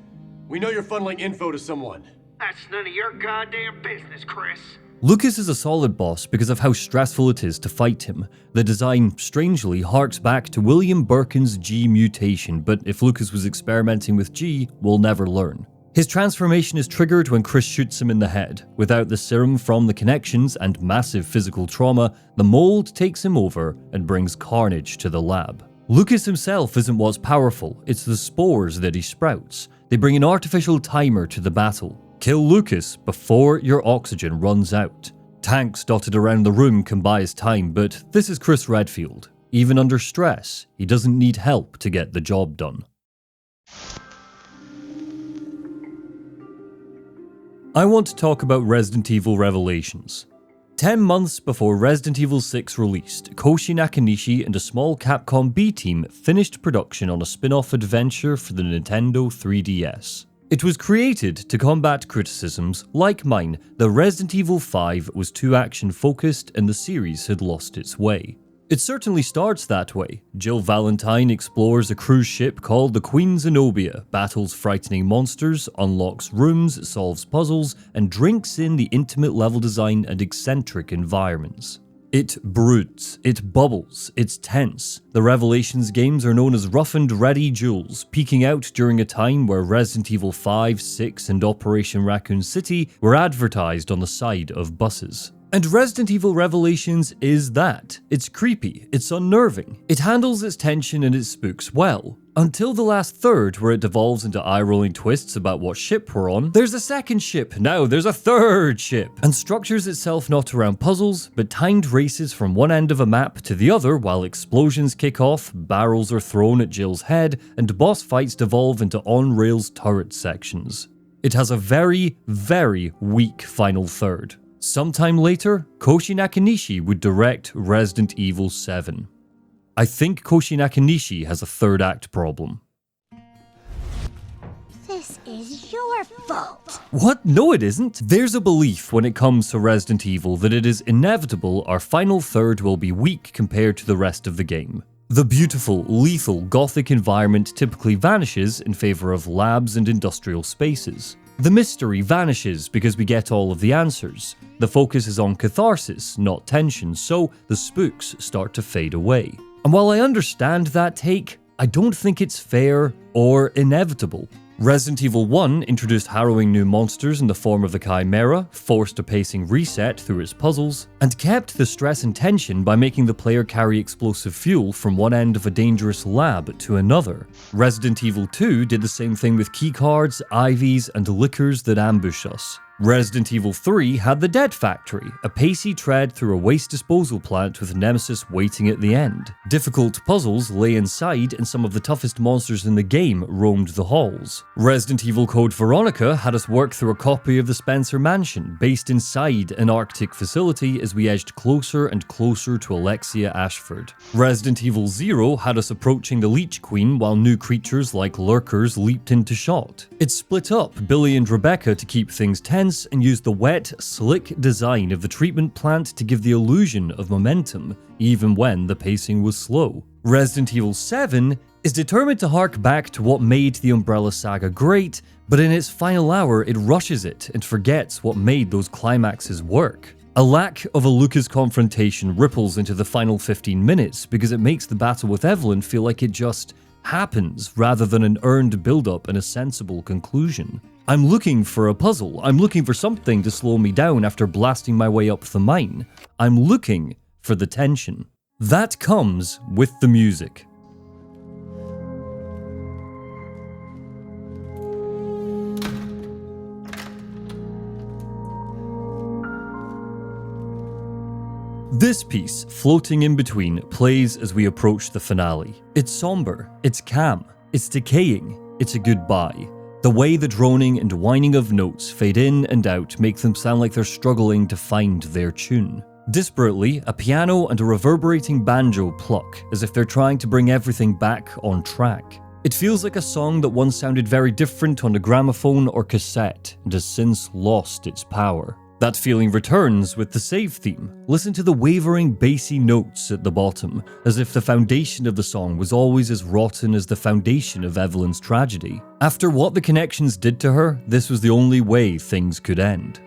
[SPEAKER 18] We know you're funneling info to someone.
[SPEAKER 11] That's none of your goddamn business, Chris.
[SPEAKER 1] Lucas is a solid boss because of how stressful it is to fight him. The design, strangely, harks back to William Birkin's G mutation, but if Lucas was experimenting with G, we'll never learn. His transformation is triggered when Chris shoots him in the head. Without the serum from the connections and massive physical trauma, the mold takes him over and brings carnage to the lab. Lucas himself isn't what's powerful, it's the spores that he sprouts. They bring an artificial timer to the battle. Kill Lucas before your oxygen runs out. Tanks dotted around the room can buy his time, but this is Chris Redfield. Even under stress, he doesn't need help to get the job done. I want to talk about Resident Evil Revelations. 10 months before Resident Evil 6 released, Koshi Nakanishi and a small Capcom B team finished production on a spin-off adventure for the Nintendo 3DS. It was created to combat criticisms like mine that Resident Evil 5 was too action-focused and the series had lost its way. It certainly starts that way. Jill Valentine explores a cruise ship called the Queen Zenobia, battles frightening monsters, unlocks rooms, solves puzzles, and drinks in the intimate level design and eccentric environments. It broods, it bubbles, it's tense. The Revelations games are known as rough and ready jewels, peaking out during a time where Resident Evil 5, 6, and Operation Raccoon City were advertised on the side of buses. And Resident Evil Revelations is that. It's creepy, it's unnerving, it handles its tension and its spooks well. Until the last third, where it devolves into eye-rolling twists about what ship we're on. There's a second ship, now there's a third ship, and structures itself not around puzzles, but timed races from one end of a map to the other while explosions kick off, barrels are thrown at Jill's head, and boss fights devolve into on-rails turret sections. It has a very, very weak final third. Sometime later, Koshi Nakanishi would direct Resident Evil 7. I think Koshi Nakanishi has a third act problem.
[SPEAKER 5] This is your fault.
[SPEAKER 1] What? No, it isn't. There's a belief when it comes to Resident Evil that it is inevitable our final third will be weak compared to the rest of the game. The beautiful, lethal, gothic environment typically vanishes in favor of labs and industrial spaces. The mystery vanishes because we get all of the answers. The focus is on catharsis, not tension, so the spooks start to fade away. And while I understand that take, I don't think it's fair or inevitable. Resident Evil 1 introduced harrowing new monsters in the form of the Chimera, forced a pacing reset through its puzzles, and kept the stress and tension by making the player carry explosive fuel from one end of a dangerous lab to another. Resident Evil 2 did the same thing with keycards, IVs, and liquors that ambush us. Resident Evil 3 had the Dead Factory, a pacey tread through a waste disposal plant with Nemesis waiting at the end. Difficult puzzles lay inside, and some of the toughest monsters in the game roamed the halls. Resident Evil Code Veronica had us work through a copy of the Spencer Mansion, based inside an Arctic facility as we edged closer and closer to Alexia Ashford. Resident Evil 0 had us approaching the Leech Queen while new creatures like lurkers leaped into shot. It split up Billy and Rebecca to keep things tense and used the wet, slick design of the treatment plant to give the illusion of momentum, even when the pacing was slow. Resident Evil 7 is determined to hark back to what made the Umbrella saga great, but in its final hour it rushes it and forgets what made those climaxes work. A lack of a Lucas confrontation ripples into the final 15 minutes because it makes the battle with Evelyn feel like it just happens rather than an earned build-up and a sensible conclusion. I'm looking for a puzzle. I'm looking for something to slow me down after blasting my way up the mine. I'm looking for the tension. That comes with the music. This piece, Floating in Between, plays as we approach the finale. It's somber, it's calm, it's decaying, it's a goodbye. The way the droning and whining of notes fade in and out make them sound like they're struggling to find their tune. Disparately, a piano and a reverberating banjo pluck, as if they're trying to bring everything back on track. It feels like a song that once sounded very different on a gramophone or cassette, and has since lost its power. That feeling returns with the save theme. Listen to the wavering bassy notes at the bottom, as if the foundation of the song was always as rotten as the foundation of Evelyn's tragedy. After what the connections did to her, this was the only way things could end.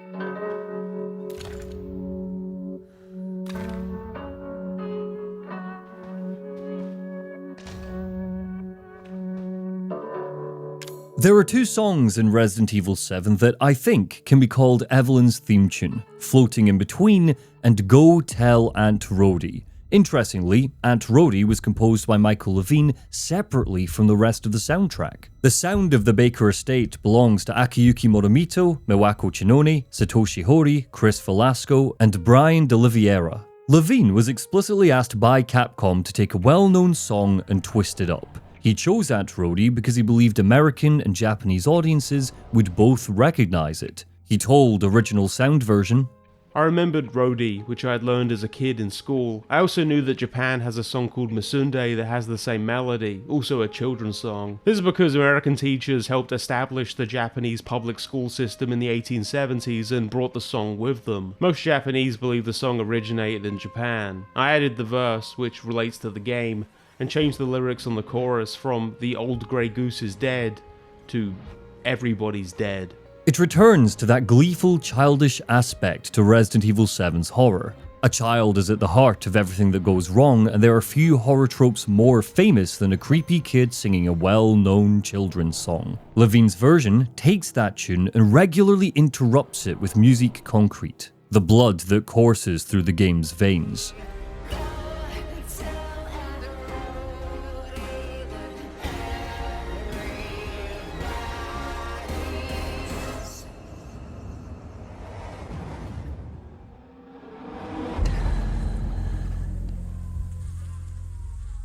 [SPEAKER 1] There are two songs in Resident Evil 7 that I think can be called Evelyn's theme tune, Floating in Between and Go Tell Aunt Rhody. Interestingly, Aunt Rhody was composed by Michael Levine separately from the rest of the soundtrack. The sound of the Baker estate belongs to Akiyuki Morimoto, Miwako Chinone, Satoshi Hori, Chris Velasco, and Brian DeLiviera. Levine was explicitly asked by Capcom to take a well-known song and twist it up. He chose Aunt Rhody because he believed American and Japanese audiences would both recognize it. He told Original Sound Version,
[SPEAKER 2] I remembered Rhody, which I had learned as a kid in school. I also knew that Japan has a song called Misunde that has the same melody, also a children's song. This is because American teachers helped establish the Japanese public school system in the 1870s and brought the song with them. Most Japanese believe the song originated in Japan. I added the verse, which relates to the game, and changed the lyrics on the chorus from "The old grey goose is dead" to "Everybody's dead."
[SPEAKER 1] It returns to that gleeful, childish aspect to Resident Evil 7's horror. A child is at the heart of everything that goes wrong, and there are few horror tropes more famous than a creepy kid singing a well-known children's song. Levine's version takes that tune and regularly interrupts it with musique concrete, the blood that courses through the game's veins.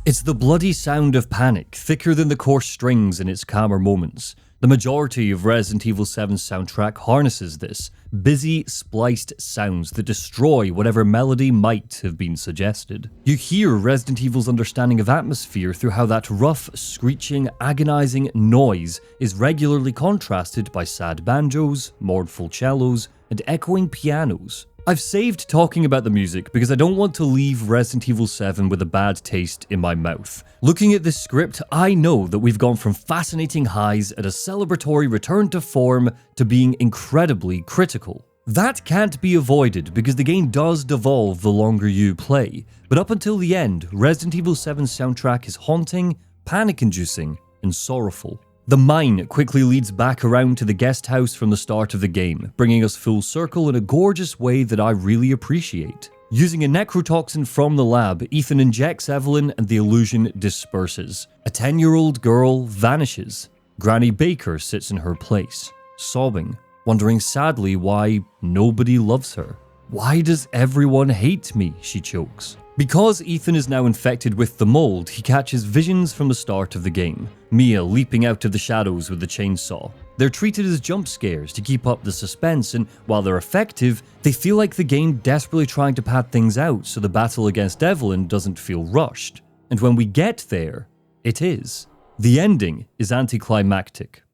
[SPEAKER 1] It's the bloody sound of panic, thicker than the coarse strings in its calmer moments. The majority of Resident Evil 7's soundtrack harnesses this, busy, spliced sounds that destroy whatever melody might have been suggested. You hear Resident Evil's understanding of atmosphere through how that rough, screeching, agonizing noise is regularly contrasted by sad banjos, mournful cellos, and echoing pianos. I've saved talking about the music because I don't want to leave Resident Evil 7 with a bad taste in my mouth. Looking at this script, I know that we've gone from fascinating highs at a celebratory return to form to being incredibly critical. That can't be avoided because the game does devolve the longer you play, but up until the end, Resident Evil 7's soundtrack is haunting, panic-inducing, and sorrowful. The mine quickly leads back around to the guest house from the start of the game, bringing us full circle in a gorgeous way that I really appreciate. Using a necrotoxin from the lab, Ethan injects Evelyn and the illusion disperses. A 10-year-old girl vanishes. Granny Baker sits in her place, sobbing, wondering sadly why nobody loves her. Why does everyone hate me, she chokes. Because Ethan is now infected with the mold, he catches visions from the start of the game. Mia leaping out of the shadows with the chainsaw. They're treated as jump scares to keep up the suspense, and while they're effective, they feel like the game desperately trying to pad things out so the battle against Evelyn doesn't feel rushed. And when we get there, it is. The ending is anticlimactic.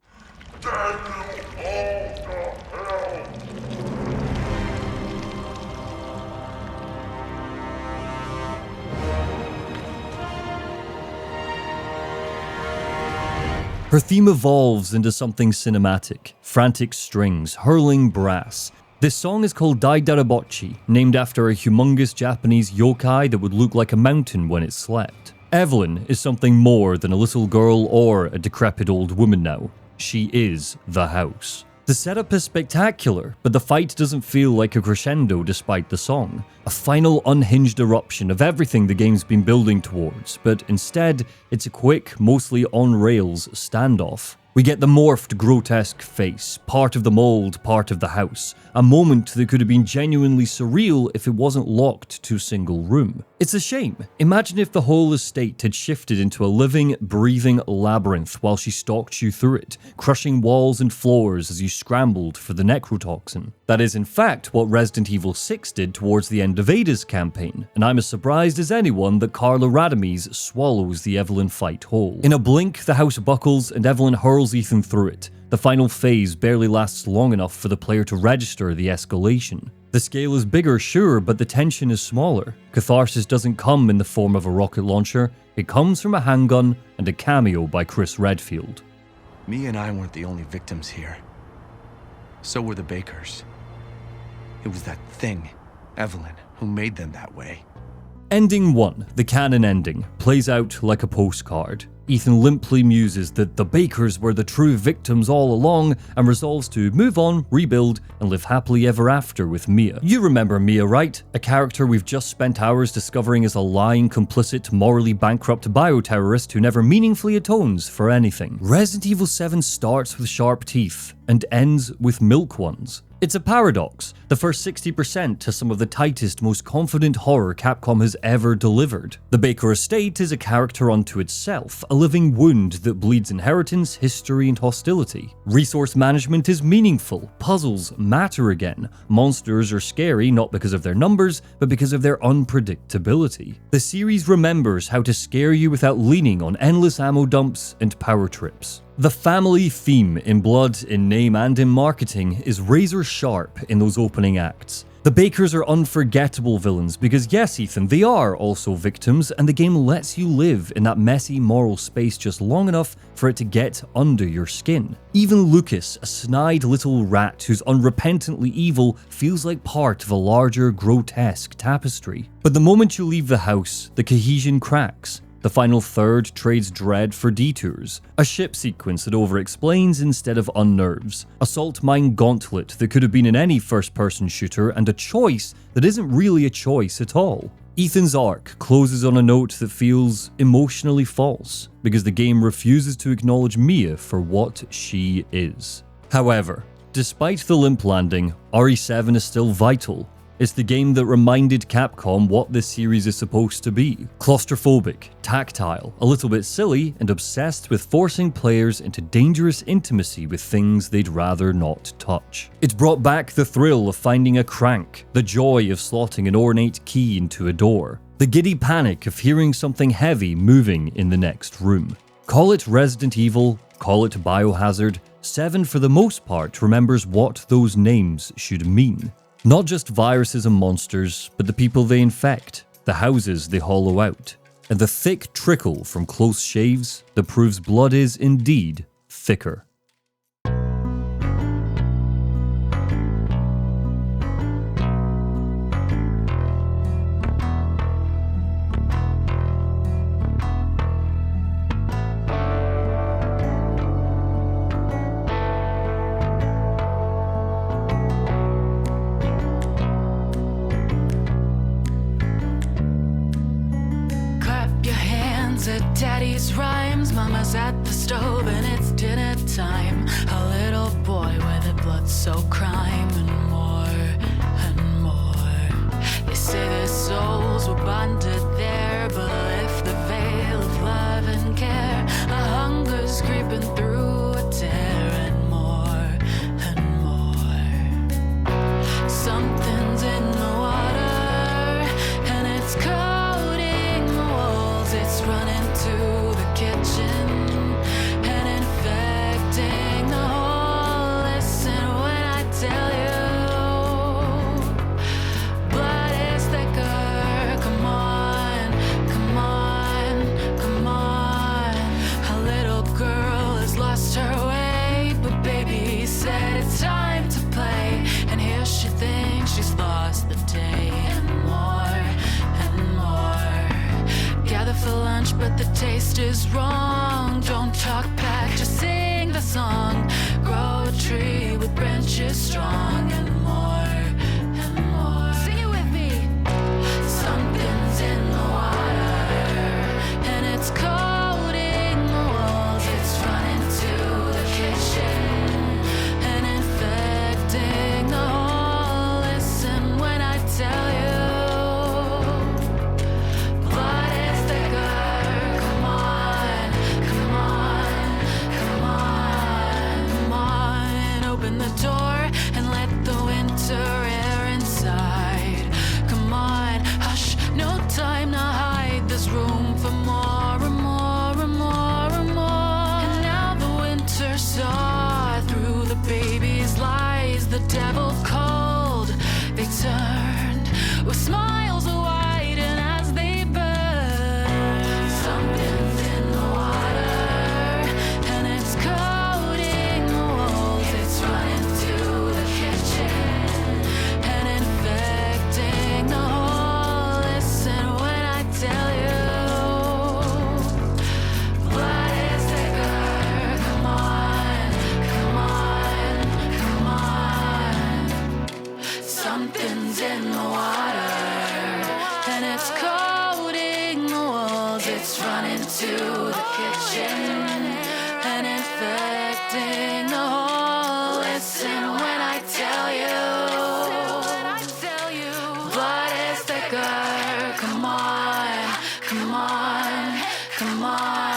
[SPEAKER 1] Her theme evolves into something cinematic, frantic strings, hurling brass. This song is called Dai Darabochi, named after a humongous Japanese yokai that would look like a mountain when it slept. Evelyn is something more than a little girl or a decrepit old woman now. She is the house. The setup is spectacular, but the fight doesn't feel like a crescendo despite the song. A final unhinged eruption of everything the game's been building towards, but instead, it's a quick, mostly on-rails standoff. We get the morphed, grotesque face, part of the mold, part of the house. A moment that could have been genuinely surreal if it wasn't locked to a single room. It's a shame. Imagine if the whole estate had shifted into a living, breathing labyrinth while she stalked you through it, crushing walls and floors as you scrambled for the necrotoxin. That is in fact what Resident Evil 6 did towards the end of Ada's campaign, and I'm as surprised as anyone that Carla Radames swallows the Evelyn fight whole. In a blink, the house buckles and Evelyn hurls Ethan through it. The final phase barely lasts long enough for the player to register the escalation. The scale is bigger, sure, but the tension is smaller. Catharsis doesn't come in the form of a rocket launcher, it comes from a handgun and a cameo by Chris Redfield.
[SPEAKER 19] Mia and I weren't the only victims here. So were the Bakers. It was that thing, Evelyn, who made them that way.
[SPEAKER 1] Ending 1, the canon ending, plays out like a postcard. Ethan limply muses that the Bakers were the true victims all along and resolves to move on, rebuild, and live happily ever after with Mia. You remember Mia, right? A character we've just spent hours discovering as a lying, complicit, morally bankrupt bioterrorist who never meaningfully atones for anything. Resident Evil 7 starts with sharp teeth and ends with milk ones. It's a paradox, the first 60% to some of the tightest, most confident horror Capcom has ever delivered. The Baker estate is a character unto itself, a living wound that bleeds inheritance, history, and hostility. Resource management is meaningful, puzzles matter again, monsters are scary not because of their numbers, but because of their unpredictability. The series remembers how to scare you without leaning on endless ammo dumps and power trips. The family theme in Blood, in name and in marketing is razor sharp in those opening acts. The Bakers are unforgettable villains because yes, Ethan, they are also victims, and the game lets you live in that messy moral space just long enough for it to get under your skin. Even Lucas, a snide little rat who's unrepentantly evil, feels like part of a larger, grotesque tapestry. But the moment you leave the house, the cohesion cracks. The final third trades dread for detours, a ship sequence that over-explains instead of unnerves, a salt mine gauntlet that could have been in any first-person shooter, and a choice that isn't really a choice at all. Ethan's arc closes on a note that feels emotionally false, because the game refuses to acknowledge Mia for what she is. However, despite the limp landing, RE7 is still vital. It's the game that reminded Capcom what this series is supposed to be. Claustrophobic, tactile, a little bit silly, and obsessed with forcing players into dangerous intimacy with things they'd rather not touch. It brought back the thrill of finding a crank, the joy of slotting an ornate key into a door, the giddy panic of hearing something heavy moving in the next room. Call it Resident Evil, call it Biohazard, 7 for the most part remembers what those names should mean. Not just viruses and monsters, but the people they infect, the houses they hollow out, and the thick trickle from close shaves that proves blood is indeed thicker.
[SPEAKER 20] Daddy's rhymes, mama's at the stove and it's dinner time. A little boy with a blood-soaked crime and more and more. This say their souls were bonded there, but if the veil of love and care, a hunger's creeping through a tear, and more and more. Something's in the water, and it's coating the walls. It's running to the kitchen and infecting the whole. Listen when I tell you. She's lost the day, and more. Gather for lunch, but the taste is wrong. Don't talk back, just sing the song. Grow a tree with branches strong, and more. Sing it with me. Something's in the water, and it's coating the walls. It's running to the kitchen and infecting the whole. Tell you, blood is thicker. Come on, come on, come on, come on. Open the door and let the winter air inside. Come on, hush, no time to hide. There's room for more and more and more and more. And now the winter saw through the baby's lies. The devil called, they turned with smiles wide, and as they burn, something's in the water, and it's coating the walls. It's running to the kitchen and infecting the whole. Listen when I tell you, blood is thicker. Come on, come on, come on. Something's in the water, and it's coating the walls. It's running to the kitchen and infecting the whole. Listen when I tell you, blood is thicker. Come on, come on, come on.